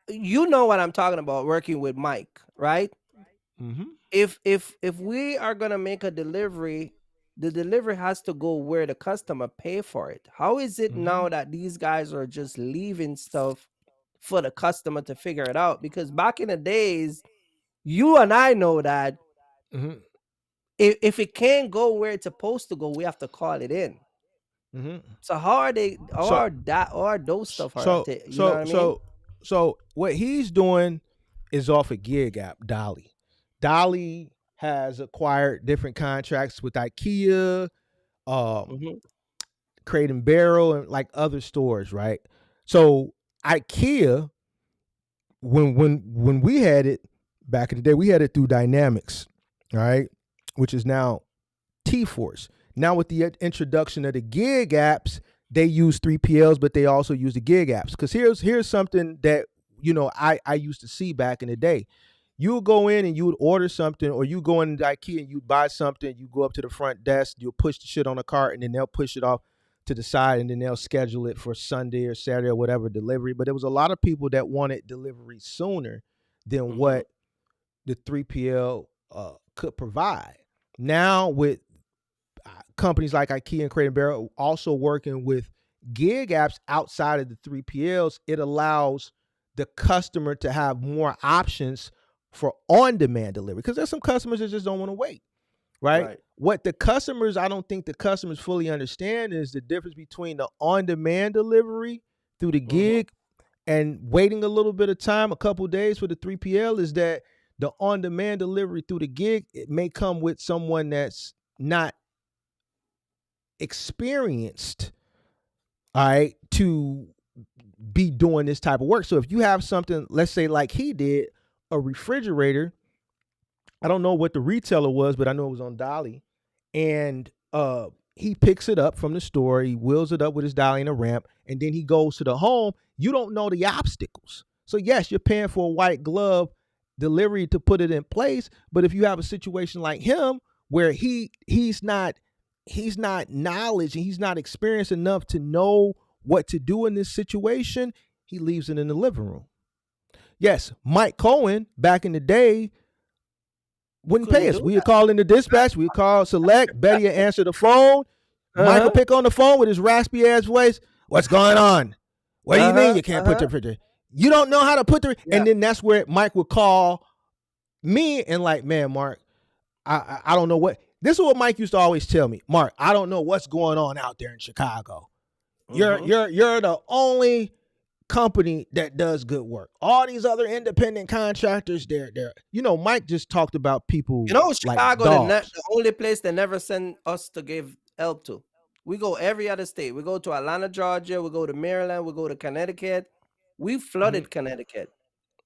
you know what I'm talking about, working with Mike, right? If we are gonna make a delivery, the delivery has to go where the customer pay for it. How is it now that these guys are just leaving stuff for the customer to figure it out? Because back in the days, you and I know that if it can't go where it's supposed to go, we have to call it in. So how are they? Or those stuff? You know what I mean? So what he's doing is off a gig app, Dolly. Dolly has acquired different contracts with IKEA, Crate and Barrel, and like other stores, right? So IKEA, when we had it back in the day, we had it through Dynamics, right? Which is now T-Force. Now with the introduction of the gig apps, they use 3PLs, but they also use the gig apps. Because here's something that, you know, I used to see back in the day. You would go in and you would order something, or you go into IKEA and you buy something, you go up to the front desk, you'll push the shit on a cart, and then they'll push it off to the side, and then they'll schedule it for Sunday or Saturday or whatever delivery. But there was a lot of people that wanted delivery sooner than what the 3PL could provide. Now with companies like IKEA and Crate and Barrel also working with gig apps outside of the 3PLs, it allows the customer to have more options for on-demand delivery, because there's some customers that just don't want to wait, right? What the customers, I don't think the customers fully understand is the difference between the on-demand delivery through the gig and waiting a little bit of time, a couple of days for the 3PL, is that the on-demand delivery through the gig, it may come with someone that's not experienced, all right, to be doing this type of work. So if you have something, let's say like he did, a refrigerator, I don't know what the retailer was, but I know it was on Dolly, and he picks it up from the store, he wheels it up with his dolly and a ramp, and then he goes to the home. You don't know the obstacles. So yes, you're paying for a white glove delivery to put it in place, but if you have a situation like him where he's not knowledge and he's not experienced enough to know what to do in this situation, he leaves it in the living room. Yes, Mike Cohen back in the day wouldn't pay us. We would call in the dispatch, we would call Select, Betty would answer the phone. Mike would pick on the phone with his raspy ass voice. What's going on? What do you mean you can't put the refrigerator? You don't know how to put the, and then that's where Mike would call me and like, man, Mark, I don't know what, this is what Mike used to always tell me. Mark, I don't know what's going on out there in Chicago. You're the only company that does good work. All these other independent contractors, they're you know, Mike just talked about people. You know, Chicago, like the only place they never send us to give help to. We go every other state. We go to Atlanta, Georgia. We go to Maryland. We go to Connecticut. We flooded Connecticut.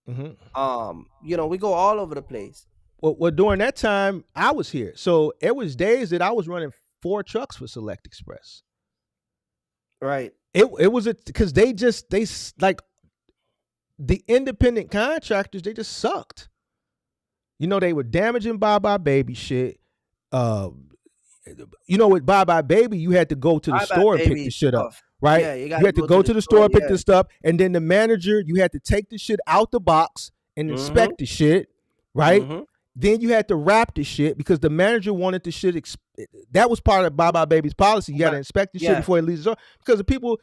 You know, we go all over the place. Well, during that time, I was here. So it was days that I was running 4 trucks for Select Express. Right. It was because they like the independent contractors, they just sucked. You know, they were damaging Bye Bye Baby shit. You know, with Bye Bye Baby, you had to go to the store and pick the shit up, right? Yeah, you had to go to the store and pick the stuff, and then the manager, you had to take the shit out the box and inspect the shit, right? Then you had to wrap the shit because the manager wanted the shit. That was part of Bye Bye Baby's policy. You got to inspect the shit before it leaves the store, because the people,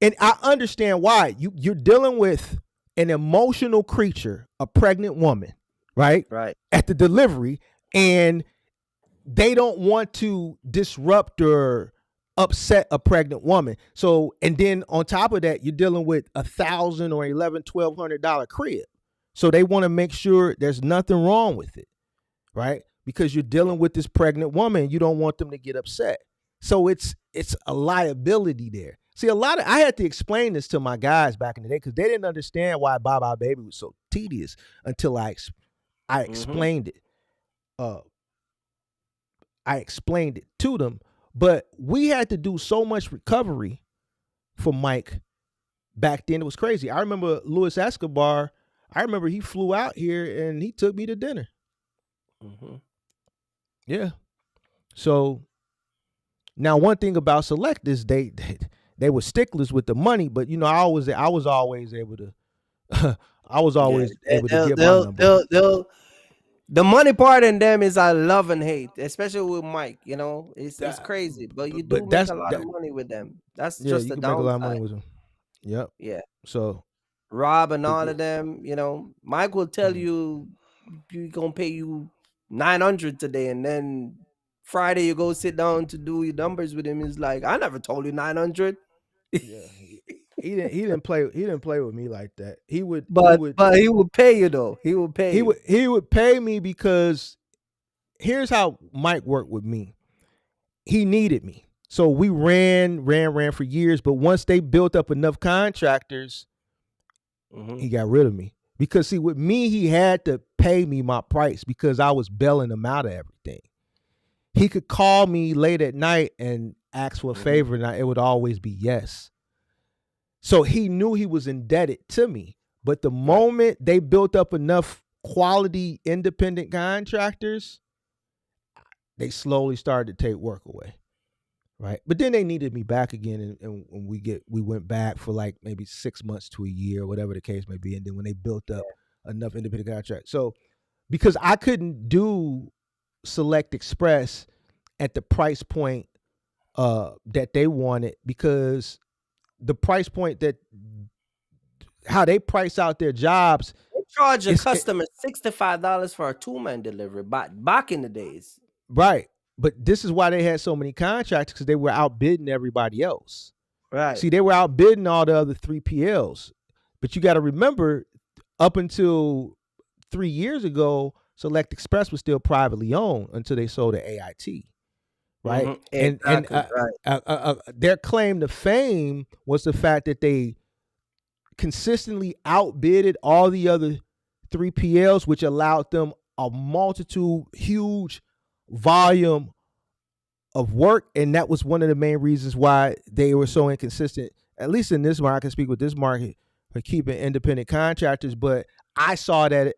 and I understand why. You're dealing with an emotional creature, a pregnant woman, right? Right. At the delivery, and they don't want to disrupt or upset a pregnant woman. So, and then on top of that, you're dealing with $1,000 or $1,200 crib. So they want to make sure there's nothing wrong with it, right? Because you're dealing with this pregnant woman, you don't want them to get upset. So it's a liability there. See, I had to explain this to my guys back in the day because they didn't understand why Bye Bye Baby was so tedious until I explained it. I explained it to them, but we had to do so much recovery for Mike back then. It was crazy. I remember Luis Escobar. I remember he flew out here and he took me to dinner. Yeah. So now one thing about Select is they were sticklers with the money, but you know, I was always able to I was always able to get my number. The money part in them is I love and hate, especially with Mike. You know, it's crazy, but you do make a lot of money with them. That's Yeah, just you the can make a lot of money downside. with them. Yep. Yeah, So Rob and all yeah. of them. You know, Mike will tell you gonna pay you 900 today, and then Friday you go sit down to do your numbers with him. He's like, I never told you 900. Yeah, he didn't play with me like that. He would But he would pay you though. He would pay you. he would pay me because here's how Mike worked with me. He needed me. So we ran for years, but once they built up enough contractors, he got rid of me. Because see, with me, he had to pay me my price because I was bailing him out of everything. He could call me late at night and ask for a favor, and it would always be yes. So he knew he was indebted to me. But the moment they built up enough quality independent contractors, they slowly started to take work away. Right. But then they needed me back again. And we went back for like maybe 6 months to a year, whatever the case may be. And then when they built up enough independent contracts. So because I couldn't do Select Express at the price point that they wanted, because the price point that how they price out their jobs. They charge a customer $65 for a 2-man delivery back in the days. Right. But this is why they had so many contractors, because they were outbidding everybody else. Right. See, they were outbidding all the other 3PLs. But you got to remember, up until 3 years ago, Select Express was still privately owned until they sold to AIT. Right. Exactly. Their claim to fame was the fact that they consistently outbidded all the other 3PLs, which allowed them a multitude, huge volume of work. And that was one of the main reasons why they were so inconsistent, at least in this market. I can speak with this market for keeping independent contractors. But I saw that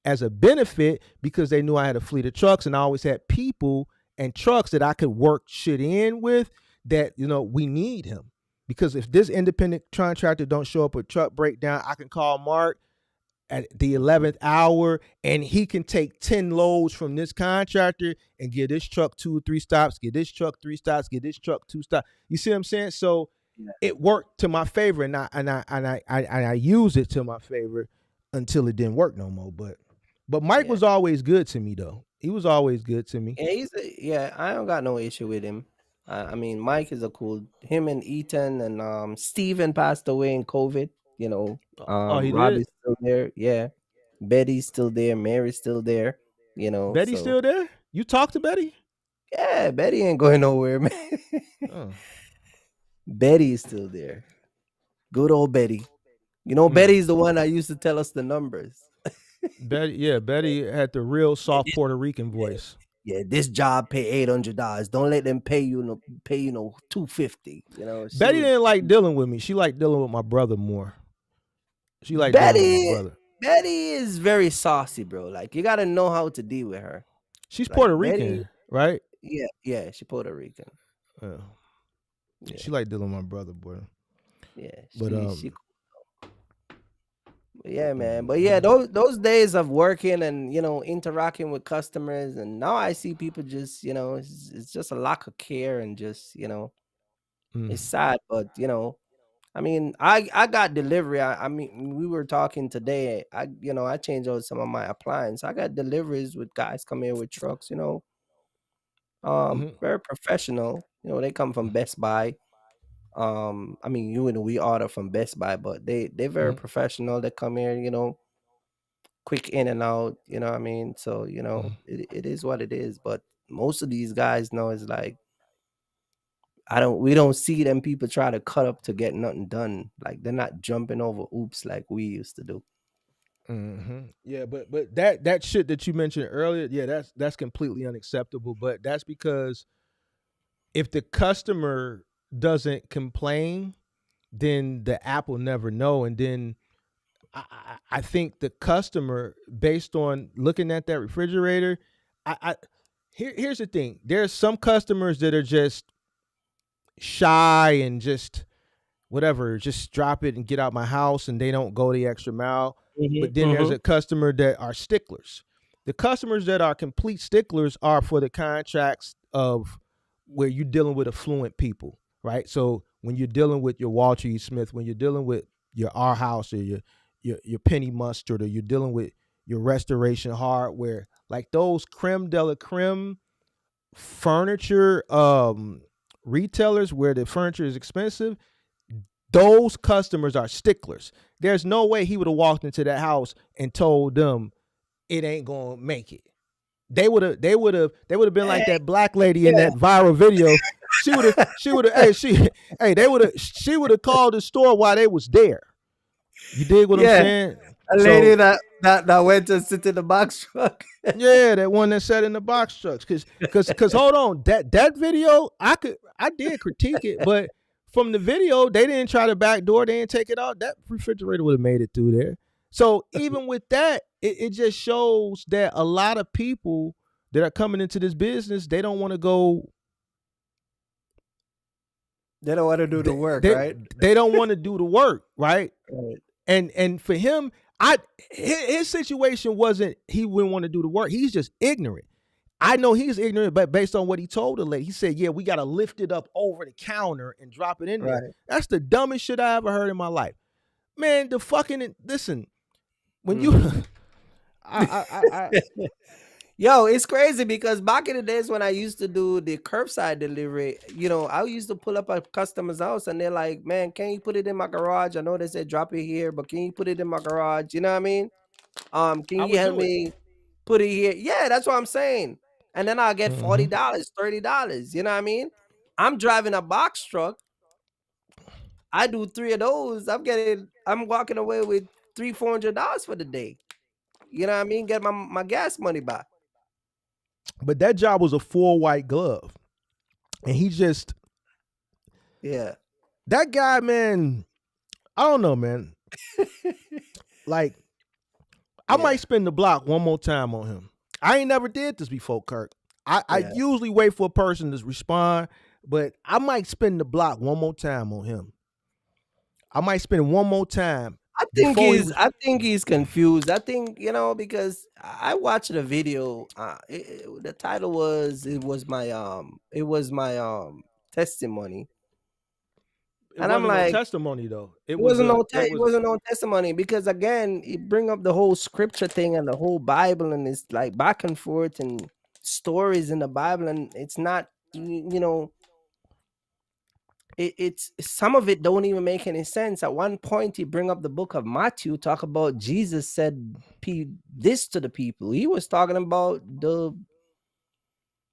as a benefit because they knew I had a fleet of trucks, and I always had people and trucks that I could work shit in with that, we need him. Because if this independent contractor don't show up with truck breakdown, I can call Mark at the 11th hour and he can take 10 loads from this contractor and get this truck 2 or 3 stops, get this truck 3 stops, get this truck 2 stops. You see what I'm saying? So it worked to my favor, and I used it to my favor until it didn't work no more. But Mike was always good to me though. He was always good to me. Yeah, I don't got no issue with him. I mean, Mike is him and Ethan and Steven passed away in COVID, Robbie's still there. Yeah. Betty's still there. Mary's still there, Betty's still there? You talk to Betty? Yeah, Betty ain't going nowhere, man. Betty is still there. Good old Betty. Betty's the one that used to tell us the numbers. Betty had the real soft Puerto Rican voice. Yeah, this job pay $800. Don't let them pay you $250. Betty didn't like dealing with me. She liked dealing with my brother more. She liked dealing with my brother. Betty is very saucy, bro. Like, you gotta know how to deal with her. She's Puerto Rican, Betty, right? Yeah, she's Puerto Rican. Yeah. She liked dealing with my brother, boy. Yeah, but yeah, man. But yeah, those days of working and interacting with customers, and now I see people just it's just a lack of care and just it's sad. But I mean, I got delivery. I mean, we were talking today. I changed out some of my appliances. I got deliveries with guys come here with trucks. Very professional. They come from Best Buy. I mean, we order from Best Buy, but they're very professional. They come here, quick in and out. You know what I mean? So it is what it is. But most of these guys know is like, we don't see them people try to cut up to get nothing done. Like, they're not jumping over oops like we used to do. Yeah, but that shit that you mentioned earlier, yeah, that's completely unacceptable. But that's because if the customer doesn't complain, then the app will never know. And then I think the customer, based on looking at that refrigerator, here's the thing. There's some customers that are just shy and just whatever, just drop it and get out my house, and they don't go the extra mile. But then there's a customer that are sticklers. The customers that are complete sticklers are for the contracts of where you're dealing with affluent people, right? So when you're dealing with your Walter E. Smith, when you're dealing with your R House or your Penny Mustard, or you're dealing with your Restoration Hardware, like those creme de la creme furniture retailers where the furniture is expensive, those customers are sticklers. There's no way he would have walked into that house and told them it ain't gonna make it. They would have been like that black lady in that viral video. She would have she would have called the store while they was there. You dig what I'm saying? A lady that went to sit in the box truck. Yeah, that one that sat in the box trucks. Cause hold on, that video I did critique it, but from the video they didn't try to backdoor, they didn't take it out. That refrigerator would have made it through there. So even with that, it just shows that a lot of people that are coming into this business, they don't want to go. They don't want to do the work, right? They don't want to do the work, right? Right. And for him, his situation wasn't he wouldn't want to do the work. He's just ignorant. I know he's ignorant, but based on what he told the lady, he said, "Yeah, we got to lift it up over the counter and drop it in there." That's the dumbest shit I ever heard in my life, man. The fucking listen. When you, Yo, it's crazy because back in the days when I used to do the curbside delivery, I used to pull up a customer's house and they're like, "Man, can you put it in my garage? I know they said drop it here, but can you put it in my garage?" You know what I mean? Can you help me put it here? Yeah, that's what I'm saying. And then I'll get $40, $30. You know what I mean? I'm driving a box truck. I do 3 of those. I'm walking away with $300-$400 for the day. You know what I mean? Get my gas money back. But that job was a full white glove. And he just that guy, man, I don't know, man. Like, I might spin the block one more time on him. I ain't never did this before, Kirk. I usually wait for a person to respond, but I might spin the block one more time on him. I might spin one more time. I think he's confused. I think, because I watched the video. The title was my testimony. And I'm like, no testimony though. It wasn't no testimony because again, it bring up the whole scripture thing and the whole Bible, and it's like back and forth and stories in the Bible, and it's not, it's some of it don't even make any sense. At one point, he bring up the book of Matthew, talk about Jesus said this to the people. He was talking about the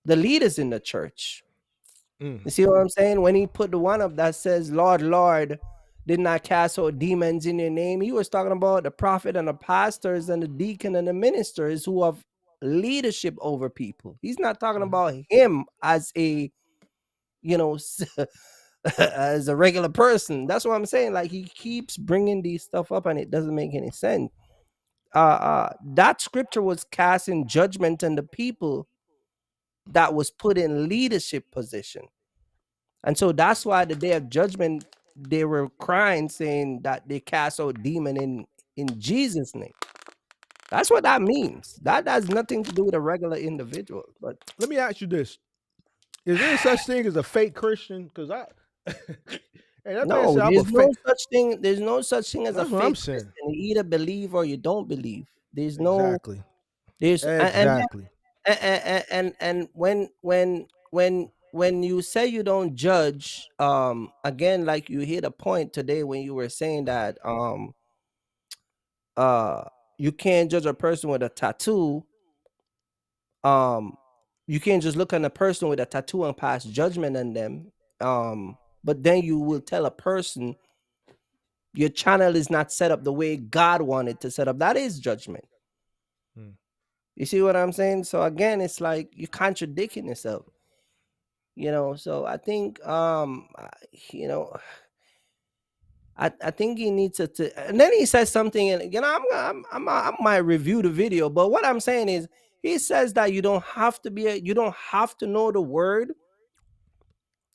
leaders in the church. You see what I'm saying? When he put the one up that says, "Lord, Lord, did not cast out demons in your name," he was talking about the prophet and the pastors and the deacon and the ministers who have leadership over people. He's not talking about him as a, as a regular person. That's what I'm saying. Like, he keeps bringing these stuff up and it doesn't make any sense. That scripture was casting judgment on the people that was put in leadership position. And so that's why the day of judgment, they were crying, saying that they cast out demon in Jesus' name. That's what that means. That has nothing to do with a regular individual. But let me ask you this. Is there such thing as a fake Christian? Because there's no such thing as a fake Christian. You either believe or you don't believe. There's no exactly. And when you say you don't judge, again, like you hit a point today when you were saying that you can't judge a person with a tattoo. You can't just look at a person with a tattoo and pass judgment on them. But then you will tell a person your channel is not set up the way God wanted to set up. That is judgment. You see what I'm saying? So again, it's like you're contradicting yourself. So I think I think he needs to and then he says something, and I might review the video, but what I'm saying is he says that you don't have to know the word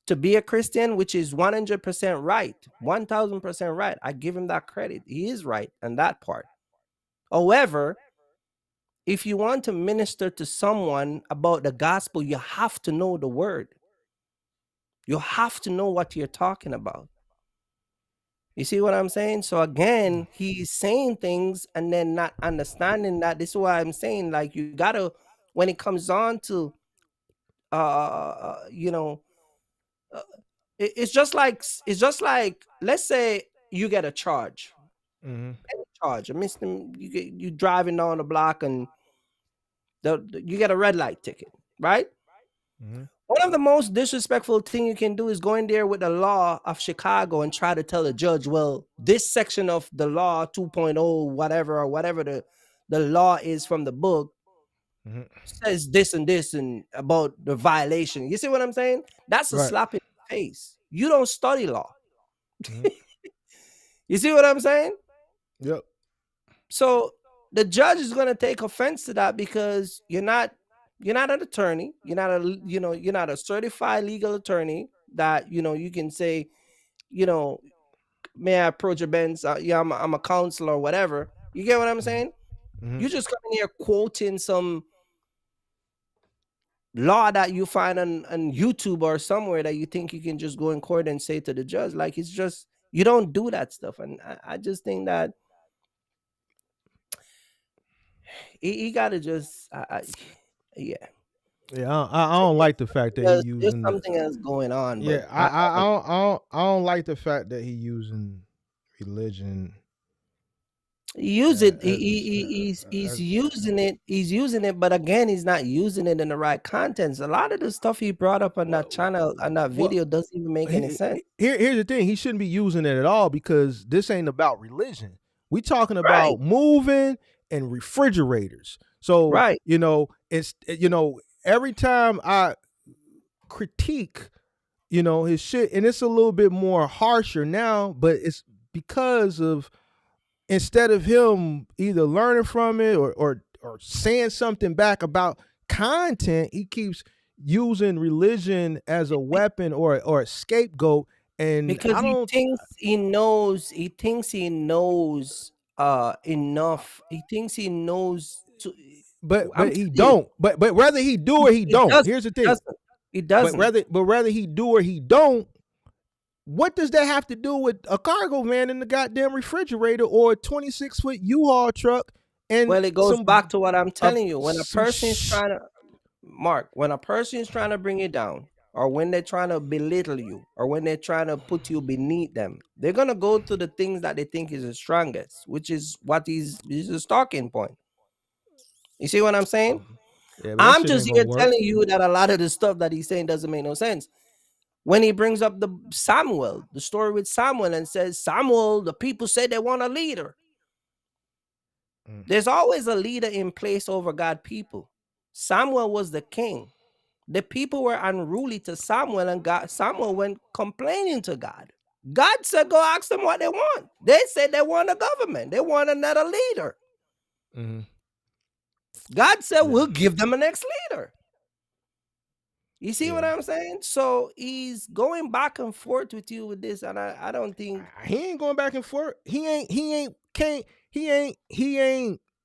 to be a Christian, which is 100% right, 1000% right. I give him that credit. He is right on that part. However, if you want to minister to someone about the gospel, you have to know the word. You have to know what you're talking about. You see what I'm saying? So again, he's saying things and then not understanding that. This is why I'm saying, like, you gotta, when it comes on to, you know, it's just like, let's say you get a charge, Mhm. a you driving down the block and you get a red light ticket, right? Mhm. One of the most disrespectful thing you can do is go in there with the law of Chicago and try to tell the judge, well, this section of the law 2.0, whatever, or whatever the law is from the book, Mhm. says this and this and about the violation. You see what I'm saying? That's a Right. slap in the face. You don't study law. Mhm. You see what I'm saying? Yep. So the judge is going to take offense to that because you're not an attorney. You're not a certified legal attorney that, you can say, may I approach your bench? Yeah, I'm a counselor or whatever. You get what I'm saying? Mhm. You just come in here quoting some law that you find on YouTube or somewhere that you think you can just go in court and say to the judge. Like, it's just, you don't do that stuff. And I just think that he got to just, yeah. Yeah, I don't like the fact that he There's using the. something else going on, but Yeah, I don't like the fact that he using religion. he's As, using it. He's using it, but again, he's not using it in the right contents. A lot of the stuff he brought up on that channel, on that video, doesn't even make any sense. Here's the thing: he shouldn't be using it at all because this ain't about religion. We talking Right. about moving and refrigerators. So Right. it's every time I critique, his shit, and it's a little bit more harsher now, but it's because of, instead of him either learning from it or saying something back about content, he keeps using religion as a weapon or a scapegoat. And Because he thinks he knows enough. He thinks he knows to, but I'm he telling you, don't. But whether he do or he don't. doesn't. Here's the He thing. doesn't. But whether he do or he don't, what does that have to do with a cargo van in the goddamn refrigerator or a 26-foot U-Haul truck? And Well, it goes back to what I'm telling you. When a some person is trying to, Mark, when a person is trying to bring you down, or when they're trying to belittle you, or when they're trying to put you beneath them, they're gonna go to the things that they think is the strongest, which is what is a talking point. You see what I'm saying? Yeah, but that I'm shit just ain't here gonna work. telling you that a lot of the stuff that he's saying doesn't make no sense. When he brings up the story with Samuel, and says, Samuel, the people say they want a leader. There's always a leader in place over God's people. Samuel was the king. The people were unruly to Samuel, and Samuel went complaining to God. God said, go ask them what they want. They said they want a government. They want another leader. Mm-hmm. God said, we'll give them a next leader. You see what I'm saying? So he's going back and forth with you with this, and I don't think he ain't going back and forth. He ain't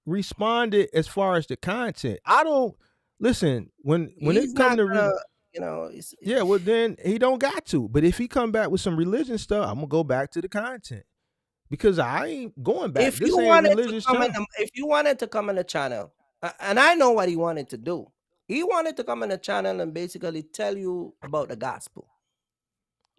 responded as far as the content. I don't listen when he's it come to well, then he don't got to. But if he come back with some religion stuff, I'm gonna go back to the content because I ain't going back. If you wanted to come on the channel, and I know what he wanted to do. He wanted to come on the channel and basically tell you about the gospel.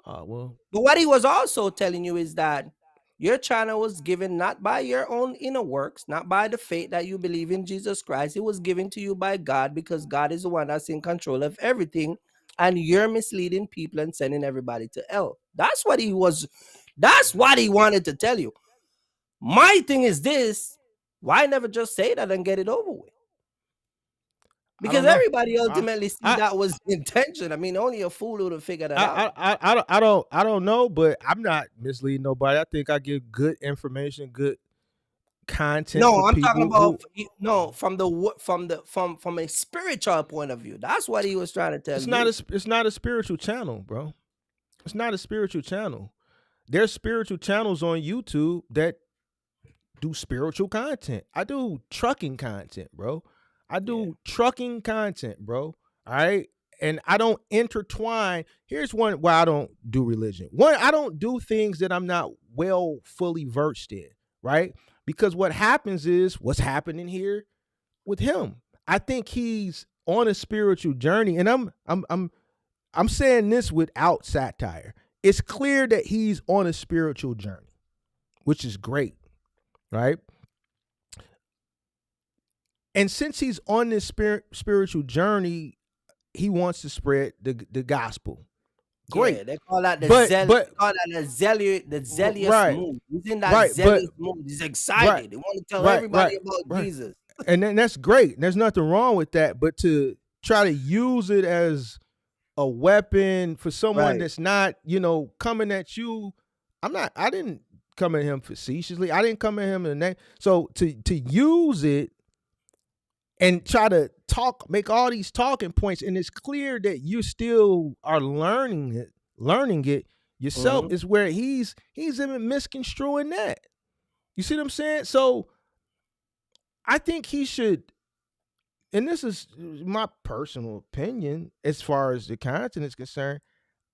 Well, but what he was also telling you is that your channel was given not by your own inner works, not by the faith that you believe in Jesus Christ. It was given to you by God because God is the one that's in control of everything, and you're misleading people and sending everybody to hell. That's what he wanted to tell you. My thing is this: why never just say that and get it over with? Because everybody ultimately see that was the intention. I mean, only a fool would have figured it out. I don't know, but I'm not misleading nobody. I think I give good information, good content. No, I'm talking about from a spiritual point of view. That's what he was trying to tell you. It's not a spiritual channel, bro. It's not a spiritual channel. There's spiritual channels on YouTube that do spiritual content. I do trucking content, bro. I do trucking content, bro. All right. And I don't intertwine. Here's one why I don't do religion. One, I don't do things that I'm not fully versed in, right? Because what happens is what's happening here with him. I think he's on a spiritual journey, and I'm saying this without satire. It's clear that he's on a spiritual journey, which is great, right? And since he's on this spiritual journey, he wants to spread the gospel. Great. Yeah, they call that the zealous right, mood. He's in that zealous mood. He's excited. Right, they want to tell everybody about Jesus. And then that's great. There's nothing wrong with that. But to try to use it as a weapon for someone that's not, coming at you. I didn't come at him facetiously. I didn't come at him in the name. So to use it and try to make all these talking points, and it's clear that you still are learning it yourself, is where he's even misconstruing that. You see what I'm saying? So I think he should, and this is my personal opinion as far as the content is concerned,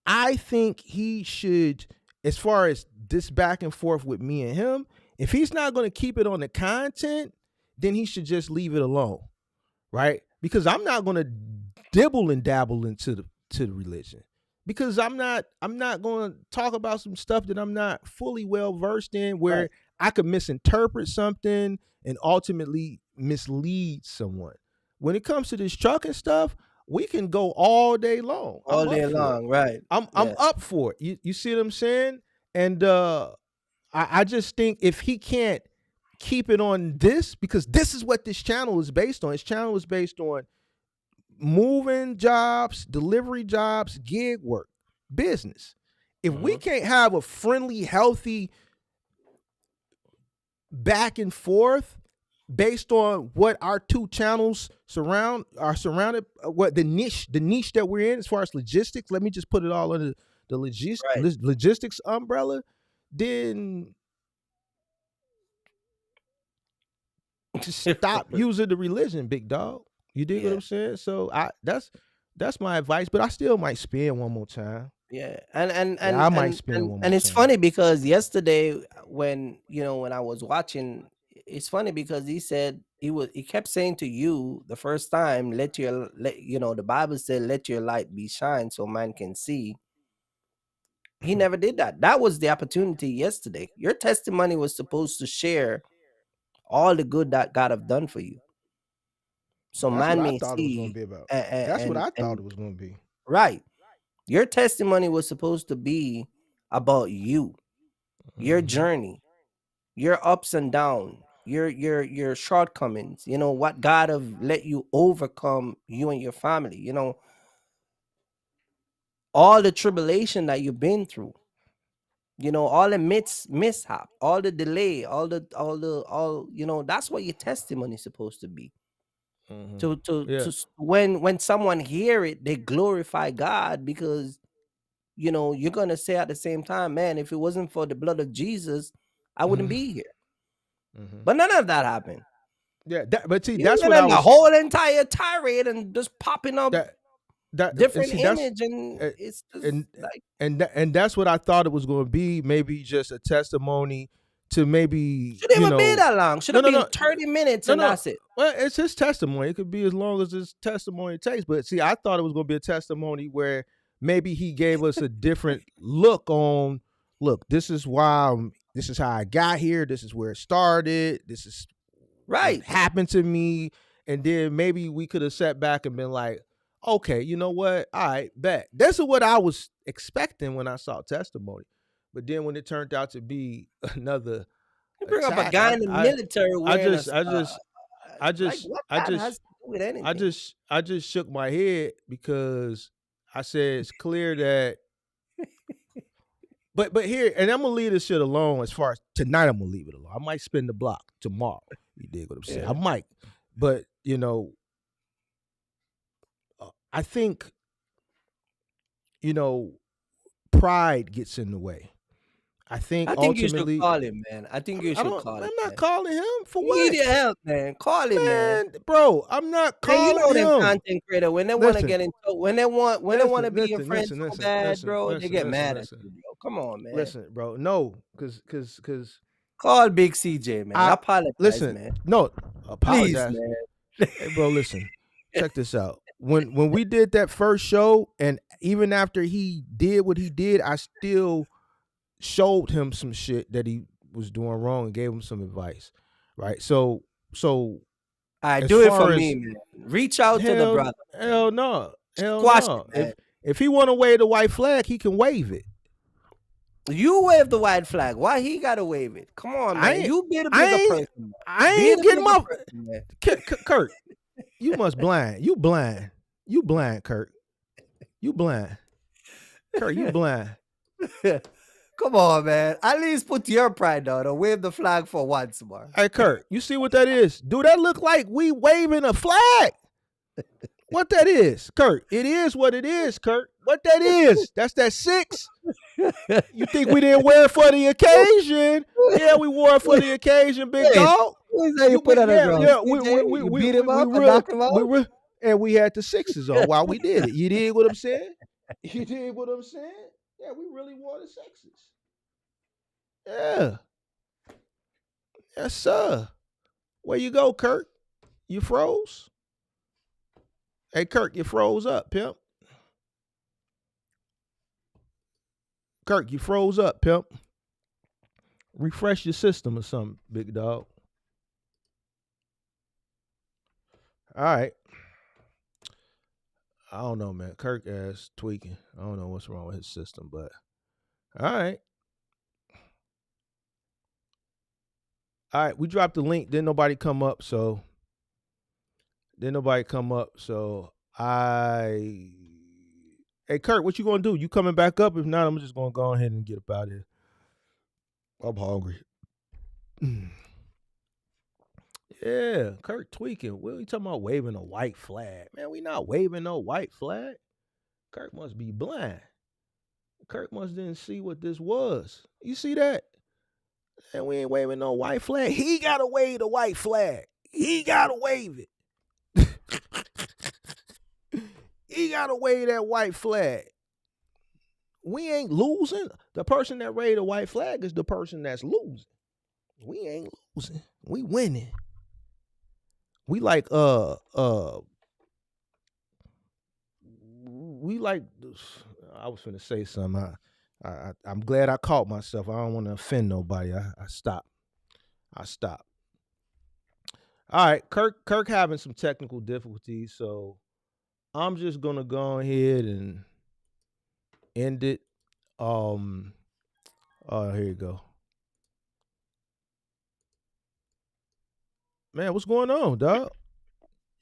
I think he should, as far as this back and forth with me and him, if he's not going to keep it on the content, then he should just leave it alone. Right? Because I'm not going to dibble and dabble into the religion, because I'm not going to talk about some stuff that I'm not fully well versed in, where I could misinterpret something and ultimately mislead someone. When it comes to this trucking stuff, we can go all day long. All day long, right? I'm up for it. You see what I'm saying? And I just think if he can't keep it on this, because this is what this channel is based on. His channel is based on moving jobs, delivery jobs, gig work, business. If we can't have a friendly, healthy back and forth based on what our two channels are surrounded, what the niche that we're in as far as logistics, let me just put it all under the logistics umbrella, then just stop using the religion, big dog. You dig what I'm saying? So that's my advice, but I still might spin one more time. Yeah, and I might spin one more and it's time. funny because yesterday when I was watching, it's funny because he said he kept saying to you the first time, the Bible said, let your light be shine so man can see. He never did that. That was the opportunity yesterday. Your testimony was supposed to share all the good that God have done for you. So man may see. That's what I thought it was going to be. Right. Your testimony was supposed to be about you, your journey, your ups and downs, your shortcomings, what God have let you overcome, you and your family, all the tribulation that you've been through, all the mishap, all the delay, all that's what your testimony is supposed to be. To when someone hear it, they glorify God, because you're gonna say at the same time, man, if it wasn't for the blood of Jesus, I wouldn't be here. But none of that happened. Yeah, but see, You that's what went I on was. the whole entire tirade and just popping up different see, image, and it's just and that's what I thought it was going to be. Maybe just a testimony to maybe should even be that long. Should have been 30 minutes and that's it. Well, it's his testimony. It could be as long as his testimony takes. But see, I thought it was going to be a testimony where maybe he gave us a different look on. Look, this is why. This is how I got here. This is where it started. This is what happened to me. And then maybe we could have sat back and been like, okay, you know what? All right, bet. That's what I was expecting when I saw testimony. But then when it turned out to be another, you bring up a guy in the military. I just shook my head because I said it's clear that. But here, and I'm gonna leave this shit alone. As far as tonight, I'm gonna leave it alone. I might spin the block tomorrow. You dig what I'm saying? I might, but I think pride gets in the way. I think you ultimately, should call him, man. I think you should call him. I'm not man. calling him for You what? need your help, man. Call him, man. Bro, I'm not Man, you calling know them him. content creator when they want to Listen. get into when they want to be your friend so bad, bro. They listen, get listen, mad listen. at you, bro. Come on, man. Listen, bro. No, because call Big CJ, man. I apologize, listen, man. no, apologize, Please, man. Hey, bro, listen. Check this out. When we did that first show, and even after he did what he did, I still showed him some shit that he was doing wrong and gave him some advice. Right? So I do it for me, man. Reach out to the brother. Hell no. Squash it, man. If he want to wave the white flag, he can wave it. You wave the white flag. Why he gotta wave it? Come on, man. You be the bigger person. I ain't getting my Kurt. You must blind. You blind. You blind, Kurt. You blind. Kurt, you blind. Come on, man. At least put your pride down or wave the flag for once more. Hey, Kurt, you see what that is? Do that look like we waving a flag? What that is, Kurt? It is what it is, Kurt. What that is? That's that 6. You think we didn't wear it for the occasion? Yeah, we wore it for the occasion, big dog. You put on we beat him up and knock him out? And we had the 6s on while we did it. You dig what I'm saying? You dig what I'm saying? Yeah, we really wore the 6s. Yeah. Yes, sir. Where you go, Kurt? You froze? Hey, Kirk, you froze up, pimp. Kirk, you froze up, pimp. Refresh your system or something, big dog. All right. I don't know, man. Kirk ass tweaking. I don't know what's wrong with his system, but all right. All right, we dropped the link. Didn't nobody come up, so hey, Kurt, what you gonna do? You coming back up? If not, I'm just gonna go ahead and get up out of here. I'm hungry. Yeah, Kurt tweaking. What are you talking about waving a white flag? Man, we not waving no white flag. Kurt must be blind. Kurt must didn't see what this was. You see that? And we ain't waving no white flag. He gotta wave the white flag. He gotta wave it. He gotta wave that white flag. We ain't losing. The person that waved the white flag is the person that's losing. We ain't losing. We winning. We like I was finna say something. I'm glad I caught myself. I don't want to offend nobody. I stopped. All right, Kirk having some technical difficulties, so I'm just gonna go ahead and end it. Oh, here you go. Man, what's going on, dog?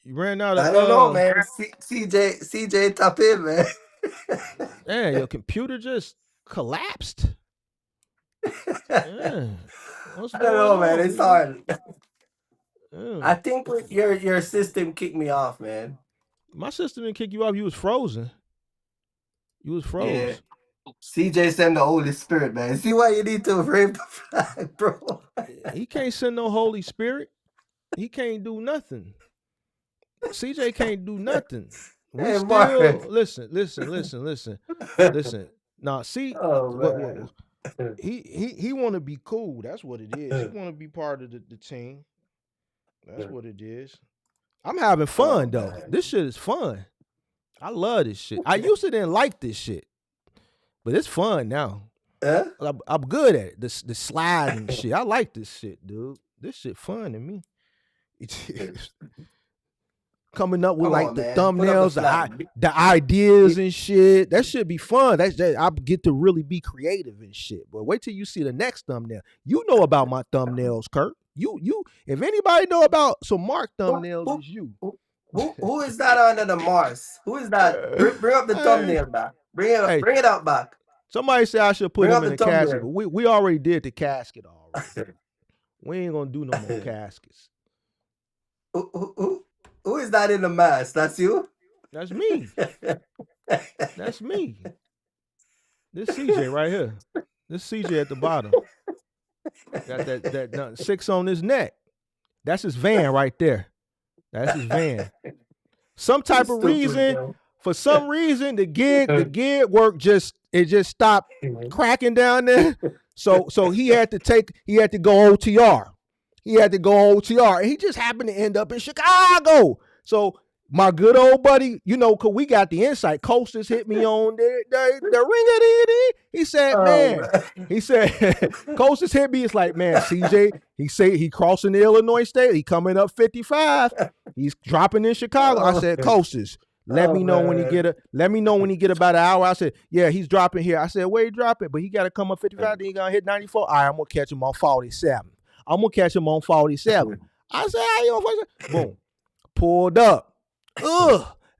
You ran out of I don't know, man. CJ top in, man. Man, your computer just collapsed. Yeah. I don't know, man. It's hard. I think your system kicked me off, man. My system didn't kick you off. You was frozen. You was froze. Yeah. CJ send the Holy Spirit, man. See why you need to wave the flag, bro. He can't send no Holy Spirit. He can't do nothing. CJ can't do nothing. We Hey, still Mark. listen. Now, see, he want to be cool. That's what it is. He want to be part of the team. That's what it is. I'm having fun though. Man. This shit is fun. I love this shit. I used to didn't like this shit, but it's fun now. I'm good at it. The slide and shit. I like this shit, dude. This shit fun to me. Coming up with the thumbnails, the ideas and shit. That should be fun. I get to really be creative and shit. But wait till you see the next thumbnail. You know about my thumbnails, Kurt. You. If anybody know about some Mark thumbnails, it's you. Who is that under the Mars? Who is that? Bring up the thumbnail back. Bring it out back. Somebody said I should put him in the casket. But we already did the casket already. We ain't gonna do no more caskets. Who is that in the mask? That's you? That's me. That's me. This CJ right here. This CJ at the bottom. Got that 6 on his neck. That's his van right there. That's his van. Some type of reason, for some reason, the gig work just stopped cracking down there. So he had to go OTR. And he just happened to end up in Chicago. So my good old buddy, cause we got the insight. Costas hit me on the ring. He said, Costas hit me. It's like, man, CJ, he crossing the Illinois state. He coming up 55. He's dropping in Chicago. I said, Costas, let me know when he get about an hour. I said, yeah, he's dropping here. I said, where he dropping? But he got to come up 55. Then he gonna hit 94. All right, I'm gonna catch him on 47. I said, how you on? Boom, pulled up.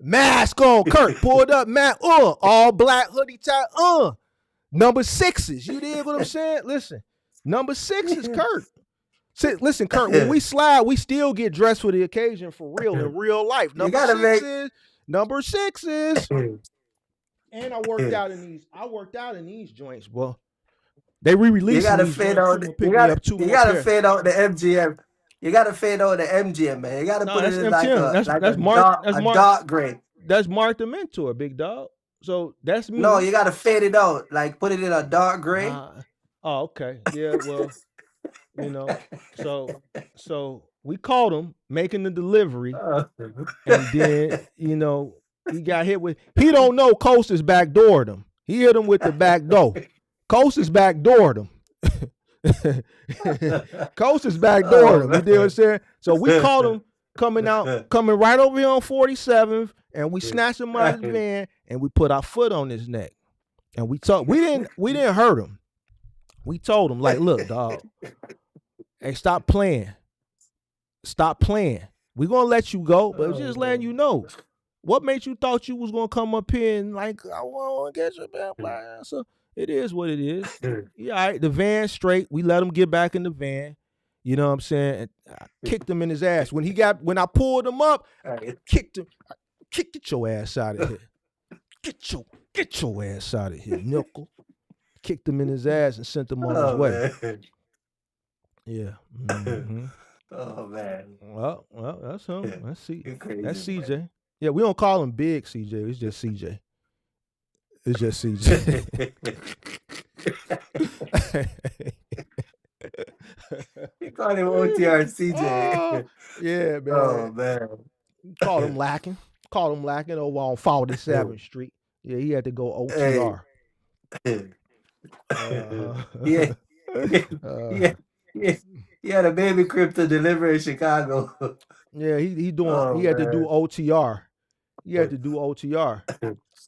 Mask on, Kurt. Pulled up, mask. All black hoodie tie. Number 6s. You dig what I'm saying? Listen, number 6s, Kurt. Listen, Kurt. When we slide, we still get dressed for the occasion for real in real life. Number 6s. And I worked out in these joints, boy. They re-released. You gotta fade out. You gotta fade out the MGM. You gotta fade out the MGM, man. You gotta put it in a dark gray. That's Mark the Mentor, big dog. So that's me. No, you gotta fade it out. Like put it in a dark gray. Okay. Yeah, well, so we caught him making the delivery. And then, he got hit with, he don't know Costas backdoored him. He hit him with the back door. Costas backdoored him. Costas backdoored him. You know what I'm saying? So we caught him coming right over here on 47th, and we snatched him out of the van, and we put our foot on his neck. And we didn't hurt him. We told him, like, look, dog, hey, stop playing. We're gonna let you go, but just letting you know. What made you thought you was gonna come up here and like, I want to get your bad. So it is what it is. Yeah, all right, the van straight. We let him get back in the van. You know what I'm saying? And I kicked him in his ass. When I pulled him up, I kicked him. Get your ass out of here. Get your ass out of here, nickel. Kicked him in his ass and sent him on his way. Man. Yeah. Mm-hmm. Oh man. Well, that's him. Yeah. That's CJ. Man. Yeah, we don't call him Big CJ. It's just CJ. You call him OTR CJ. Yeah, man. Oh man. Called him lacking over on 47th Street. Yeah, he had to go OTR. He had a baby crib to deliver in Chicago. Yeah, he had to do OTR. He had to do OTR.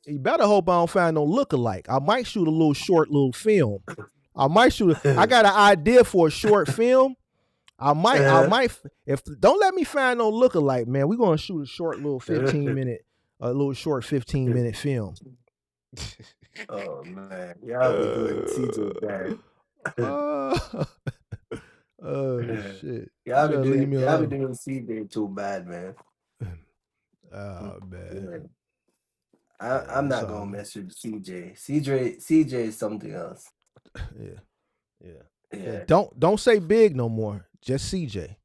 You better hope I don't find no lookalike. I might shoot a little short film. I got an idea for a short film. I might if don't let me find no lookalike, man. We're gonna shoot a short little 15 minute film. Oh man, y'all be doing CJ bad. Shit. Y'all be doing CJ too bad, man. Oh man. I'm not gonna mess with CJ. CJ is something else. Yeah. Don't say Big no more. Just CJ.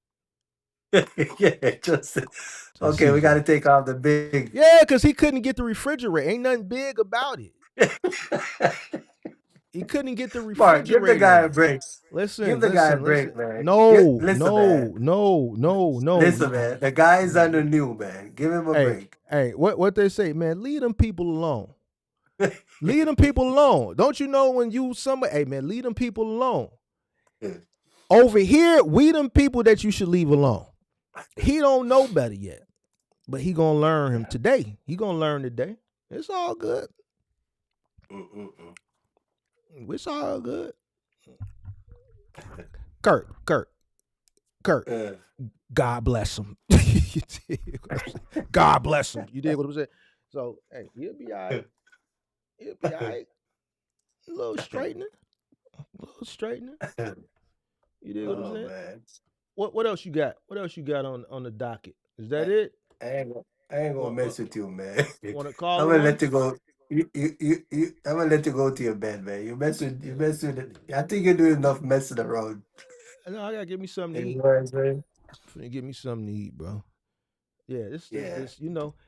Okay. CJ. We got to take off the Big. Yeah, because he couldn't get the refrigerator. Ain't nothing big about it. He couldn't get the refrigerator. Mark, give the guy a break. Give the guy a break, man. No. Listen, man. The guy's under new, man. Give him a break. Hey, what they say, man? Leave them people alone. Leave them people alone. Don't you know when hey man, leave them people alone. Over here, we them people that you should leave alone. He don't know better yet, but he gonna learn him today. He gonna learn today. It's all good. It's all good. Kurt. God bless him. God bless him. You did what I'm saying. So hey, he'll be all right. He'll be all right. A little straightening. You did what I'm saying? Man. What else you got? What else you got on the docket? Is that it? I ain't gonna mess with you, man. Want to call? I'm gonna let you go. I'm gonna let you go to your bed, man. You mess with it. I think you're doing enough messing around. No, I gotta give me something to eat. Man. Finna give me something to eat, bro. Yeah, this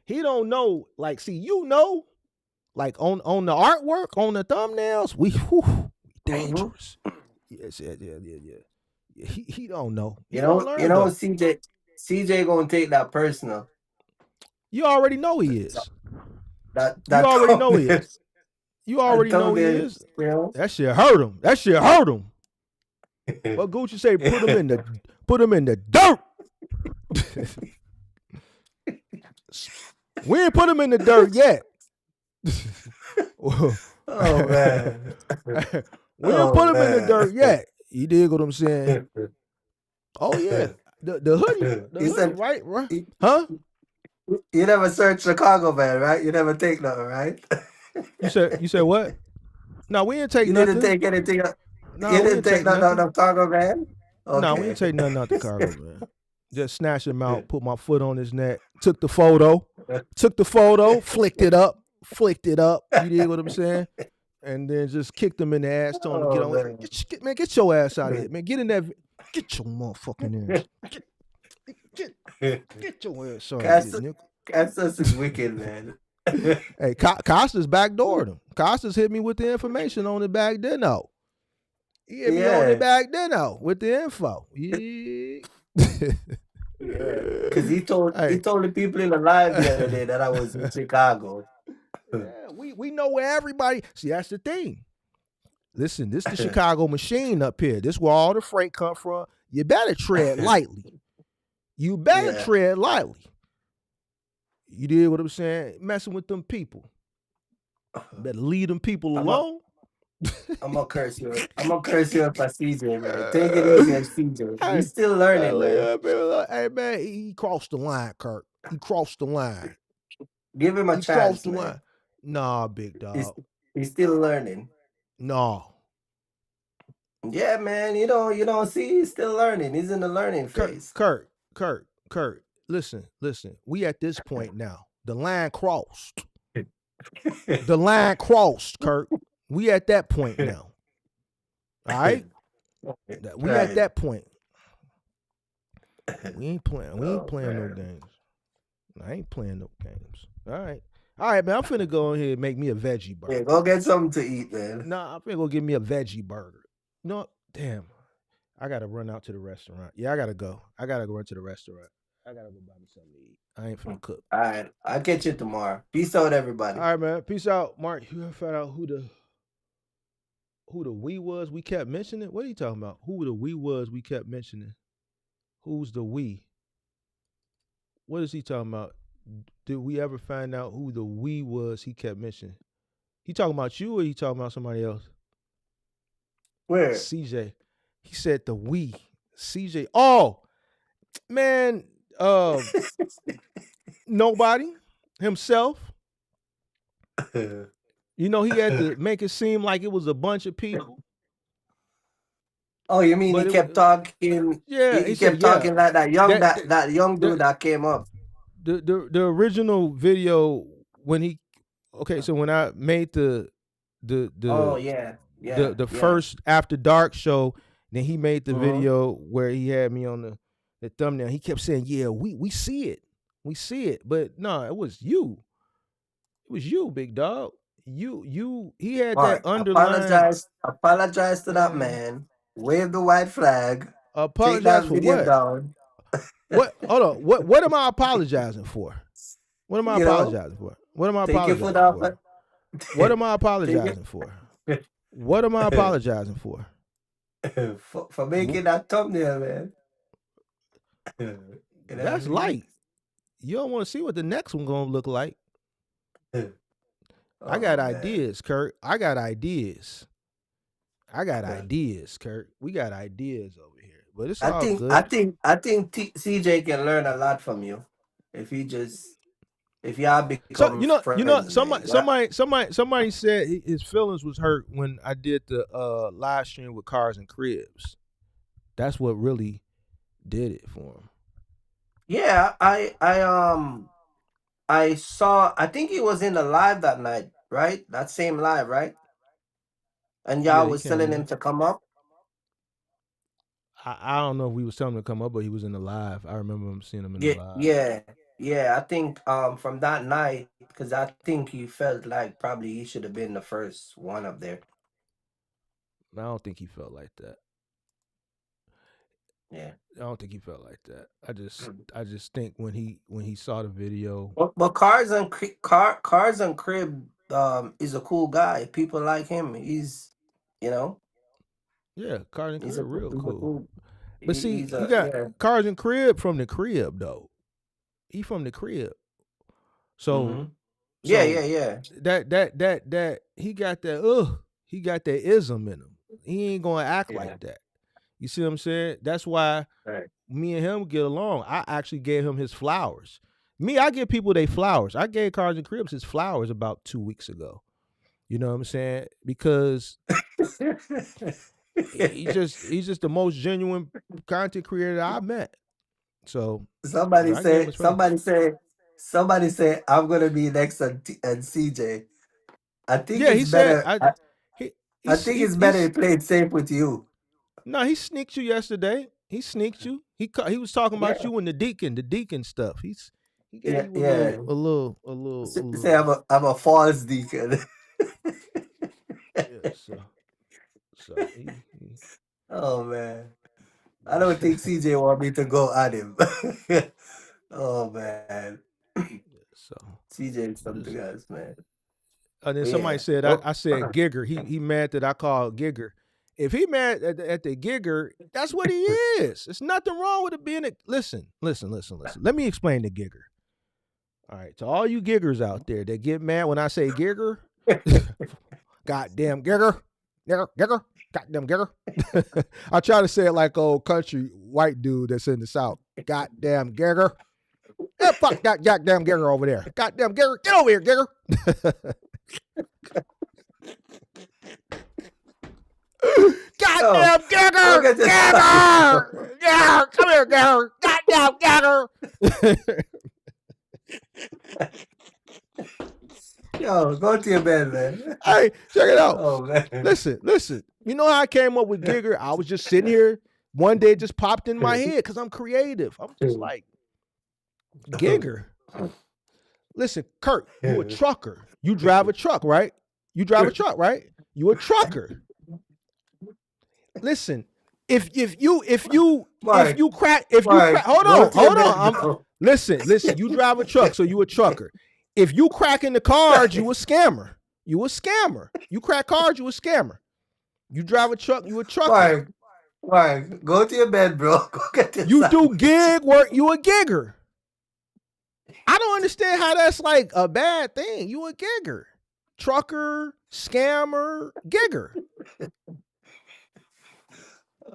he don't know. Like, see, like on the artwork, on the thumbnails, we dangerous. Yes, yeah. He don't know. He don't learn, though. CJ gonna take that personal. You already know he is. You already know he is. You already know he is. That shit hurt him. What Gucci say? Put him in the dirt. We ain't put him in the dirt yet. Oh man. We ain't put him in the dirt yet. You dig what I'm saying? Oh yeah. The hoodie, right? Huh? You never search Chicago, man, right? You never take nothing, right? You said what? No, we didn't take nothing. You didn't take anything. No, you didn't take nothing out of cargo, man? Okay. No, we didn't take nothing out the cargo, man. Just snatched him out, put my foot on his neck, took the photo, flicked it up. You dig what I'm saying? And then just kicked him in the ass, told him to get on. Man, get your ass out of here, man. Get in that. Get your motherfucking ass. Get your ass out of here, nigga. Castus is wicked, man. Hey, Costas backdoored him. Costas hit me with the information on it back then, though. He hit me on it back then, though, with the info. Yeah. Because he told the people in the live the other day that I was in Chicago. Yeah, we know where everybody. See, that's the thing. Listen, this the Chicago machine up here. This where all the freight come from. You better tread lightly. You did what I'm saying? Messing with them people. Better leave them people alone. I'm gonna curse you. I'm gonna curse you up for CJ, man. Take it easy on CJ. He's still learning, man. Hey, man, he crossed the line, Kirk. He crossed the line. Give him a chance, crossed the line. Nah, big dog. He's still learning. No. Yeah, man. You don't see. He's still learning. He's in the learning phase. Kirk. Listen. We at this point now. The line crossed. The line crossed, Kirk. We at that point now. All right? We at that point. We ain't playing no games. I ain't playing no games. All right, man. I'm finna go in here and make me a veggie burger. Yeah, go get something to eat, man. Nah, I'm finna go get me a veggie burger. No, damn. I gotta run out to the restaurant. Yeah, I gotta go. I gotta go run to the restaurant. I gotta go buy me something to eat. I ain't finna cook. All right, I'll catch you tomorrow. Peace out, everybody. All right, man. Peace out, Mark. You ever found out who the we was we kept mentioning? What are you talking about? Who the we was we kept mentioning? Who's the we? What is he talking about? Did we ever find out who the we was he kept mentioning? He talking about you or he talking about somebody else? Where? CJ. He said the we. CJ. Oh, man. Nobody. Himself. You know, he had to make it seem like it was a bunch of people. Oh, you mean he kept talking? Yeah, he kept talking like that young dude that came up. The original video when when I made the first After Dark show, then he made the video where he had me on the thumbnail. He kept saying, "Yeah, we see it, but no, it was you, big dog. He had that underlying. Apologize to that man. Wave the white flag. Apologize for what? Down. What? Hold on. What am I apologizing for? What am I apologizing for? What am I apologizing for? What am I apologizing for? What am I apologizing for? For making that thumbnail, man. That's light. You don't want to see what the next one gonna look like. I got ideas, Kurt. I got ideas, Kurt. We got ideas over here, but it's all good. I think CJ can learn a lot from you if y'all become friends. Somebody said his feelings was hurt when I did the live stream with Cars and Cribs. That's what really did it for him. Yeah, I saw. I think he was in the live that night, right? That same live, right? And Yeah, y'all he was came telling in. him to come up. I don't know if we was telling him to come up, but he was in the live. I remember him seeing him in the live. Yeah. I think from that night, because I think he felt like probably he should have been the first one up there. I don't think he felt like that. Yeah, I don't think he felt like that. I just think when he saw the video. But Cars and Crib is a cool guy. People like him. He's, Yeah, Cars and Crib real cool. But see, he's you got Cars and Crib from the crib though. He from the crib. So yeah. That he got that ism in him. He ain't gonna act like that. You see what I'm saying? That's why me and him get along. I actually gave him his flowers. I give people their flowers. I gave Cars and Cribs his flowers about 2 weeks ago. You know what I'm saying? Because he's just the most genuine content creator I met. So somebody say I'm gonna be next on CJ. I think it's better. I think it's better he played safe with you. No, he sneaked you yesterday. He sneaked you. He was talking about you and the deacon stuff. He gave you a little. Say I'm a false deacon. So oh man, I don't think CJ want me to go at him. Oh man, so CJ something else, man. And then somebody said I said Gigger. He mad that I called Gigger. If he mad at the Gigger, that's what he is. There's nothing wrong with it being a listen. Let me explain the Gigger. All right, to all you Giggers out there that get mad when I say Gigger, goddamn Gigger, goddamn Gigger. I try to say it like old country white dude that's in the South. Goddamn Gigger. Yeah, fuck that goddamn Gigger over there. Goddamn Gigger, get over here, Gigger. Goddamn Gigger! Gigger! Come here, Gigger! Goddamn Gigger! Yo, go to your bed, man. Hey, check it out. Oh, man. Listen. You know how I came up with Gigger? I was just sitting here. One day it just popped in my head because I'm creative. I'm just like, Gigger. Listen, Kurt, you a trucker. You drive a truck, right? You drive a truck, right? You a trucker. Listen, if you crack, hold on. Listen, you drive a truck, so you a trucker. If you crack in the cars, you a scammer. You a scammer. You crack cars, you a scammer. You drive a truck, you a trucker. Why? Go to your bed, bro. Go get your You do gig work, you a gigger. I don't understand how that's like a bad thing. You a gigger. Trucker, scammer, gigger.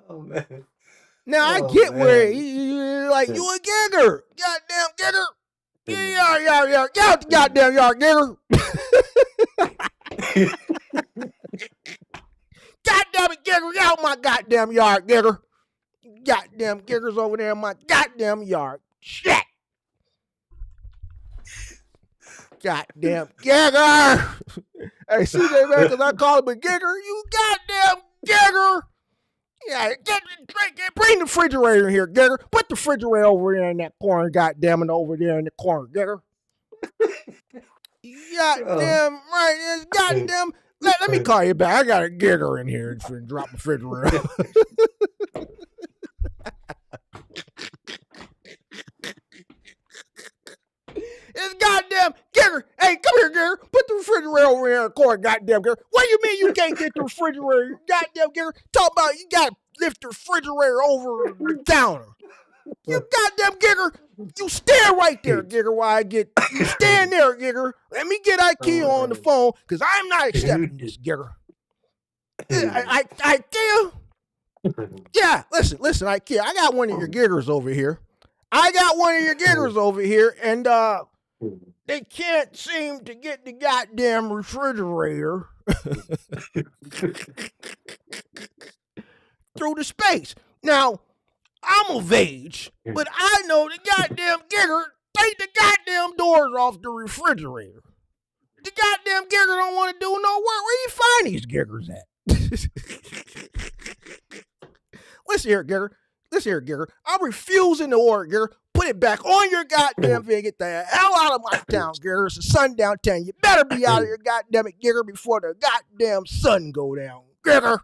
Oh man. Now I get where you like you a gigger. Goddamn gigger. Yeah. Get out the goddamn yard, gigger. Goddamn it, gigger. Get out my goddamn yard, gigger. Goddamn giggers over there in my goddamn yard. Shit. Goddamn gigger. Hey, CJ, man, because I call him a gigger. You goddamn gigger. Yeah, bring the refrigerator here, Gigger. Put the refrigerator over there in that corner, goddamn it, over there in the corner, Gigger. Goddamn right, goddamn. Let me call you back. I got a Gigger in here and drop the refrigerator. It's goddamn Gigger. Hey, come here, Gigger. Put the refrigerator over here in the corner, goddamn Gigger. What do you mean you can't get the refrigerator? Goddamn Gigger. Talk about you got to lift the refrigerator over the counter. You goddamn Gigger. You stand right there, Gigger, while you stand there, Gigger. Let me get IKEA on the phone, because I'm not accepting this, Gigger. IKEA? Yeah, listen, IKEA. I got one of your Giggers over here. And they can't seem to get the goddamn refrigerator through the space. Now, I'm of age, but I know the goddamn Gigger take the goddamn doors off the refrigerator. The goddamn gigger don't want to do no work. Where you find these giggers at? Listen here, gigger. I'm refusing to order, gigger. Put it back on your goddamn thing. Get the hell out of my town, gigger. It's a sundown town. You better be out of your goddamn gigger before the goddamn sun go down, gigger.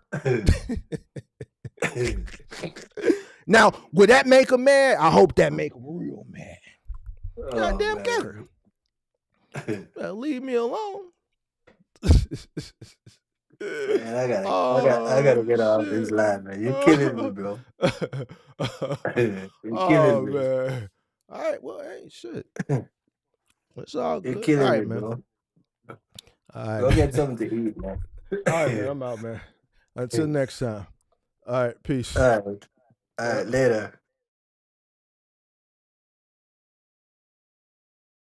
Now, would that make him mad? I hope that make him real mad. Goddamn gigger. Leave me alone. Man, I gotta get off this line, man. You're killing me, bro. You're killing me. Man. All right, well, hey, shit. It's all good. You're killing me, man. bro. All right. Go get something to eat, man. All right, man. I'm out, man. Until next time. All right, peace. All right, later.